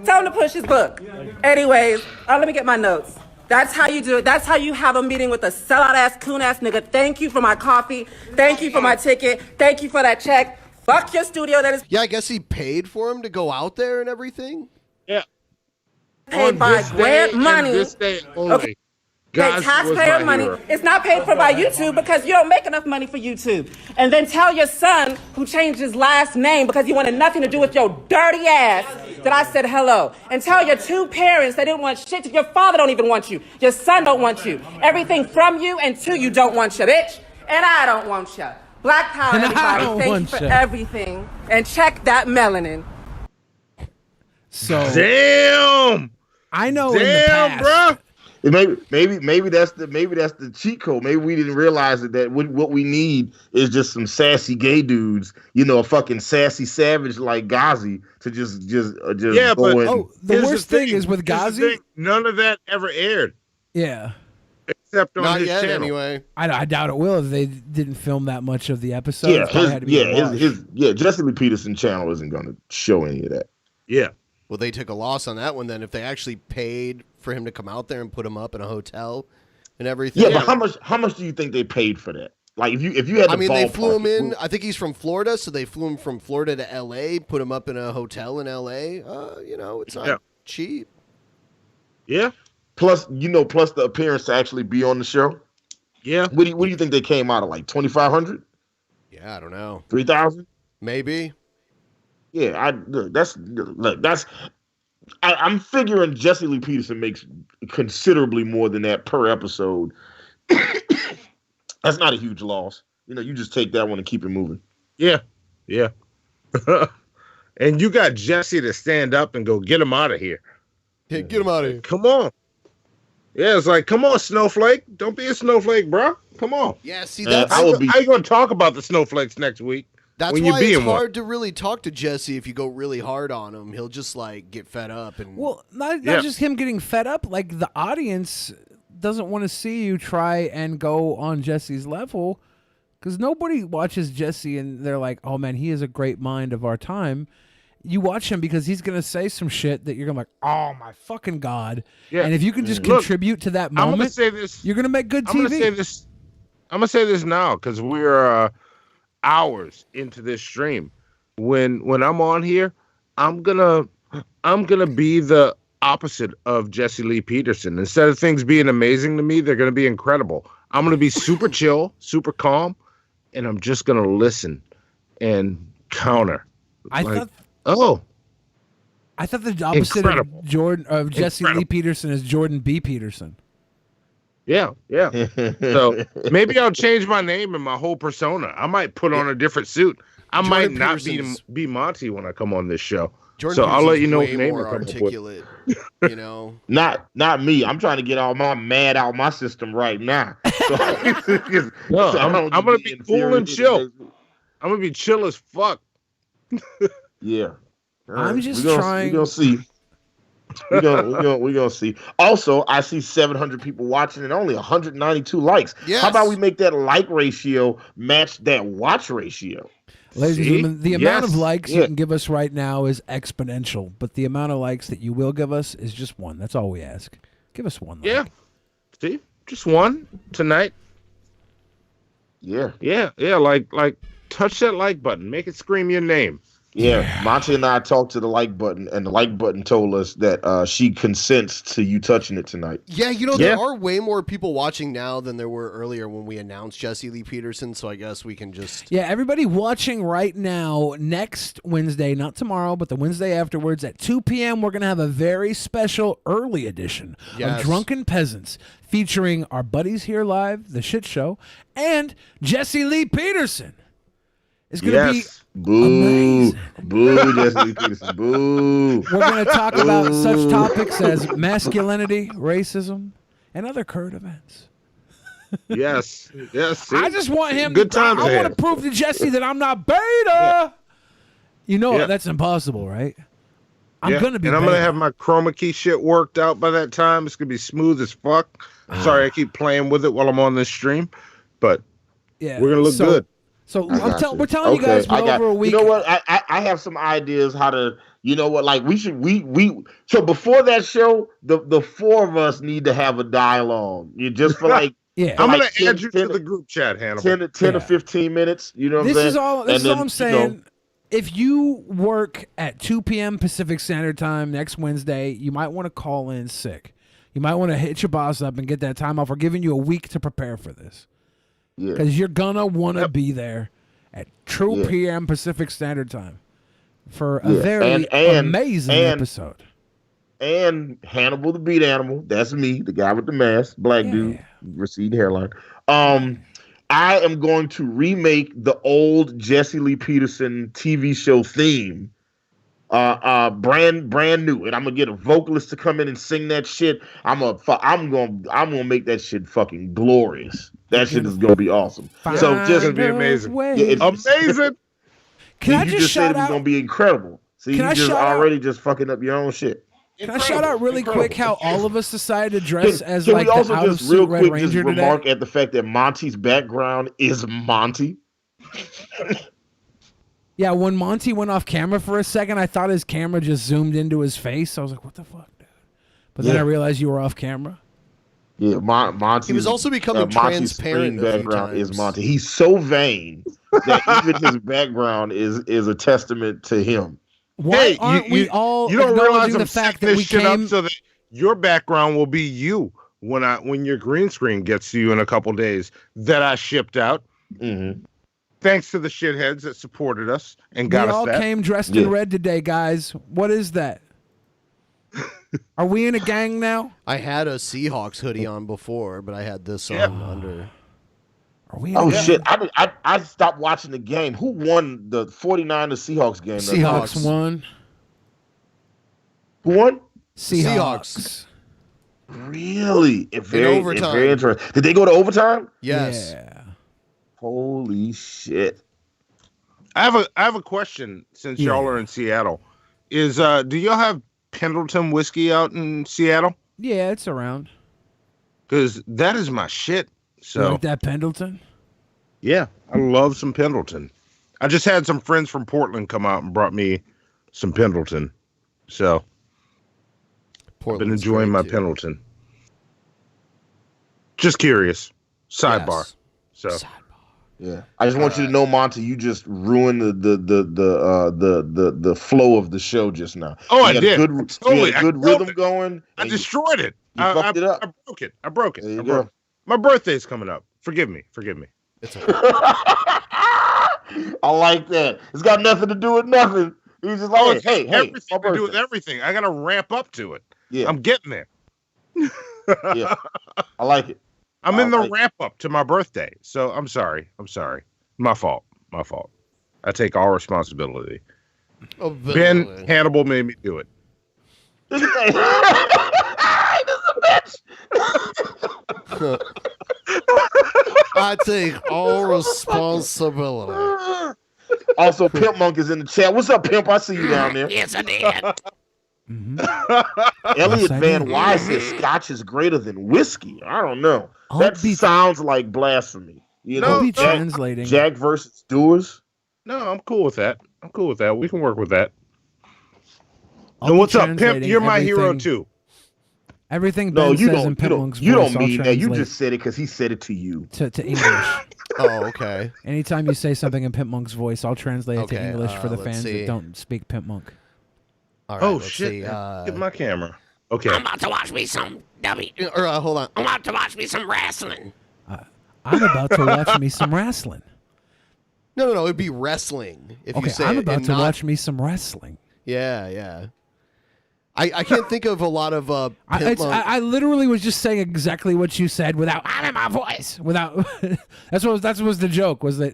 S: Tell him to push his book. Anyways, let me get my notes. That's how you do it. That's how you have a meeting with a sellout ass, coon ass nigga. Thank you for my coffee. Thank you for my ticket. Thank you for that check. Fuck your studio. That is.
D: Yeah, I guess he paid for him to go out there and everything.
F: Yeah.
S: Paid by grant money.
F: This day only.
S: Okay. Taxpayer money. It's not paid for by YouTube because you don't make enough money for YouTube. And then tell your son who changed his last name because he wanted nothing to do with your dirty ass that I said hello. And tell your two parents they didn't want shit. Your father don't even want you. Your son don't want you. Everything from you and to you don't want you, bitch. And I don't want you. Black power, everybody. Thank you for everything. And check that melanin.
E: So
F: damn.
E: I know.
F: Damn,
E: in the past,
F: bro.
G: Maybe that's the cheat code. Maybe we didn't realize that what we need is just some sassy gay dudes, a fucking sassy savage like Gauzy to just
F: yeah.
G: Go
F: But
G: in.
E: The worst thing is with Gauzy,
F: none of that ever aired.
E: Yeah.
F: Except on
D: Not
F: his
D: yet,
F: channel.
D: anyway.
E: I doubt it will if they didn't film that much of the episode.
G: Jesse Lee Peterson channel isn't going to show any of that.
F: Yeah.
D: Well, they took a loss on that one then if they actually paid for him to come out there and put him up in a hotel and everything.
G: Yeah, but how much do you think they paid for that? Like if you had to
D: they flew him in. I think he's from Florida, so they flew him from Florida to LA, put him up in a hotel in LA. It's not cheap.
G: Yeah. Plus the appearance to actually be on the show.
F: Yeah.
G: What do you think they came out of, like 2,500?
D: Yeah, I don't know.
G: 3,000?
D: Maybe.
G: Yeah, I'm figuring Jesse Lee Peterson makes considerably more than that per episode. That's not a huge loss. You just take that one and keep it moving.
F: Yeah. Yeah. And you got Jesse to stand up and go, get him out of here.
D: Yeah, get him out of here.
F: Come on. Yeah, it's like, come on, Snowflake. Don't be a snowflake, bro. Come on.
D: Yeah, see, that's
F: how you going to talk about the snowflakes next week?
D: That's
F: when
D: why it's hard
F: one.
D: to really talk to Jesse if you go really hard on him. He'll just get fed up and
E: not just him getting fed up. Like the audience doesn't want to see you try and go on Jesse's level because nobody watches Jesse and they're like, "Oh man, he is a great mind of our time." You watch him because he's gonna say some shit that you're gonna be like, "Oh my fucking god!" Yeah. And if you can just contribute to that moment,
F: I'm gonna say this.
E: You're gonna make good TV.
F: I'm gonna say this now because we're hours into this stream. When I'm on here, I'm gonna be the opposite of Jesse Lee Peterson. Instead of things being amazing to me, they're gonna be incredible. I'm gonna be super chill, super calm, and I'm just gonna listen and counter.
E: I thought the opposite of Jesse Lee Peterson is Jordan B. Peterson.
F: Yeah. So maybe I'll change my name and my whole persona. I might put on a different suit. I might not be Monty when I come on this show.
D: Jordan
F: I'll let you know what
D: way
F: name
D: more
F: I come
D: articulate.
G: Not me. I'm trying to get all my mad out my system right now.
F: I'm gonna be cool and chill. I'm gonna be chill as fuck.
G: Yeah.
E: I'm just
G: We're
E: trying.
G: gonna see. We're gonna see. Also, I see 700 people watching and only 192 likes.
D: Yes.
G: How about we make that like ratio match that watch ratio?
E: Ladies and gentlemen, the amount of likes you can give us right now is exponential, but the amount of likes that you will give us is just one. That's all we ask. Give us one.
F: Yeah. See? Just one tonight.
G: Yeah.
F: Like touch that like button. Make it scream your name.
G: Yeah, Monty and I talked to the like button, and the like button told us that she consents to you touching it tonight.
D: Yeah, there are way more people watching now than there were earlier when we announced Jesse Lee Peterson, so I guess we can just...
L: Yeah, everybody watching right now, next Wednesday, not tomorrow, but the Wednesday afterwards at 2 p.m., we're going to have a very special early edition of Drunken Peasants, featuring our buddies here live, The Shit Show, and Jesse Lee Peterson. It's going to be amazing.
G: Boo, Jesse Lee Peterson, boo.
L: We're going to talk about such topics as masculinity, racism, and other current events.
F: Yes.
L: I just want him
F: Good times
L: I
F: ahead.
L: want to prove to Jesse that I'm not beta. You know that's impossible, right? I'm going to be
F: And I'm
L: beta.
F: going to have my chroma key shit worked out by that time. It's going to be smooth as fuck. Sorry, I keep playing with it while I'm on this stream. But we're going to look good.
L: So we're telling you guys for over a week.
G: You know what? I have some ideas how to. You know what? Like we So before that show, the four of us need to have a dialogue. You just for like.
F: Yeah, I'm going to add you to the group chat, Hannibal.
G: 10 to 15 minutes. You know what I'm saying?
L: This is all I'm saying. If you work at 2 p.m. Pacific Standard Time next Wednesday, you might want to call in sick. You might want to hit your boss up and get that time off. We're giving you a week to prepare for this.
G: Yeah.
L: Because you're going to want to be there at 2 p.m. Pacific Standard Time for a very amazing episode.
G: And Hannibal the Beat Animal, that's me, the guy with the mask, black dude, receding hairline. I am going to remake the old Jesse Lee Peterson TV show theme, brand new, and I'm gonna get a vocalist to come in and sing that shit. I'm gonna make that shit fucking glorious. That shit is gonna be awesome. So just
F: gonna be amazing.
G: Amazing.
L: Can I just shout
G: said it was gonna be incredible. So you just already just fucking up your own shit.
L: Can I shout out really quick how all of us decided to dress as
G: Can
L: like
G: we also
L: the out
G: just
L: of
G: real
L: suit Red
G: quick
L: Ranger
G: just
L: today?
G: remark at the fact that Monty's background is Monty?
L: Yeah, when Monty went off camera for a second, I thought his camera just zoomed into his face. I was like, what the fuck, dude? But then I realized you were off camera.
G: Yeah, Monty.
D: He was also becoming
G: Monty's
D: transparent
G: screen
D: a few
G: background is
D: times.
G: Monty. He's so vain that even his background is a testament to him.
L: Why aren't we all
F: you don't realize
L: acknowledging
F: I'm
L: the fact
F: setting
L: that
F: this
L: we
F: shit
L: came...
F: up so that your background will be you when your green screen gets to you in a couple days that I shipped out.
G: Mm-hmm.
F: Thanks to the shitheads that supported us and got
L: We
F: us
L: all
F: that.
L: came dressed in red today, guys. What is that? Are we in a gang now?
D: I had a Seahawks hoodie on before, but I had this on under.
L: Are we?
G: Oh shit! I stopped watching the game. Who won the 49ers Seahawks game?
L: Seahawks won.
G: Who won?
L: Seahawks.
G: Really?
D: Overtime.
G: Very interesting. Did they go to overtime?
D: Yes.
L: Yeah.
G: Holy shit!
F: I have a question since y'all are in Seattle. Is do y'all have Pendleton whiskey out in Seattle?
L: Yeah, it's around.
F: Because that is my shit. So
L: You like that Pendleton?
F: yeah, I love some Pendleton. I just had some friends from Portland come out and brought me some Pendleton. So I've been enjoying my Pendleton. Just curious. Sidebar.
D: Yes.
F: So
G: Yeah, I just want you to know, Monty, you just ruined the flow of the show just now.
F: Oh, I
G: had
F: did.
G: Good,
F: Totally.
G: we had good
F: I killed
G: rhythm
F: it.
G: going.
F: I destroyed it.
G: You fucked it up.
F: I broke it. I broke it.
G: There you
F: I broke
G: go.
F: it. My birthday's coming up. Forgive me.
D: It's
G: I like that. It's got nothing to do with nothing. He's just like, hey,
F: everything
G: my
F: to do with
G: birthday.
F: everything. I got to ramp up to it.
G: Yeah.
F: I'm getting there.
G: Yeah, I like it.
F: I'm in the ramp up to my birthday. So I'm sorry. My fault. I take all responsibility.
D: Oh,
F: Ben Hannibal made me do it.
G: This is a bitch.
D: I take all responsibility.
G: Also, Pimp Monk is in the chat. What's up, Pimp? I see you down there.
L: Yes, I did.
G: Elliot Van Wise says Scotch is greater than whiskey. I don't know. That sounds like blasphemy. You know,
L: I'll be translating.
G: Jack versus Doers.
F: No, I'm cool with that. We can work with that. And what's up, Pimp? You're my hero too.
E: Everything
G: No,
E: Ben
G: you
E: says in
G: don't.
E: Pimp Monk's
G: You
E: voice,
G: don't
E: I'll
G: mean that. You
E: translate
G: just said it because he said it to you.
E: to English.
D: Oh, okay.
E: Anytime you say something in Pimp Monk's voice, I'll translate it to
D: Okay,
E: English for the
D: let's
E: fans
D: see.
E: that don't speak Pimp Monk.
D: All right,
F: Oh
D: let's
F: shit!
D: see.
F: Get my camera. Okay.
T: I'm about to watch me some
D: hold on.
T: I'm about to watch me some wrestling.
E: I'm about to watch me some wrestling.
D: No, it'd be wrestling. If
E: Okay,
D: you say
E: I'm
D: it
E: about
D: and
E: to
D: not-
E: watch me some wrestling.
D: Yeah. I can't think of a lot of Pimp Monk.
E: I literally was just saying exactly what you said without
T: I'm in my voice.
E: without. That was the joke. Was that?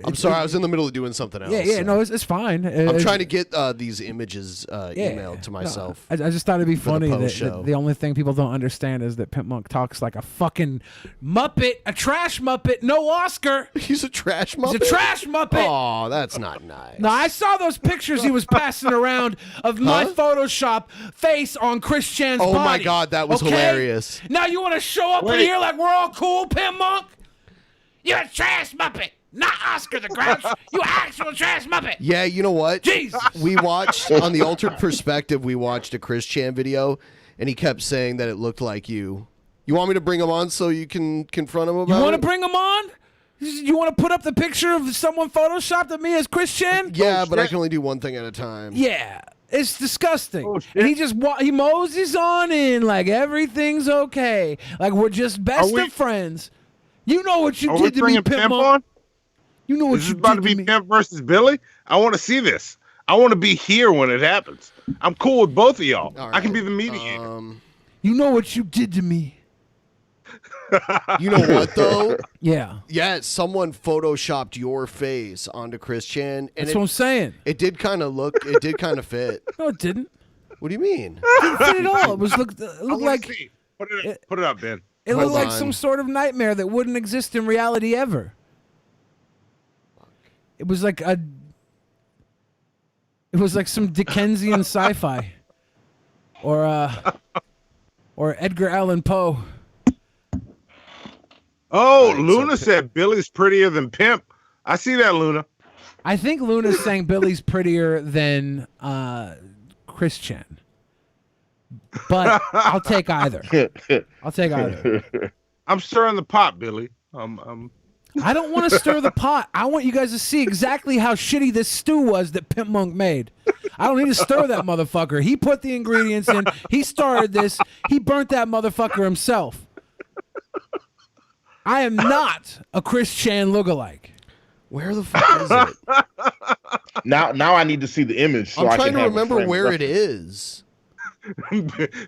D: I'm sorry, I was in the middle of doing something else.
E: Yeah. No, it's fine.
D: I'm trying to get these images emailed to myself.
E: I just thought it'd be
D: for the
E: funny
D: post
E: that
D: show.
E: the only thing people don't understand is that Pimp Monk talks like a fucking Muppet, a trash Muppet, no Oscar.
D: He's a trash Muppet?
E: He's a trash Muppet.
D: Oh, that's not nice.
E: No, I saw those pictures he was passing around of my Photoshop face on Chris Chan's body.
D: Oh my God, that was hilarious.
E: Now you want to show up in here like we're all cool, Pimp Monk?
T: You're a trash Muppet, not Oscar the Grouch. You actual trash Muppet.
D: Yeah, you know what?
E: Jesus.
D: We watched, on the Altered Perspective, we watched a Chris Chan video, and he kept saying that it looked like you. You want me to bring him on so you can confront him about it?
E: You want to bring him on? You want to put up the picture of someone photoshopped of me as Chris Chan?
D: Yeah, but I can only do one thing at a time.
E: Yeah. It's disgusting. And he just he moses on in like everything's okay. Like we're just best of friends. You know what you did to me, Pimp Monk. You know what
F: Is
E: you
F: this about
E: did
F: to
E: to
F: be
E: me.
F: Pimp versus Billy? I want to see this. I want to be here when it happens. I'm cool with both of y'all. I can be the mediator.
E: You know what you did to me.
D: You know what, though?
E: Yeah.
D: Yeah, someone photoshopped your face onto Chris Chan. And
E: That's what I'm saying.
D: It did kind of fit.
E: No, it didn't.
D: What do you mean?
E: It didn't fit at all. It was looked like
F: Put it up, Ben.
E: it looked like some sort of nightmare that wouldn't exist in reality ever. It was like some Dickensian sci-fi, or Edgar Allan Poe.
F: Oh, Luna said Billy's prettier than Pimp. I see that, Luna.
E: I think Luna's saying Billy's prettier than Chris Chan. But I'll take either.
F: I'm stirring the pot, Billy.
E: I don't want to stir the pot. I want you guys to see exactly how shitty this stew was that Pimp Monk made. I don't need to stir that motherfucker. He put the ingredients in. He started this. He burnt that motherfucker himself. I am not a Chris Chan lookalike.
D: Where the fuck is it?
G: Now I need to see the image. So
D: I'm
G: I
D: trying
G: can
D: to
G: have
D: remember where it is.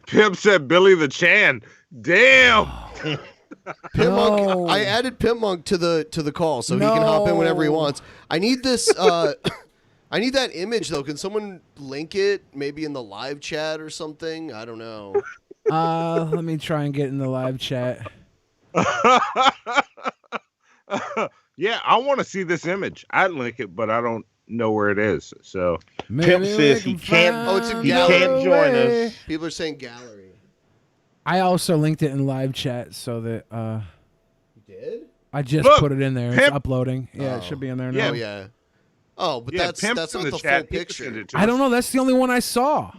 F: Pimp said Billy the Chan. Damn.
D: Pimp Monk, I added Pimp Monk to the call so he can hop in whenever he wants. I need this. I need that image though. Can someone link it? Maybe in the live chat or something. I don't know.
E: Let me try and get in the live chat.
F: Yeah, I want to see this image. I'd link it, but I don't know where it is. So
G: Pimp says he can't.
D: Oh, it's in
G: He
D: gallery.
G: can't join us.
D: People are saying gallery.
E: I also linked it in live chat so that
D: You did?
E: I just
F: Look,
E: put it in there. It's
F: Pimp-
E: uploading. Yeah, it should be in there now.
D: Oh yeah. Oh, but
F: Yeah,
D: that's
F: Pimp's
D: not
F: in
D: the
F: the chat.
D: full
F: He can send
D: picture.
F: it to
E: I
F: us.
E: don't know. That's the only one I saw.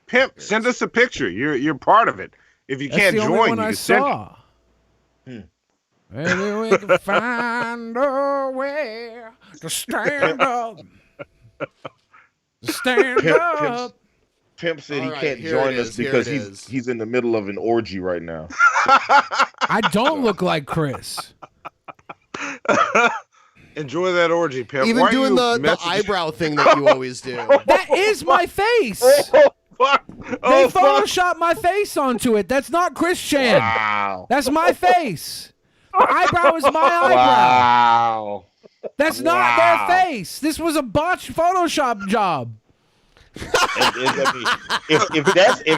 F: Pimp, send us a picture. You're part of it. If you
E: That's
F: can't
E: the only
F: join,
E: one
F: you
E: I
F: can send it.
E: saw. Maybe we can find a way to stand up. To stand up.
G: Pimp said he
D: All right,
G: can't
D: here
G: join
D: it
G: us
D: is, here
G: because
D: it is.
G: he's in the middle of an orgy right now.
E: I don't look like Chris.
F: Enjoy that orgy, Pimp.
D: Even
F: Why are
D: doing
F: you
D: the
F: messaging-
D: eyebrow thing that you always do.
E: That is my face.
F: Fuck.
E: They
F: Oh, fuck.
E: photoshopped my face onto it. That's not Chris Chan.
G: Wow.
E: That's my face. The eyebrow is my eyebrow.
G: Wow.
E: That's not their face. This was a botched Photoshop job.
G: If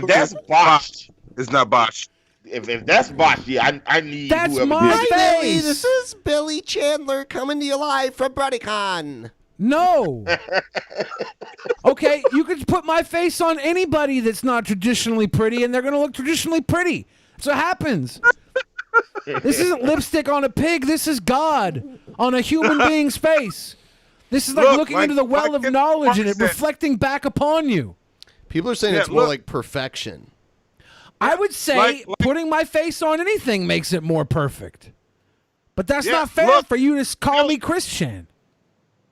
G: that's botched,
F: It's not botched.
G: if that's botched, yeah, I need
E: That's
G: whoever
E: my
G: did it.
E: face.
D: This is Billy Chandler coming to you live from BruddyCon.
E: No. Okay, you could put my face on anybody that's not traditionally pretty, and they're going to look traditionally pretty. That's what happens. This isn't lipstick on a pig. This is God on a human being's face. This is like
F: Look,
E: looking
F: like-
E: into the well
F: like
E: of knowledge and it
F: Mark said.
E: reflecting back upon you.
D: People are saying
F: Yeah,
D: it's more
F: look.
D: like perfection.
E: I would say putting my face on anything makes it more perfect. But that's not fair for you to call me Christian.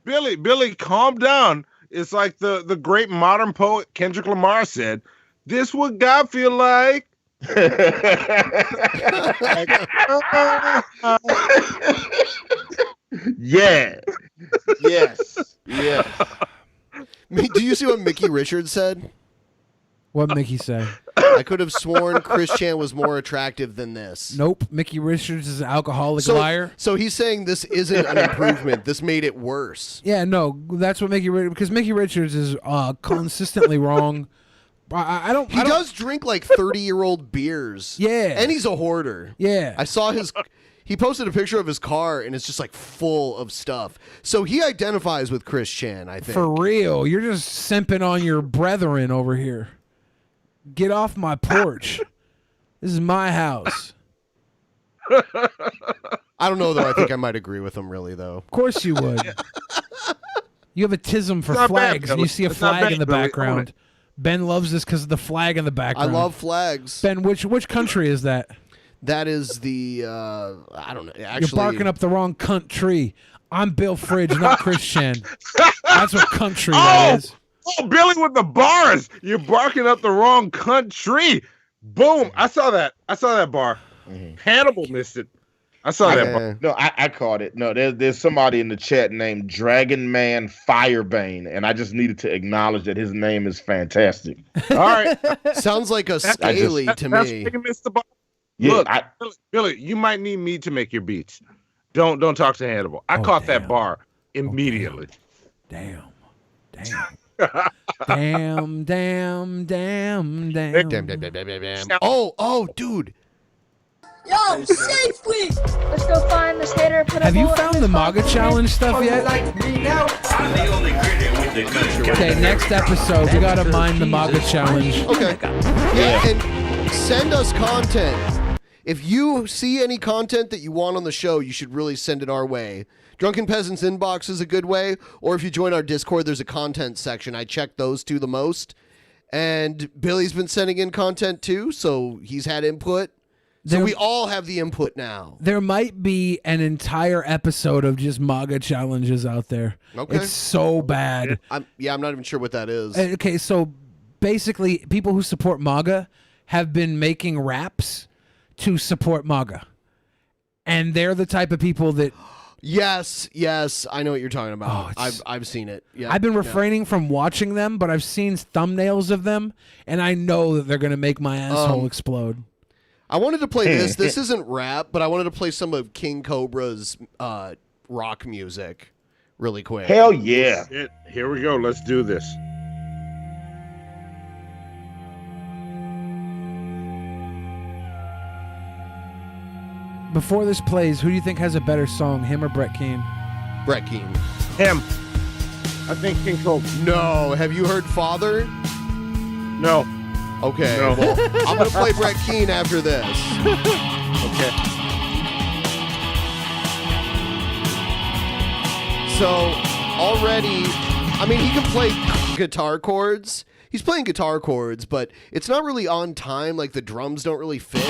F: Billy, calm down. It's like the great modern poet Kendrick Lamar said, "This what God feel like."
G: Yeah. Yes.
D: Do you see what Mickey Richards said?
E: What Mickey say?
D: I could have sworn Chris Chan was more attractive than this.
E: Nope. Mickey Richards is an alcoholic liar.
D: So he's saying this isn't an improvement. This made it worse.
E: Yeah, no, that's what because Mickey Richards is consistently wrong. I don't.
D: He does drink like 30-year-old beers.
E: Yeah.
D: And he's a hoarder.
E: Yeah.
D: I saw he posted a picture of his car and it's just like full of stuff. So he identifies with Chris Chan, I think.
E: For real. You're just simping on your brethren over here. Get off my porch. This is my house.
D: I don't know, though. I think I might agree with him, really, though.
E: Of course you would. You have a tism for flags, and you see a flag in the background. Ben loves this because of the flag in the background.
D: I love flags.
E: Ben, which country is that?
D: That is the, I don't know. Actually,
E: you're barking up the wrong country. I'm Bill Fridge, not Chris Chan. That's what country that is.
F: Oh, Billy with the bars. You're barking up the wrong country. Boom. I saw that bar. Hannibal missed it. I saw that bar.
G: No, I caught it. No, there's somebody in the chat named Dragon Man Firebane, and I just needed to acknowledge that his name is fantastic.
F: All right.
D: Sounds like a scaly to me.
F: Missed the bar.
G: Yeah,
F: Look, Billy, you might need me to make your beats. Don't talk to Hannibal. I caught that bar immediately.
E: Damn. Damn.
D: Oh, dude.
U: Yo, safely! Let's go find this hater.
E: Have you found the MAGA challenge stuff yet? Okay, next episode, we gotta mind the MAGA challenge.
D: Okay. Yeah, and send us content. If you see any content that you want on the show, you should really send it our way. Drunken Peasants Inbox is a good way, or if you join our Discord, there's a content section. I check those two the most. And Billy's been sending in content too, so he's had input. So we all have the input now.
E: There might be an entire episode of just MAGA challenges out there.
D: Okay.
E: It's so bad.
D: I'm not even sure what that is.
E: Okay, so basically, people who support MAGA have been making raps to support MAGA. And they're the type of people that...
D: Yes, I know what you're talking about. I've seen it. Yeah,
E: I've been refraining from watching them, but I've seen thumbnails of them, and I know that they're going to make my asshole explode.
D: I wanted to play this. This isn't rap, but I wanted to play some of King Cobra's rock music really quick.
G: Hell yeah.
F: Here we go. Let's do this.
E: Before this plays, who do you think has a better song, him or Brett Keane?
D: Brett Keane.
F: Him. I think King Cobra.
D: No. Have you heard Father?
F: No.
D: Okay.
F: No.
D: Well, I'm going to play Brett Keane after this.
F: Okay.
D: So, already, I mean, he can play guitar chords. He's playing guitar chords, but it's not really on time. Like, the drums don't really fit.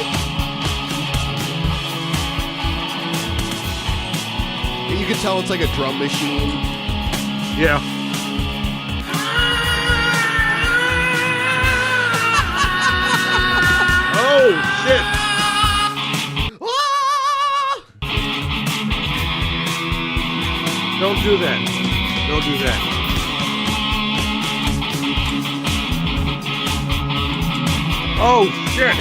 D: You can tell it's like a drum machine.
F: Yeah. Oh, shit. Don't do that. Don't do that. Oh, shit.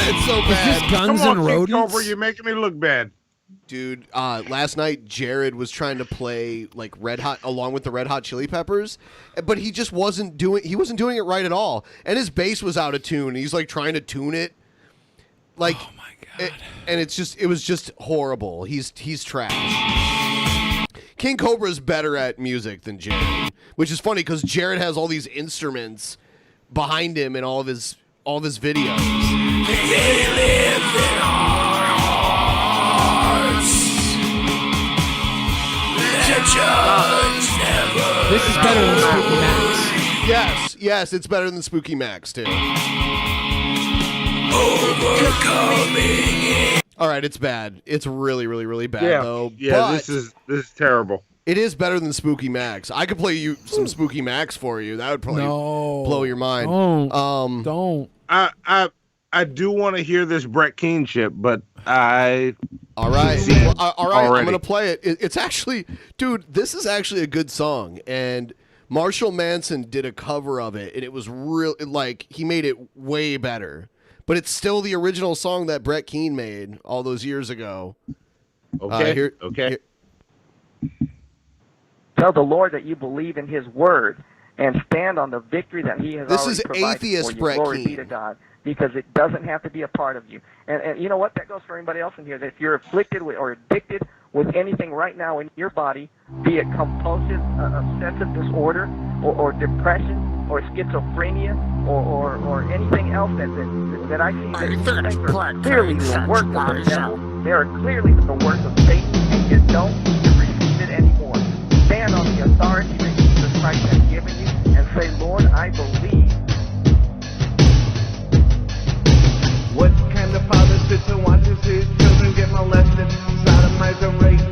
D: It's so bad.
E: Is this Guns
F: Come on,
E: N'
F: King
E: Rodents?
F: Cobra, you're making me look bad.
D: Dude, last night Jared was trying to play like Red Hot along with the Red Hot Chili Peppers, but he just wasn't doing it right at all. And his bass was out of tune. He's like trying to tune it. Like, oh my god. It was just horrible. He's trash. King Cobra's better at music than Jared, which is funny because Jared has all these instruments behind him in all of his videos.
T: They live in our hearts. The judge never.
E: This is better than Spooky Max.
D: Yes, it's better than Spooky Max too. All right, it's bad. It's really, really, really bad though.
F: Yeah,
D: but
F: this is terrible.
D: It is better than Spooky Max. I could play you some Spooky Max for you. That would probably blow your mind.
E: Don't.
F: I do want to hear this Brett Keane shit, but I.
D: All right.
F: see it
D: All right. I'm
F: already.
D: gonna play it. It's actually, dude. This is actually a good song, and Marshall Manson did a cover of it, and it was real. Like he made it way better, but it's still the original song that Brett Keane made all those years ago.
F: Okay.
D: Here-
A: Tell the Lord that you believe in His word and stand on the victory that He has
D: This
A: already
D: is
A: provided
D: atheist
A: for you.
D: Brett
A: Glory be
D: Keane.
A: to God, because it doesn't have to be a part of you. And you know what? That goes for anybody else in here. That if you're afflicted with, or addicted with anything right now in your body, be it compulsive obsessive disorder, or depression, or schizophrenia, or anything else that I see that are clearly the work of the devil. They are clearly the work of Satan, and you don't need to receive it anymore. Stand on the authority that Jesus Christ has given you and say, Lord, I believe.
H: What kind of father sits and watches his children get molested, sodomized and raped?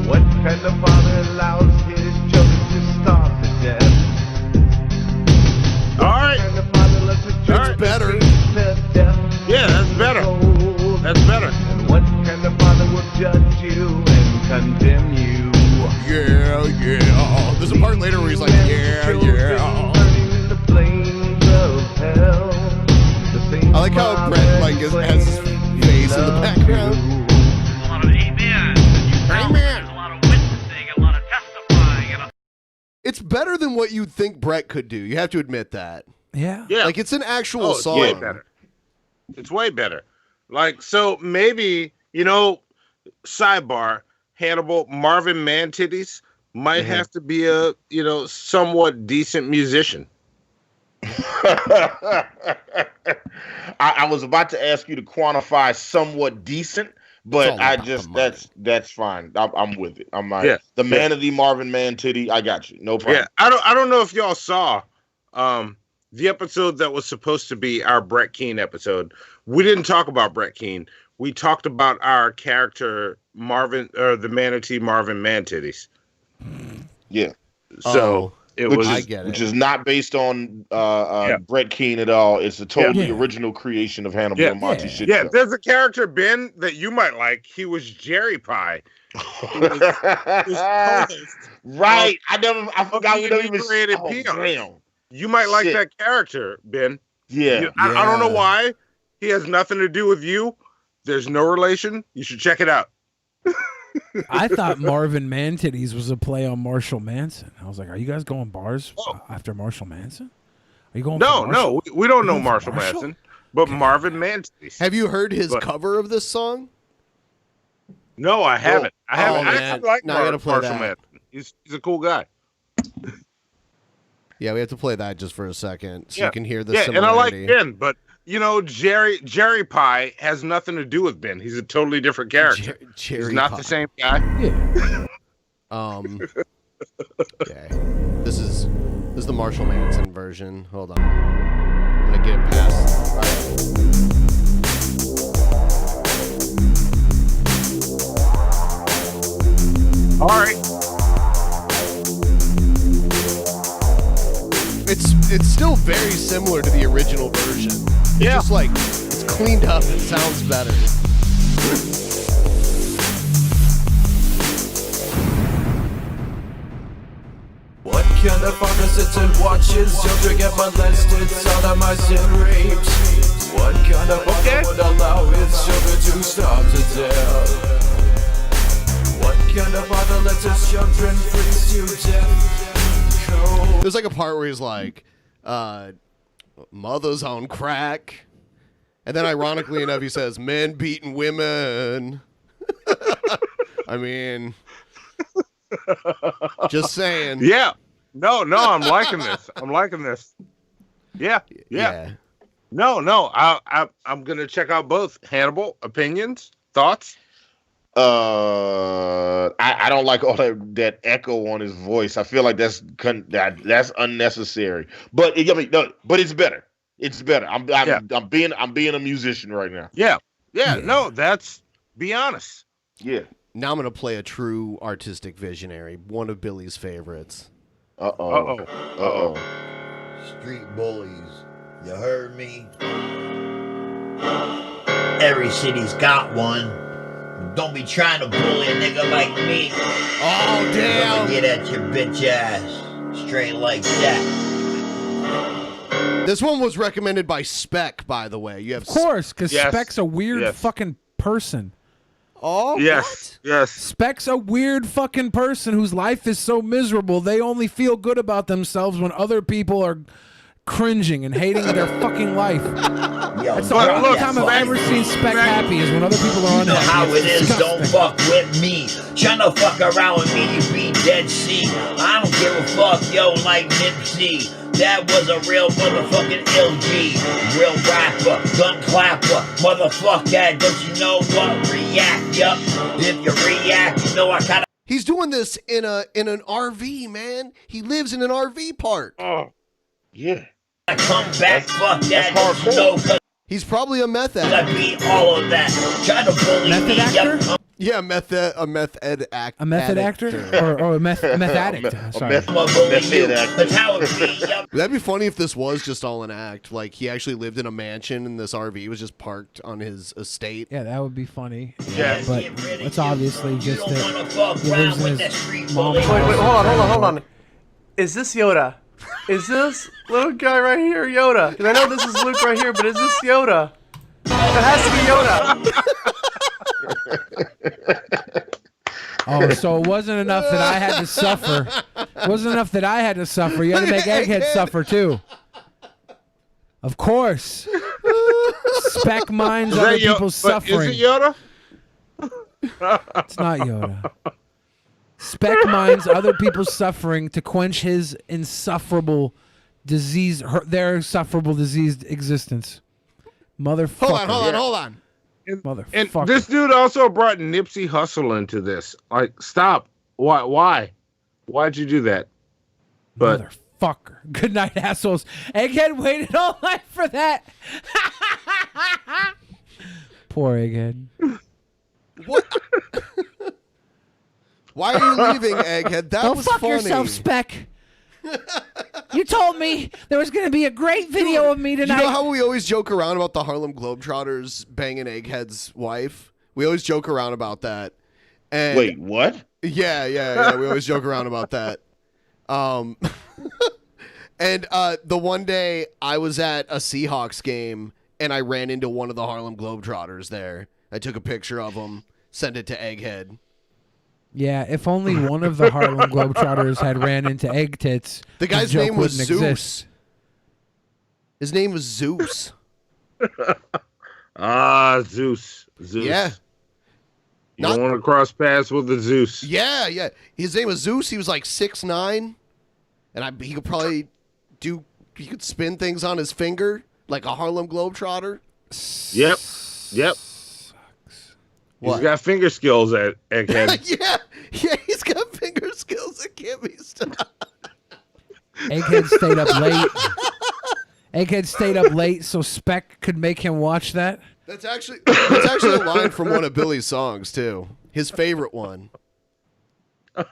H: What kind of father allows his children to starve to death?
F: All right.
H: What kind of father lets his children
D: better.
H: to death?
F: Yeah, that's better. That's better.
H: And what kind of father will judge you and condemn you?
D: Yeah, yeah. There's a part later where he's like, yeah, yeah.
H: Burning in the flames of hell.
D: I like how Brett like has his face in the background.
T: A lot of amen.
D: Amen.
T: A lot of witnessing, a lot of testifying.
D: It's better than what you'd think Brett could do. You have to admit that.
E: Yeah.
F: Yeah.
D: Like it's an actual
F: It's
D: song.
F: way better. It's way better. Like, so maybe, sidebar, Hannibal, Marvin Mantitties might have to be a, somewhat decent musician.
G: I was about to ask you to quantify somewhat decent, but I just that's fine. I'm with it. I'm like the man of the Marvin Man Titty. I got you. No problem.
F: Yeah, I don't know if y'all saw the episode that was supposed to be our Brett Keane episode. We didn't talk about Brett Keane. We talked about our character Marvin, or the manatee Marvin Man Titties.
G: Yeah.
F: So
G: which is not based on Brett Keane at all. It's a totally original creation of Hannibal and Monty shit.
F: Yeah, there's a character, Ben, that you might like. He was Jerry Pie.
G: Right. I forgot we don't even
F: created
G: damn.
F: You might like that character, Ben.
G: Yeah.
F: I don't know why. He has nothing to do with you. There's no relation. You should check it out.
E: I thought Marvin Mantitties was a play on Marshall Manson. I was like, are you guys going bars after Marshall Manson? Are you going
F: No, we don't know Marshall Manson, but Marvin Mantitties.
D: Have you heard his cover of this song?
F: No, I haven't. I haven't. I actually like
D: Now I gotta play
F: Marshall
D: that.
F: Manson. He's a cool guy.
D: Yeah, we have to play that just for a second so you can hear the
F: and I like
D: similarity.
F: Ben, but Jerry Pie has nothing to do with Ben. He's a totally different character.
D: Jerry
F: He's not
D: Pie.
F: the same guy.
E: Yeah.
D: Okay. This is the Marshall Manson version. Hold on. I'm gonna get it past.
F: All right.
D: It's still very similar to the original version. It's just like it's cleaned up. It sounds better.
H: What kind of father sits and watches children get molested, sodomized and raped? What kind of father would allow his children to starve to death? What kind of father lets his children freeze to death?
D: There's like a part where he's like, mother's on crack. And then ironically enough, he says, men beating women. I mean, just saying.
F: Yeah. No, I'm liking this. I'm liking this. Yeah. No. I'm gonna check out both. Hannibal, opinions, thoughts.
G: I don't like all that echo on his voice. I feel like that's unnecessary. But but it's better. It's better. I'm being a musician right now.
F: Yeah. No, that's be honest.
G: Yeah.
D: Now I'm gonna play a true artistic visionary, one of Billy's favorites.
B: Street bullies, you heard me? Every city's got one. Don't be trying to bully a nigga like me.
D: Oh, damn.
B: Get at your bitch ass. Straight like that.
D: This one was recommended by Spec, by the way. You have
E: Of course, because Spec's a weird fucking person.
D: Oh,
F: yes.
E: Spec's a weird fucking person whose life is so miserable they only feel good about themselves when other people are cringing and hating their fucking life. That's the only time I've ever seen Spec happy is when other people are
B: You know
E: unhappy.
B: how it
E: It's
B: is, don't
E: disgusting.
B: fuck with me. Tryna fuck around with me, you be dead C. I don't give a fuck, yo, like Nipsey. That was a real motherfucking LG. Real rapper, gun clapper. Motherfuck that, don't you know what? React, yup. If you react, you know I kinda...
D: He's doing this in an RV, man. He lives in an RV park.
G: Oh, yeah.
B: I come back, fuck that, don't you know?
D: He's probably a meth
B: I
D: addict.
B: beat all of that. Try to bully
E: Method
B: me,
E: actor?
B: yup.
D: Yeah, a meth ed act.
E: A method actor? Or a meth addict. Sorry.
D: That'd be funny if this was just all an act. Like, he actually lived in a mansion and this RV was just parked on his estate.
E: Yeah, that would be funny.
F: Yeah.
E: But it's obviously just that he lives in his mom's
O: Wait,
E: house.
O: hold on. Is this Yoda? Is this little guy right here Yoda? Because I know this is Luke right here, but is this Yoda? It has to be Yoda.
E: Oh, so it wasn't enough that I had to suffer. It wasn't enough that I had to suffer. You had to make Egghead suffer too. Of course. Spec minds other people's suffering.
F: Is it Yoda?
E: It's not Yoda. Spec minds other people's suffering to quench his insufferable disease, their insufferable diseased existence. Motherfucker.
D: Hold on.
F: And this dude also brought Nipsey Hussle into this. Like, stop. Why? Why'd you do that? But
E: Motherfucker. Good night, assholes. Egghead waited all night for that. Poor Egghead.
D: What? Why are you leaving, Egghead? That
L: Go
D: was
L: fuck
D: funny.
L: yourself, Spec. You told me there was going to be a great video of me tonight.
D: You know how we always joke around about the Harlem Globetrotters banging Egghead's wife? We always joke around about that. And
G: Wait, what?
D: Yeah. We always joke around about that. And the one day I was at a Seahawks game and I ran into one of the Harlem Globetrotters there. I took a picture of him, sent it to Egghead.
E: Yeah, if only one of the Harlem Globetrotters had ran into Egg Tits,
D: The guy's
E: joke
D: name was
E: wouldn't
D: Zeus.
E: exist.
D: His name was Zeus.
F: Zeus.
D: Yeah.
F: You don't want to cross paths with the Zeus.
D: Yeah. His name was Zeus. He was like 6'9", and he could probably he could spin things on his finger like a Harlem Globetrotter.
F: Yep.
D: What?
F: He's got finger skills at Egghead.
D: yeah, he's got finger skills that can't be stopped.
E: Egghead stayed up late. Egghead stayed up late so Spec could make him watch that.
D: That's actually a line from one of Billy's songs too. His favorite one.
E: When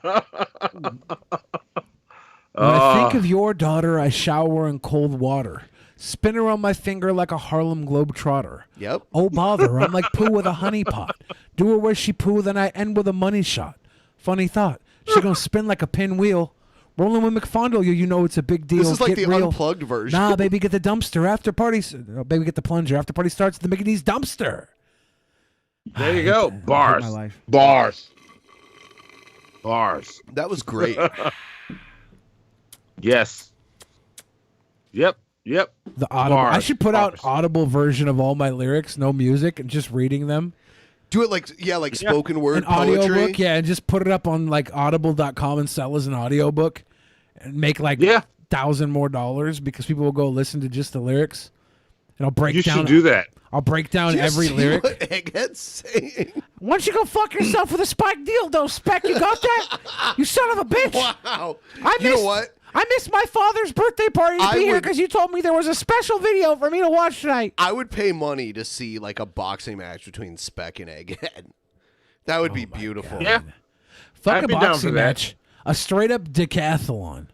E: I think of your daughter, I shower in cold water. Spin her on my finger like a Harlem Globetrotter.
D: Yep.
E: Oh, bother. I'm like poo with a honey pot. Do her where she poo, then I end with a money shot. Funny thought. She gonna spin like a pinwheel. Rolling with McFondle, you know it's a big deal.
D: This is like
E: Get
D: the
E: real.
D: unplugged version.
E: Nah, baby, get the dumpster. After parties. No, baby, get the plunger. After party starts at the Mickey D's dumpster.
F: There you go. Bars.
E: my life.
F: Bars.
D: That was great.
F: Yes. Yep.
E: The audible. I
F: Bars.
E: should put out audible version of all my lyrics, no music, and just reading them.
D: Do it like spoken word
E: An
D: poetry.
E: audiobook, yeah, and just put it up on like audible.com and sell as an audiobook and make like $1,000 more because people will go listen to just the lyrics. And I'll break
F: You
E: down.
F: should do that.
E: I'll break down
D: Do you
E: every
D: see
E: lyric.
D: what Egghead's saying?
L: Why don't you go fuck yourself with a spike dildo, Spec? You got that? You son of a bitch.
D: Wow.
L: I
D: You know what?
L: I missed my father's birthday party to be here because you told me there was a special video for me to watch tonight.
D: I would pay money to see like a boxing match between Speck and Egghead. That would be beautiful.
F: Yeah.
L: Fuck a boxing match. A straight up decathlon.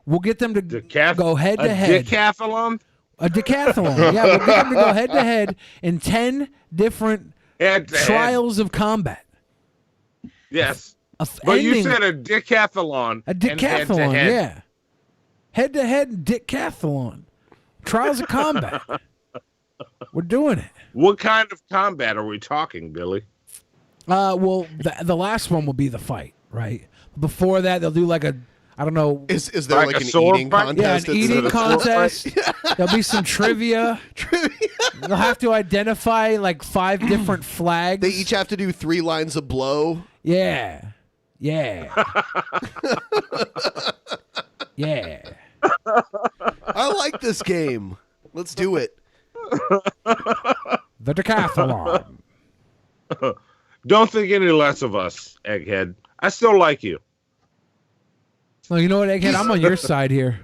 L: We'll get them to go head to head.
F: A decathlon?
L: A decathlon. Yeah, we'll get them to go head to head in 10 different trials of combat.
F: Yes. But you said a decathlon.
L: A decathlon, yeah. Head to head decathlon. Trials of combat. We're doing it.
F: What kind of combat are we talking, Billy?
L: Well, the last one will be the fight, right? Before that, they'll do like a, I don't know.
D: Is there like an eating contest?
L: Yeah, an eating contest. There'll be some trivia. They'll have to identify like 5 different flags.
D: They each have to do 3 lines of blow.
L: Yeah. Yeah. Yeah.
D: I like this game. Let's do it.
L: The decathlon.
F: Don't think any less of us, Egghead. I still like you.
L: Well, you know what, Egghead? I'm on your side here.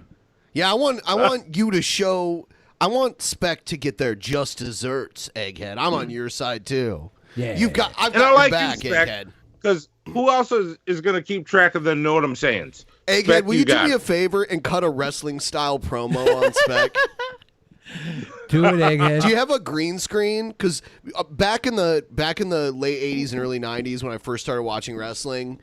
D: Yeah, I want you to show. I want Speck to get their just desserts, Egghead. I'm on your side too.
L: Yeah,
D: I've got
F: I
D: your
F: like
D: back,
F: you, Speck,
D: Egghead.
F: because who else is going to keep track of the know what I'm saying?
D: Egghead, will you do me a favor and cut a wrestling style promo on Speck?
L: Do it, Egghead.
D: Do you have a green screen? Because back in the late 80s and early 90s when I first started watching wrestling,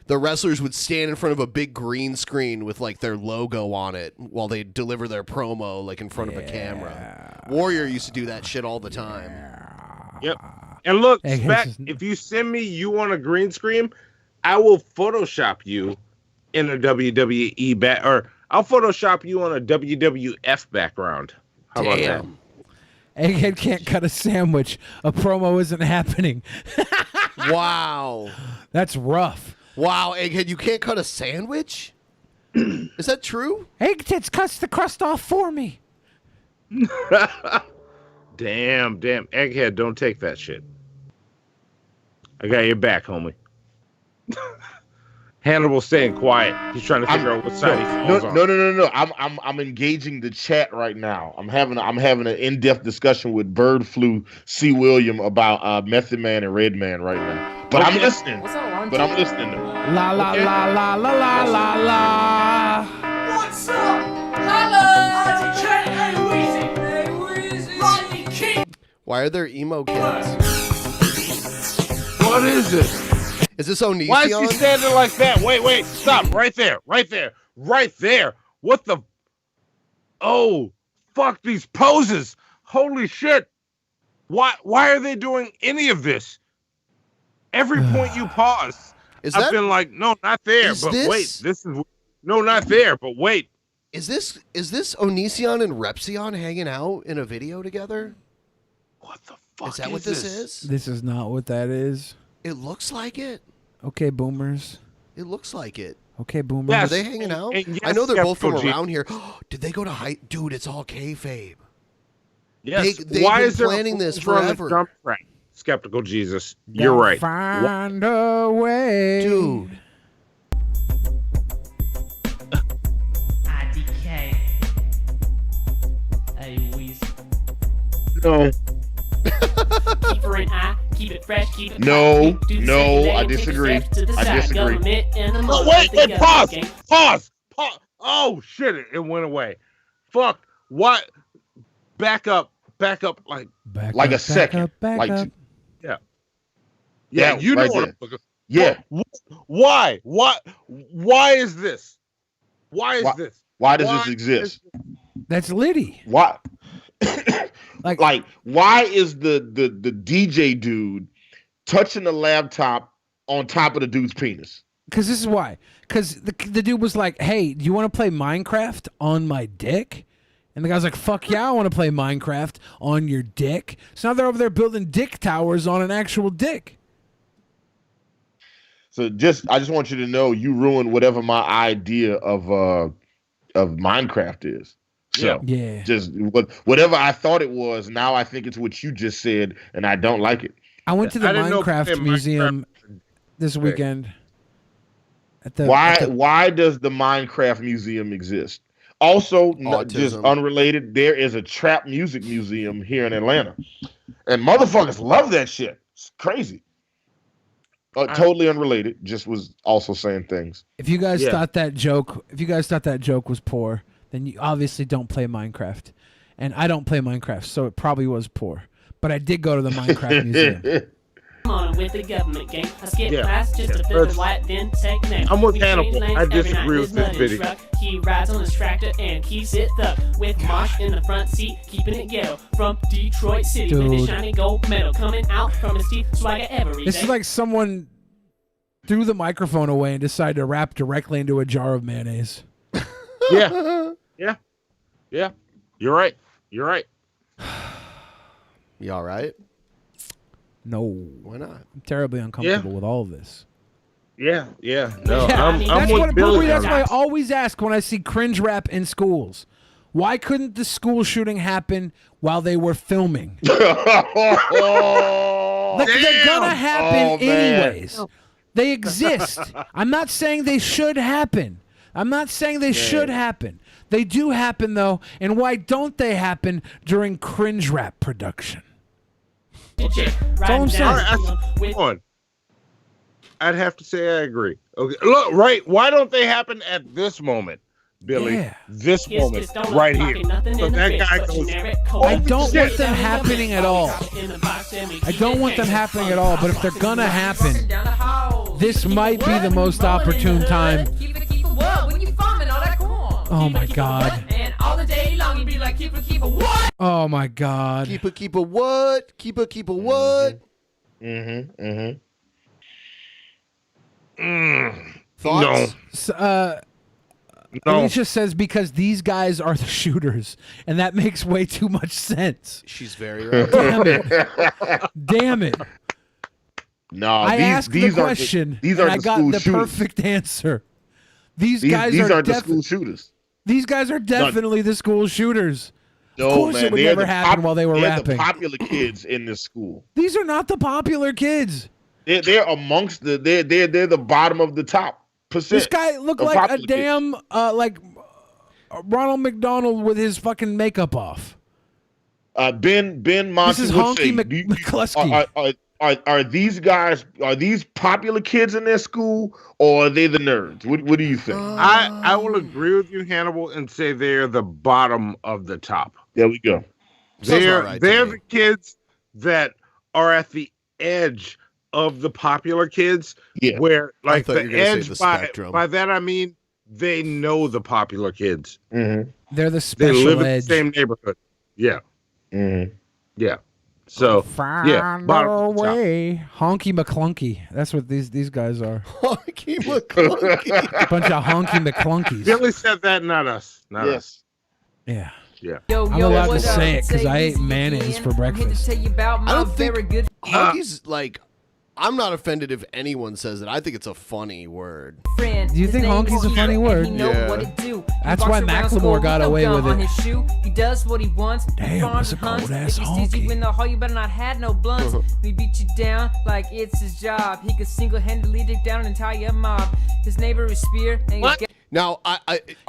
D: the wrestlers would stand in front of a big green screen with like their logo on it while they deliver their promo like in front of a camera. Warrior used to do that shit all the time.
F: Yep. And look, Speck, if you send me you on a green screen, I will Photoshop you in a WWE or I'll Photoshop you on a WWF background. How about that?
L: Egghead can't cut a sandwich. A promo isn't happening.
D: Wow.
L: That's rough.
D: Wow, Egghead, you can't cut a sandwich? Is that true?
L: Egghead cuts the crust off for me.
F: Damn. Egghead, don't take that shit. I got your back, homie. Hannibal's staying quiet. He's trying to figure out what side he falls on.
G: No. I'm engaging the chat right now. I'm having an in-depth discussion with Bird Flu C. William about Method Man and Red Man right now. But I'm listening. But I'm listening.
L: La la la la la la la la.
U: What's up? Hello. Hey, Weezy. Rodney King.
D: Why are there emo kids?
F: What is this?
D: Is this Onision?
F: Why is he standing like that? Wait, stop. Right there. What the? Oh, fuck these poses. Holy shit. Why are they doing any of this? Every point you pause, I've been like, no, not there. But wait, this is, no, not there. But wait.
D: Is this Onision and Repsion hanging out in a video together?
F: What the fuck
D: is that? What this is?
E: This is not what that is.
D: It looks like it.
E: Okay, boomers.
D: It looks like it.
E: Okay, boomers.
D: Yes. Are they hanging out?
F: Yes,
D: I know they're both from around here. Did they go to high? Dude, it's all kayfabe.
F: Yes.
D: They've
F: Why
D: been
F: is there
D: planning this
F: on the
D: forever?
F: drum track? Skeptical Jesus. You're right.
E: Find a way.
D: Dude.
K: IDK. Hey, Weez.
F: No.
K: Keep her an eye, keep it fresh, keep it
G: No,
K: fresh, do the
G: no,
K: same thing,
G: I
K: take a
G: disagree.
K: step to the
G: I
K: side,
G: disagree.
K: government and the
F: Oh,
K: mother
F: wait,
K: together,
F: pause.
K: okay?
F: Pause. Oh, shit, it went away. Fuck. What? Back up, like
G: a second.
E: Back up.
F: Yeah, you know
G: right
F: what
G: there.
F: I'm looking for.
G: Yeah.
F: Why? Why is this? Why is this?
G: Why does this exist?
E: That's Liddy.
G: Why? like why is the DJ dude touching the laptop on top of the dude's penis?
E: Because this is why. Because the dude was like, hey, do you want to play Minecraft on my dick? And the guy's like, fuck yeah, I want to play Minecraft on your dick. So now they're over there building dick towers on an actual dick.
G: So I just want you to know you ruined whatever my idea of Minecraft is. So
E: yeah.
G: Just whatever I thought it was, now I think it's what you just said, and I don't like it.
E: I went to the
F: I didn't know
E: Minecraft
F: playing
E: museum this weekend.
G: Why does the Minecraft Museum exist? Also, just unrelated, there is a trap music museum here in Atlanta, and motherfuckers love that shit. It's crazy. Totally unrelated. Just was also saying things.
E: If you guys thought that joke, was poor, then you obviously don't play Minecraft, and I don't play Minecraft, so it probably was poor. But I did go to the Minecraft museum.
C: On with the government game. I skip class just to fill the white, then take next.
F: I'm with Hannibal. I disagree with this video.
C: Truck. He rides on his tractor and keeps it up with Mosh in the front seat, keeping it ghetto from Detroit City. With his shiny gold medal coming out from his teeth, swagger every day.
E: This is like someone threw the microphone away and decided to rap directly into a jar of mayonnaise.
F: Yeah. You're right.
D: You all right?
E: No.
D: Why not?
E: I'm terribly uncomfortable with all of this.
F: Yeah. No,
E: Yeah,
F: I'm
E: that's
F: with Billy.
E: that's why I always ask when I see cringe rap in schools. Why couldn't the school shooting happen while they were filming? They're gonna happen anyways. They exist. I'm not saying they should happen. They do happen though, and why don't they happen during cringe rap production? That's all I'm saying.
F: I'd have to say I agree. Okay, look, right? Why don't they happen at this moment, Billy?
E: Yeah.
F: This moment, right here. So that guy goes.
E: I don't want them happening at all. But if they're gonna happen, this might be the most opportune time. Oh my God.
U: And all the day long, you'd be like, keep a what?
E: Oh my God.
D: Keep a what? Keep a what?
F: Thoughts?
E: No. Alicia says because these guys are the shooters, and that makes way too much sense.
D: She's very right.
E: Damn it.
G: No,
E: I asked the question, and I got the perfect answer. These guys are
G: the school shooters.
E: These guys are definitely the school shooters.
G: No,
E: of course
G: man,
E: it would never happen while they were
G: they're
E: rapping.
G: The popular kids in this school.
E: These are not the popular kids.
G: They're amongst they're the bottom of the top percent.
E: This guy looked like a damn like Ronald McDonald with his fucking makeup off.
G: Ben Monty.
E: This is Honky McCluskey.
G: Are these popular kids in their school, or are they the nerds? What do you think?
F: I will agree with you, Hannibal, and say they're the bottom of the top.
G: There we go.
F: They're the kids that are at the edge of the popular kids.
G: Yeah.
F: Where like the edge
G: by
F: that I mean they know the popular kids.
G: Mm-hmm.
E: They're the special
F: They live in
E: edge.
F: the same neighborhood. Yeah.
G: Mm-hmm.
F: Yeah. So
E: bottom way. Honky McClunky. That's what these guys are.
D: Honky McClunky.
E: Bunch of honky McClunkies.
F: Billy said that, not us. Not us.
E: Yeah.
F: Yeah.
E: I'm allowed to say it because I ate mayonnaise for breakfast.
D: I don't think honky's like. I'm not offended if anyone says it. I think it's a funny word.
E: Do you think honky's a funny word?
U: Yeah.
E: That's why Macklemore got away with it.
U: He does what he wants.
E: Damn, that's a cold ass honky.
U: When the hole, you better not had no blunts. He beat you down like it's his job. He could single-handedly take down an entire mob. His neighbor is Spear. And
D: what? Now,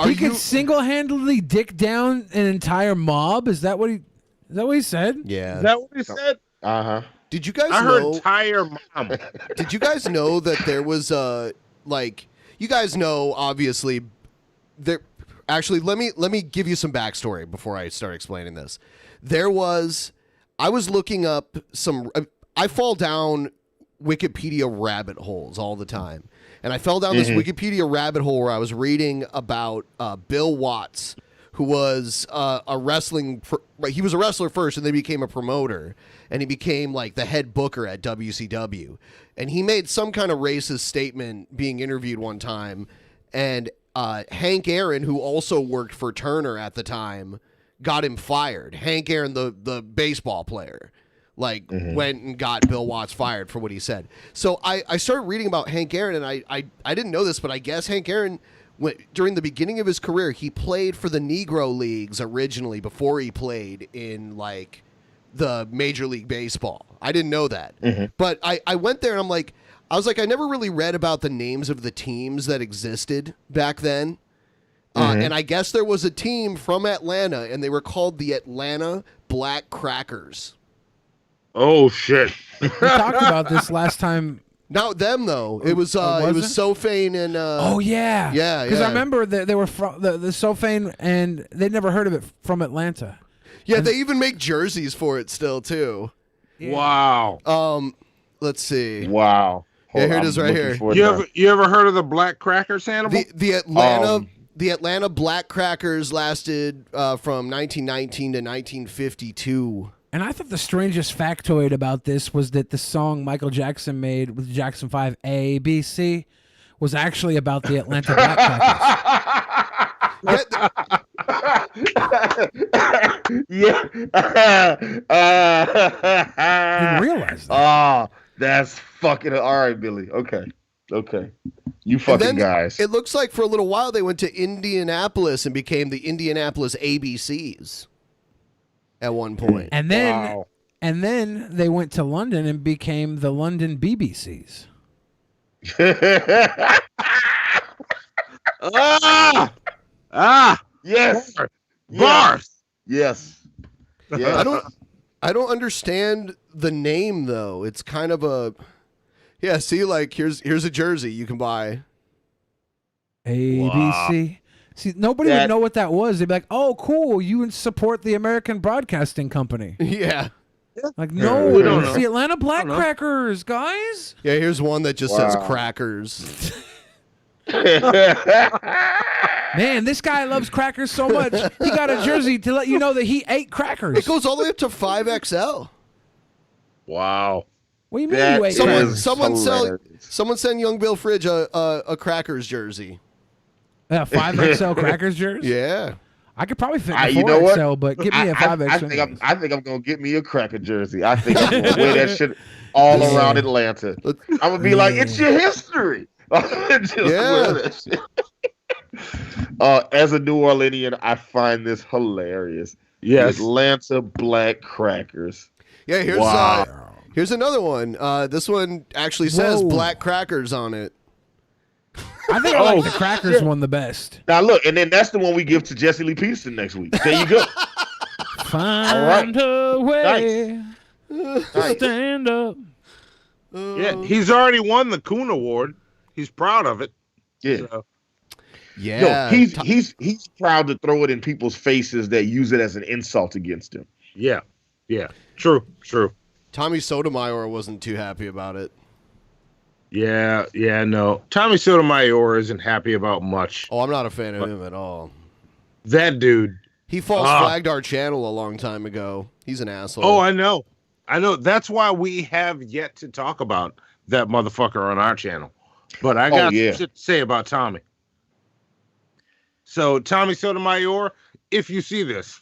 E: he could single-handedly dick down an entire mob? Is that what he said?
D: Yeah.
F: Is that what he said?
G: Uh-huh.
D: Did you guys
F: I
D: know?
F: heard tire mom.
D: Did you guys know that there was like you guys know obviously there actually let me give you some backstory before I start explaining this. I was looking up I fall down Wikipedia rabbit holes all the time. And I fell down this Wikipedia rabbit hole where I was reading about Bill Watts, who was he was a wrestler first and then became a promoter, and he became like the head booker at WCW, and he made some kind of racist statement being interviewed one time, and Hank Aaron, who also worked for Turner at the time, got him fired. Hank Aaron, the baseball player, went and got Bill Watts fired for what he said. So I started reading about Hank Aaron, and I didn't know this, but I guess Hank Aaron, during the beginning of his career, he played for the Negro Leagues originally before he played in like the Major League Baseball. I didn't know that. But I went there and I'm like, I was like, I never really read about the names of the teams that existed back then. And I guess there was a team from Atlanta, and they were called the Atlanta Black Crackers.
F: Oh, shit.
E: We talked about this last time.
D: Not them, though. It was Sofane and...
E: oh, yeah.
D: Yeah,
E: Because I remember that they were from the Sofane, and they'd never heard of it from Atlanta.
D: Yeah,
E: And
D: they even make jerseys for it still, too.
E: Yeah.
F: Wow.
D: Let's see.
G: Wow.
D: Yeah, here it is right here.
F: You ever heard of the Black Crackers, Hannibal?
D: The Atlanta Black Crackers lasted from 1919 to 1952.
E: And I thought the strangest factoid about this was that the song Michael Jackson made with Jackson 5 ABC was actually about the Atlanta Black Crackers. Didn't realize that.
G: Oh, that's fucking all right, Billy. Okay. You fucking guys.
D: It looks like for a little while they went to Indianapolis and became the Indianapolis ABCs at one point.
E: And then they went to London and became the London BBCs.
G: Yes.
F: Bars.
G: Yes.
D: I don't understand the name though. It's kind of a see, like here's a jersey you can buy.
E: ABC. Wow. See, nobody would know what that was. They'd be like, "Oh, cool! You support the American Broadcasting Company."
D: Yeah.
E: Like, no,
D: we don't
E: it's
D: know.
E: the Atlanta Black Crackers, guys.
D: Yeah, here's one that just says crackers.
E: Man, this guy loves crackers so much. He got a jersey to let you know that he ate crackers.
D: It goes all the way up to 5XL.
F: Wow.
E: What do you mean you ate crackers?
D: Someone send Young Bill Fridge a crackers jersey.
E: Yeah, 5XL crackers jersey?
D: Yeah.
E: I could probably fit in a
G: You know what?
E: 4XL, but get me a 5XL.
G: I think I'm gonna get me a cracker jersey. I think I'm gonna wear that shit all around Atlanta. I'm gonna be like, it's your history. Just wear that shit. As a New Orleanian, I find this hilarious.
F: Yes.
G: Atlanta Black Crackers.
D: Yeah, here's another one. This one actually says Black Crackers on it.
E: I think I like the crackers one the best.
G: Now look, and then that's the one we give to Jesse Lee Peterson next week. There you go.
E: Find a way. Nice. Stand up.
F: Yeah, he's already won the Coon Award. He's proud of it.
G: Yeah.
F: So.
D: Yeah.
G: No, he's proud to throw it in people's faces that use it as an insult against him.
F: Yeah. Yeah. True.
D: Tommy Sotomayor wasn't too happy about it.
F: Yeah, no. Tommy Sotomayor isn't happy about much.
D: Oh, I'm not a fan of him at all.
F: That dude.
D: He false flagged our channel a long time ago. He's an asshole.
F: Oh, I know. That's why we have yet to talk about that motherfucker on our channel. But I got some shit to say about Tommy. So, Tommy Sotomayor, if you see this,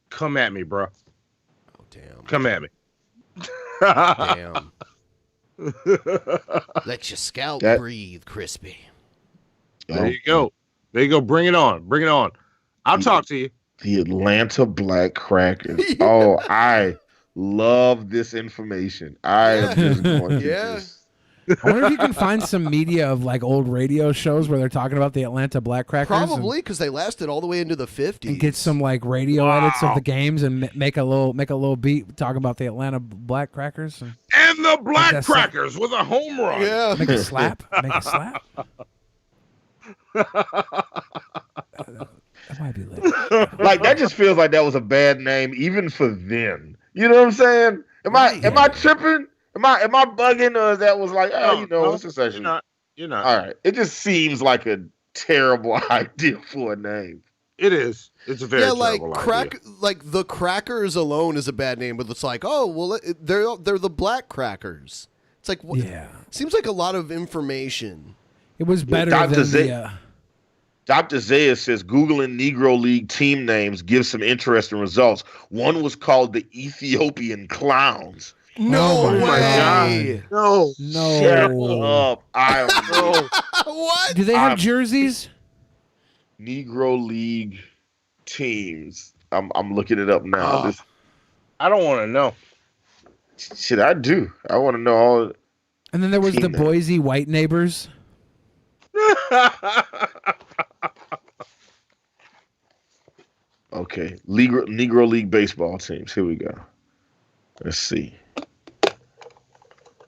F: come at me, bro.
D: Oh, damn.
F: Come at me.
D: Damn. Let your scalp breathe, crispy.
F: There you go. Bring it on. I'll talk to you.
G: The Atlanta Black Crackers. Oh, I love this information. I am just going to just...
E: I wonder if you can find some media of like old radio shows where they're talking about the Atlanta Black Crackers.
D: Probably because they lasted all the way into the 50s.
E: And get some like radio edits of the games and make a little beat talking about the Atlanta Black Crackers.
F: And the Black Crackers with a home run.
D: Yeah.
E: Make a slap. That might be lit.
G: Like that just feels like that was a bad name even for them. You know what I'm saying? Am I tripping? Am I bugging, or that was like, it's just actually
F: you're not.
G: All right. It just seems like a terrible idea for a name.
F: It is. It's a very terrible idea.
D: Like the Crackers alone is a bad name, but it's like, oh well, they're the Black Crackers. It's like, seems like a lot of information.
E: It was better than the.
G: Dr. Zaya says Googling Negro League team names gives some interesting results. One was called the Ethiopian Clowns.
D: No way!
G: My God. No. Shut up! I know.
D: What?
E: Do they have jerseys?
G: Negro League teams. I'm looking it up now.
F: I don't want to know.
G: Shit, I do. I want to know all.
E: And then there was the Boise White Neighbors.
G: Okay, Negro League baseball teams. Here we go. Let's see.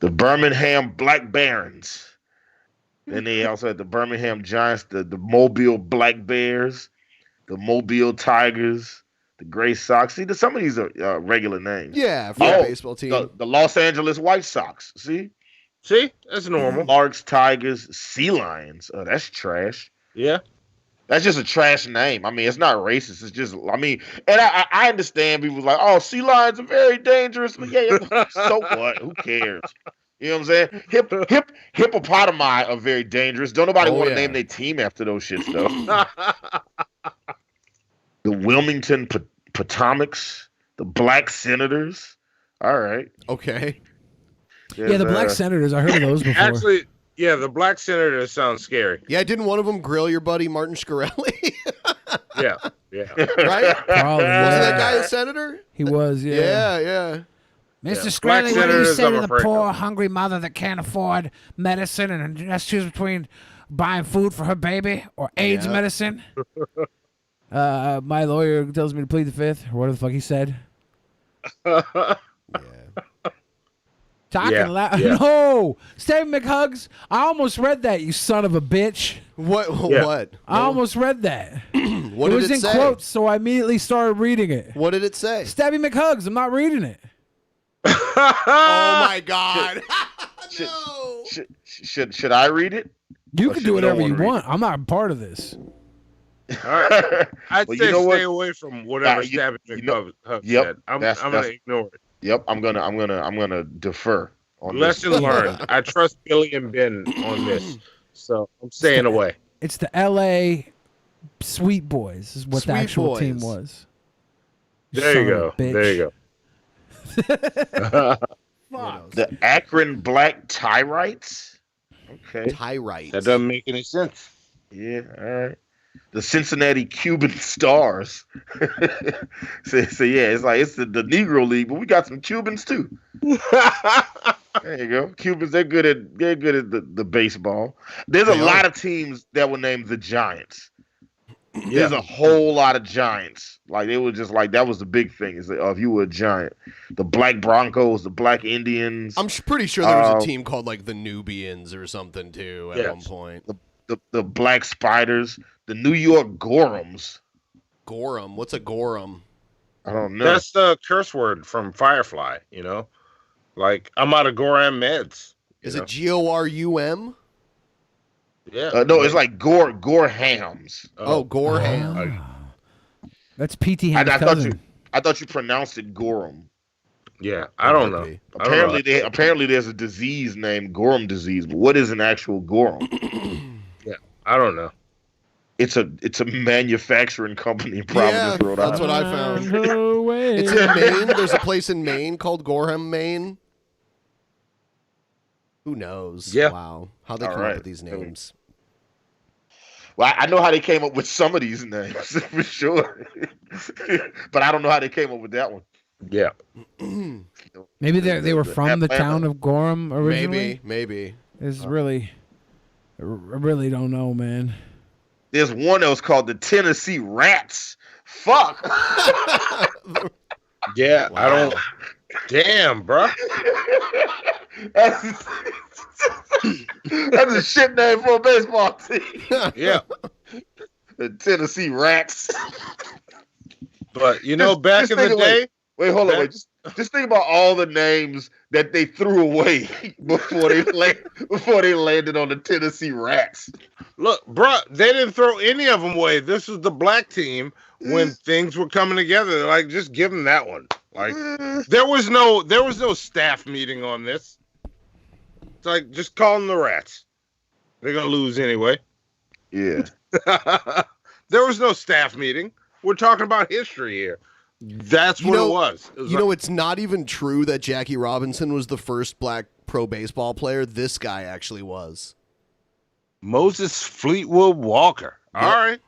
G: The Birmingham Black Barons. Then they also had the Birmingham Giants, the Mobile Black Bears, the Mobile Tigers, the Gray Sox. See, some of these are regular names.
D: Yeah, for a baseball team.
G: The Los Angeles White Sox. See,
F: that's normal.
G: Larks, Tigers, Sea Lions. Oh, that's trash.
F: Yeah.
G: That's just a trash name. I mean, it's not racist. It's just, I mean, and I understand people like, oh, sea lions are very dangerous. But yeah, so what? Who cares? You know what I'm saying? Hippopotami are very dangerous. Don't nobody want to name their team after those shits, though. The Wilmington Potomacs, the Black Senators. All right.
D: Okay.
E: Yeah, the Black Senators. I heard of those before.
F: Actually, yeah, the Black Senators sound scary.
D: Yeah, didn't one of them grill your buddy Martin Shkreli?
F: Yeah.
D: Right?
E: Probably,
D: Wasn't that guy a senator?
E: He was, yeah.
D: Yeah.
L: Mr. Shkreli, what do you say to the poor, hungry mother that can't afford medicine and just choose between buying food for her baby or AIDS medicine?
E: My lawyer tells me to plead the fifth, or whatever the fuck he said. Talking loud.
F: Yeah.
E: No! Steve McHugs, I almost read that, you son of a bitch.
D: What?
E: I almost read that.
D: What
E: it
D: did
E: was
D: it
E: in
D: say?
E: quotes, so I immediately started reading it.
D: What did it say?
E: Stabby McHugs, I'm not reading it.
D: Oh my God.
G: Should I read it?
E: You
G: Or
E: can
G: should
E: do
G: we
E: whatever
G: don't
E: you
G: wanna read
E: want. I'm not a part of this.
F: All right. I'd
G: Well,
F: say
G: you know what?
F: stay away from whatever Stabby McHugs said. I'm gonna ignore it.
G: Yep, I'm gonna defer on
F: Lesson
G: this.
F: learned. I trust Billy and Ben on this, so I'm staying away.
E: It's the L.A. Sweet Boys is what the
D: Sweet
E: actual
D: Boys.
E: team was.
F: There you
E: Son of
F: go.
E: a bitch.
F: There you go.
G: The Akron Black Tyrites. Okay.
D: Tyrites.
F: That doesn't make any sense.
G: Yeah, all right. The Cincinnati Cuban Stars. so yeah, it's the Negro League, but we got some Cubans too. There you go. Cubans, they're good at the baseball. There's a lot of teams that were named the Giants. There's a whole lot of Giants. Like they were just like that was the big thing. Is if you were a Giant, the Black Broncos, the Black Indians.
D: I'm pretty sure there was a team called like the Nubians or something too at one point.
G: The Black Spiders, the New York Gorhams.
D: Gorham. What's a Gorham?
G: I don't know.
F: That's the curse word from Firefly. You know, like I'm out of Goram meds.
D: Is it Gorum?
F: Yeah.
G: No, it's like Gorhams.
D: Oh, Gorham.
E: That's P.T. Ham's cousin.
G: I thought you pronounced it Gorham.
F: Yeah, I don't know.
G: Apparently, there's a disease named Gorham disease, but what is an actual Gorham?
F: Yeah, I don't know.
G: It's a manufacturing company in Providence, Rhode Island.
D: That's what I found. It's in Maine. There's a place in Maine called Gorham, Maine. Who knows?
F: Yeah.
D: Wow. How they come up with these names.
G: Well, I know how they came up with some of these names for sure, but I don't know how they came up with that one.
F: Yeah.
E: Maybe they were from the town of Gorham originally.
D: Maybe.
E: It's really, I really don't know, man.
G: There's one that was called the Tennessee Rats. Fuck.
F: Yeah, wow. I don't. Damn, bro.
G: That's a shit name for a baseball team.
F: Yeah.
G: The Tennessee Rats.
F: But you know, back in the day.
G: Wait, hold on. Just think about all the names that they threw away before they landed on the Tennessee Rats.
F: Look, bro, they didn't throw any of them away. This was the black team when things were coming together. They're like, just give them that one. Like, there was no staff meeting on this. It's like, just call them the Rats. They're gonna lose anyway.
G: Yeah.
F: There was no staff meeting. We're talking about history here. That's what it was.
D: It's not even true that Jackie Robinson was the first black pro baseball player. This guy actually was.
F: Moses Fleetwood Walker.
D: Yep.
F: All right.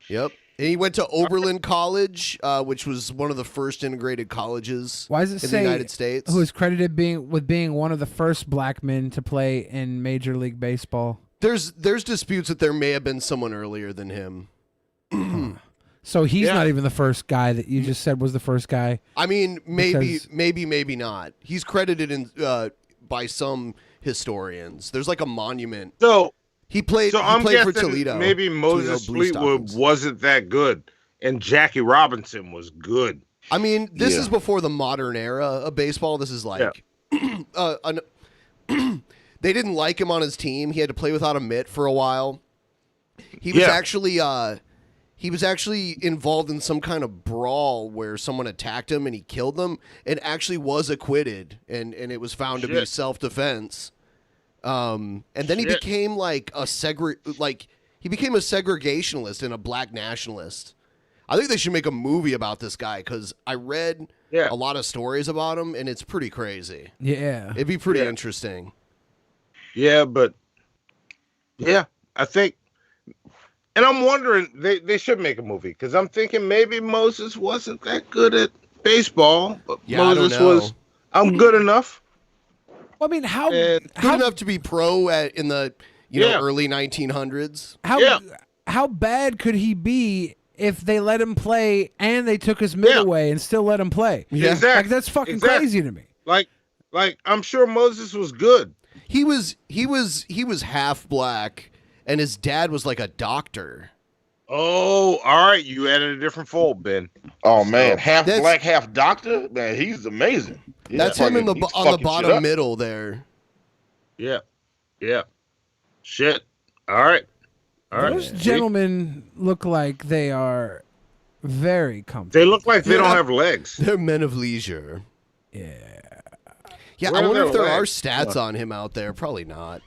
D: Yep. And he went to Oberlin College, which was one of the first integrated colleges
E: Why does it
D: in
E: say
D: the United States.
E: who is credited with being one of the first black men to play in Major League Baseball?
D: There's disputes that there may have been someone earlier than him.
E: So he's not even the first guy that you just said was the first guy.
D: I mean, maybe not. He's credited in by some historians. There's like a monument.
F: So
D: he played.
F: So
D: he
F: I'm
D: played for
F: guessing
D: Toledo.
F: maybe Moses
D: Toledo Blue
F: Fleetwood
D: Stockings.
F: wasn't that good, and Jackie Robinson was good.
D: I mean, this is before the modern era of baseball. This is like, they didn't like him on his team. He had to play without a mitt for a while. He was actually involved in some kind of brawl where someone attacked him and he killed them, and actually was acquitted, and it was found to be self-defense. And then he became like he became a segregationalist and a black nationalist. I think they should make a movie about this guy because I read a lot of stories about him, and it's pretty crazy.
E: Yeah,
D: it'd be pretty interesting.
F: Yeah, but I think. And I'm wondering, they should make a movie, because I'm thinking maybe Moses wasn't that good at baseball, but Moses was, I'm good enough.
E: Well, I mean, how
D: good enough to be pro in the early 1900s?
E: How bad could he be if they let him play and they took his mid away and still let him play?
F: Yeah. Exactly.
E: Like, that's fucking crazy to me.
F: Like I'm sure Moses was good.
D: He was half black. And his dad was like a doctor.
F: Oh, all right. You added a different fold, Ben.
G: Oh man, half black, half doctor. Man, he's amazing.
D: That's him on the bottom middle there.
F: Yeah, shit. All right.
E: Those gentlemen look like they are very comfortable.
F: They look like they don't have legs.
D: They're men of leisure. Yeah. I wonder if there are stats on him out there. Probably not.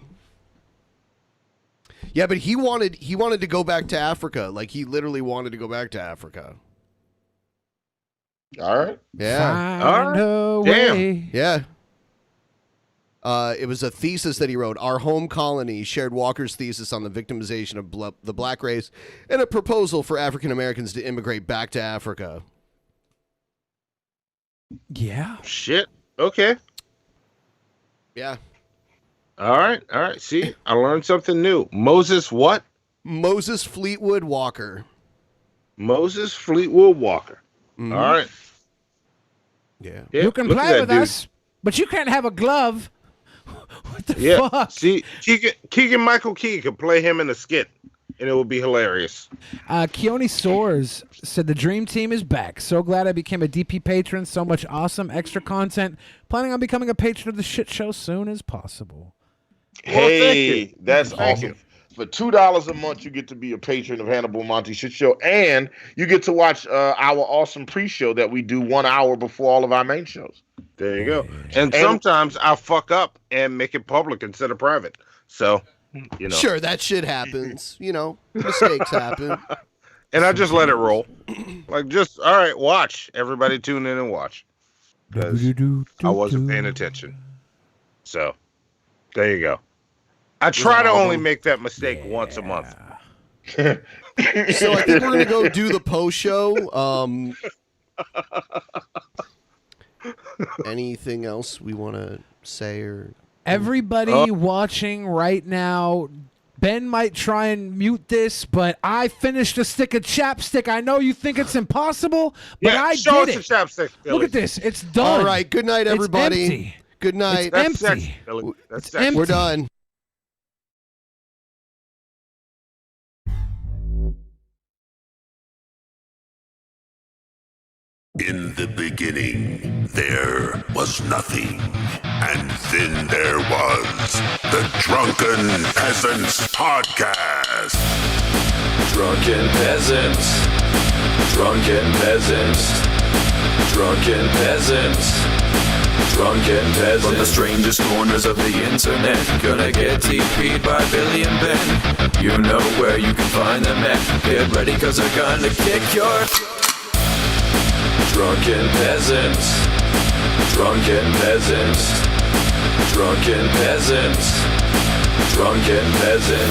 D: Yeah, but he wanted to go back to Africa. Like, he literally wanted to go back to Africa.
G: All right.
D: Yeah.
E: All right.
D: Damn. Yeah. It was a thesis that he wrote. Our home colony shared Walker's thesis on the victimization of the black race and a proposal for African Americans to immigrate back to Africa.
E: Yeah.
F: Shit. Okay.
D: Yeah.
F: All right. See, I learned something new. Moses what?
D: Moses Fleetwood Walker.
F: Moses Fleetwood Walker.
D: Mm-hmm.
F: All right.
D: Yeah.
E: You can play with us, but you can't have a glove. What the fuck?
F: See, Keegan Michael Key could play him in a skit, and it would be hilarious.
E: Keone Soares said the dream team is back. So glad I became a DP patron. So much awesome extra content. Planning on becoming a patron of the shit show soon as possible.
G: Hey, that's awesome. For $2 a month, you get to be a patron of Hannibal and Monty Shit Show, and you get to watch our awesome pre-show that we do 1 hour before all of our main shows.
F: There you go. And sometimes I'll fuck up and make it public instead of private. So,
D: Sure, that shit happens. Mistakes happen.
F: And I just let it roll. All right, watch. Everybody tune in and watch. Because I wasn't paying attention. So, there you go. I try to only make that mistake once a month.
D: So I think we're going to go do the post show. Anything else we want to say or
E: everybody watching right now? Ben might try and mute this, but I finished a stick of chapstick. I know you think it's impossible, but I
F: show
E: did
F: us
E: it.
F: the chapstick, Billy.
E: Look at this. It's done.
D: All right. Good night, everybody.
E: It's empty.
D: Good night.
E: It's empty.
F: That's
E: empty.
D: We're done.
J: In the beginning, there was nothing, and then there was the Drunken Peasants Podcast.
V: Drunken Peasants, Drunken Peasants, Drunken Peasants, Drunken Peasants. From the strangest corners of the internet, gonna get TP'd by Billy and Ben. You know where you can find them at. Get ready, cause they're gonna kick your... Drunken Peasants, Drunken Peasants, Drunken Peasants, Drunken Peasants.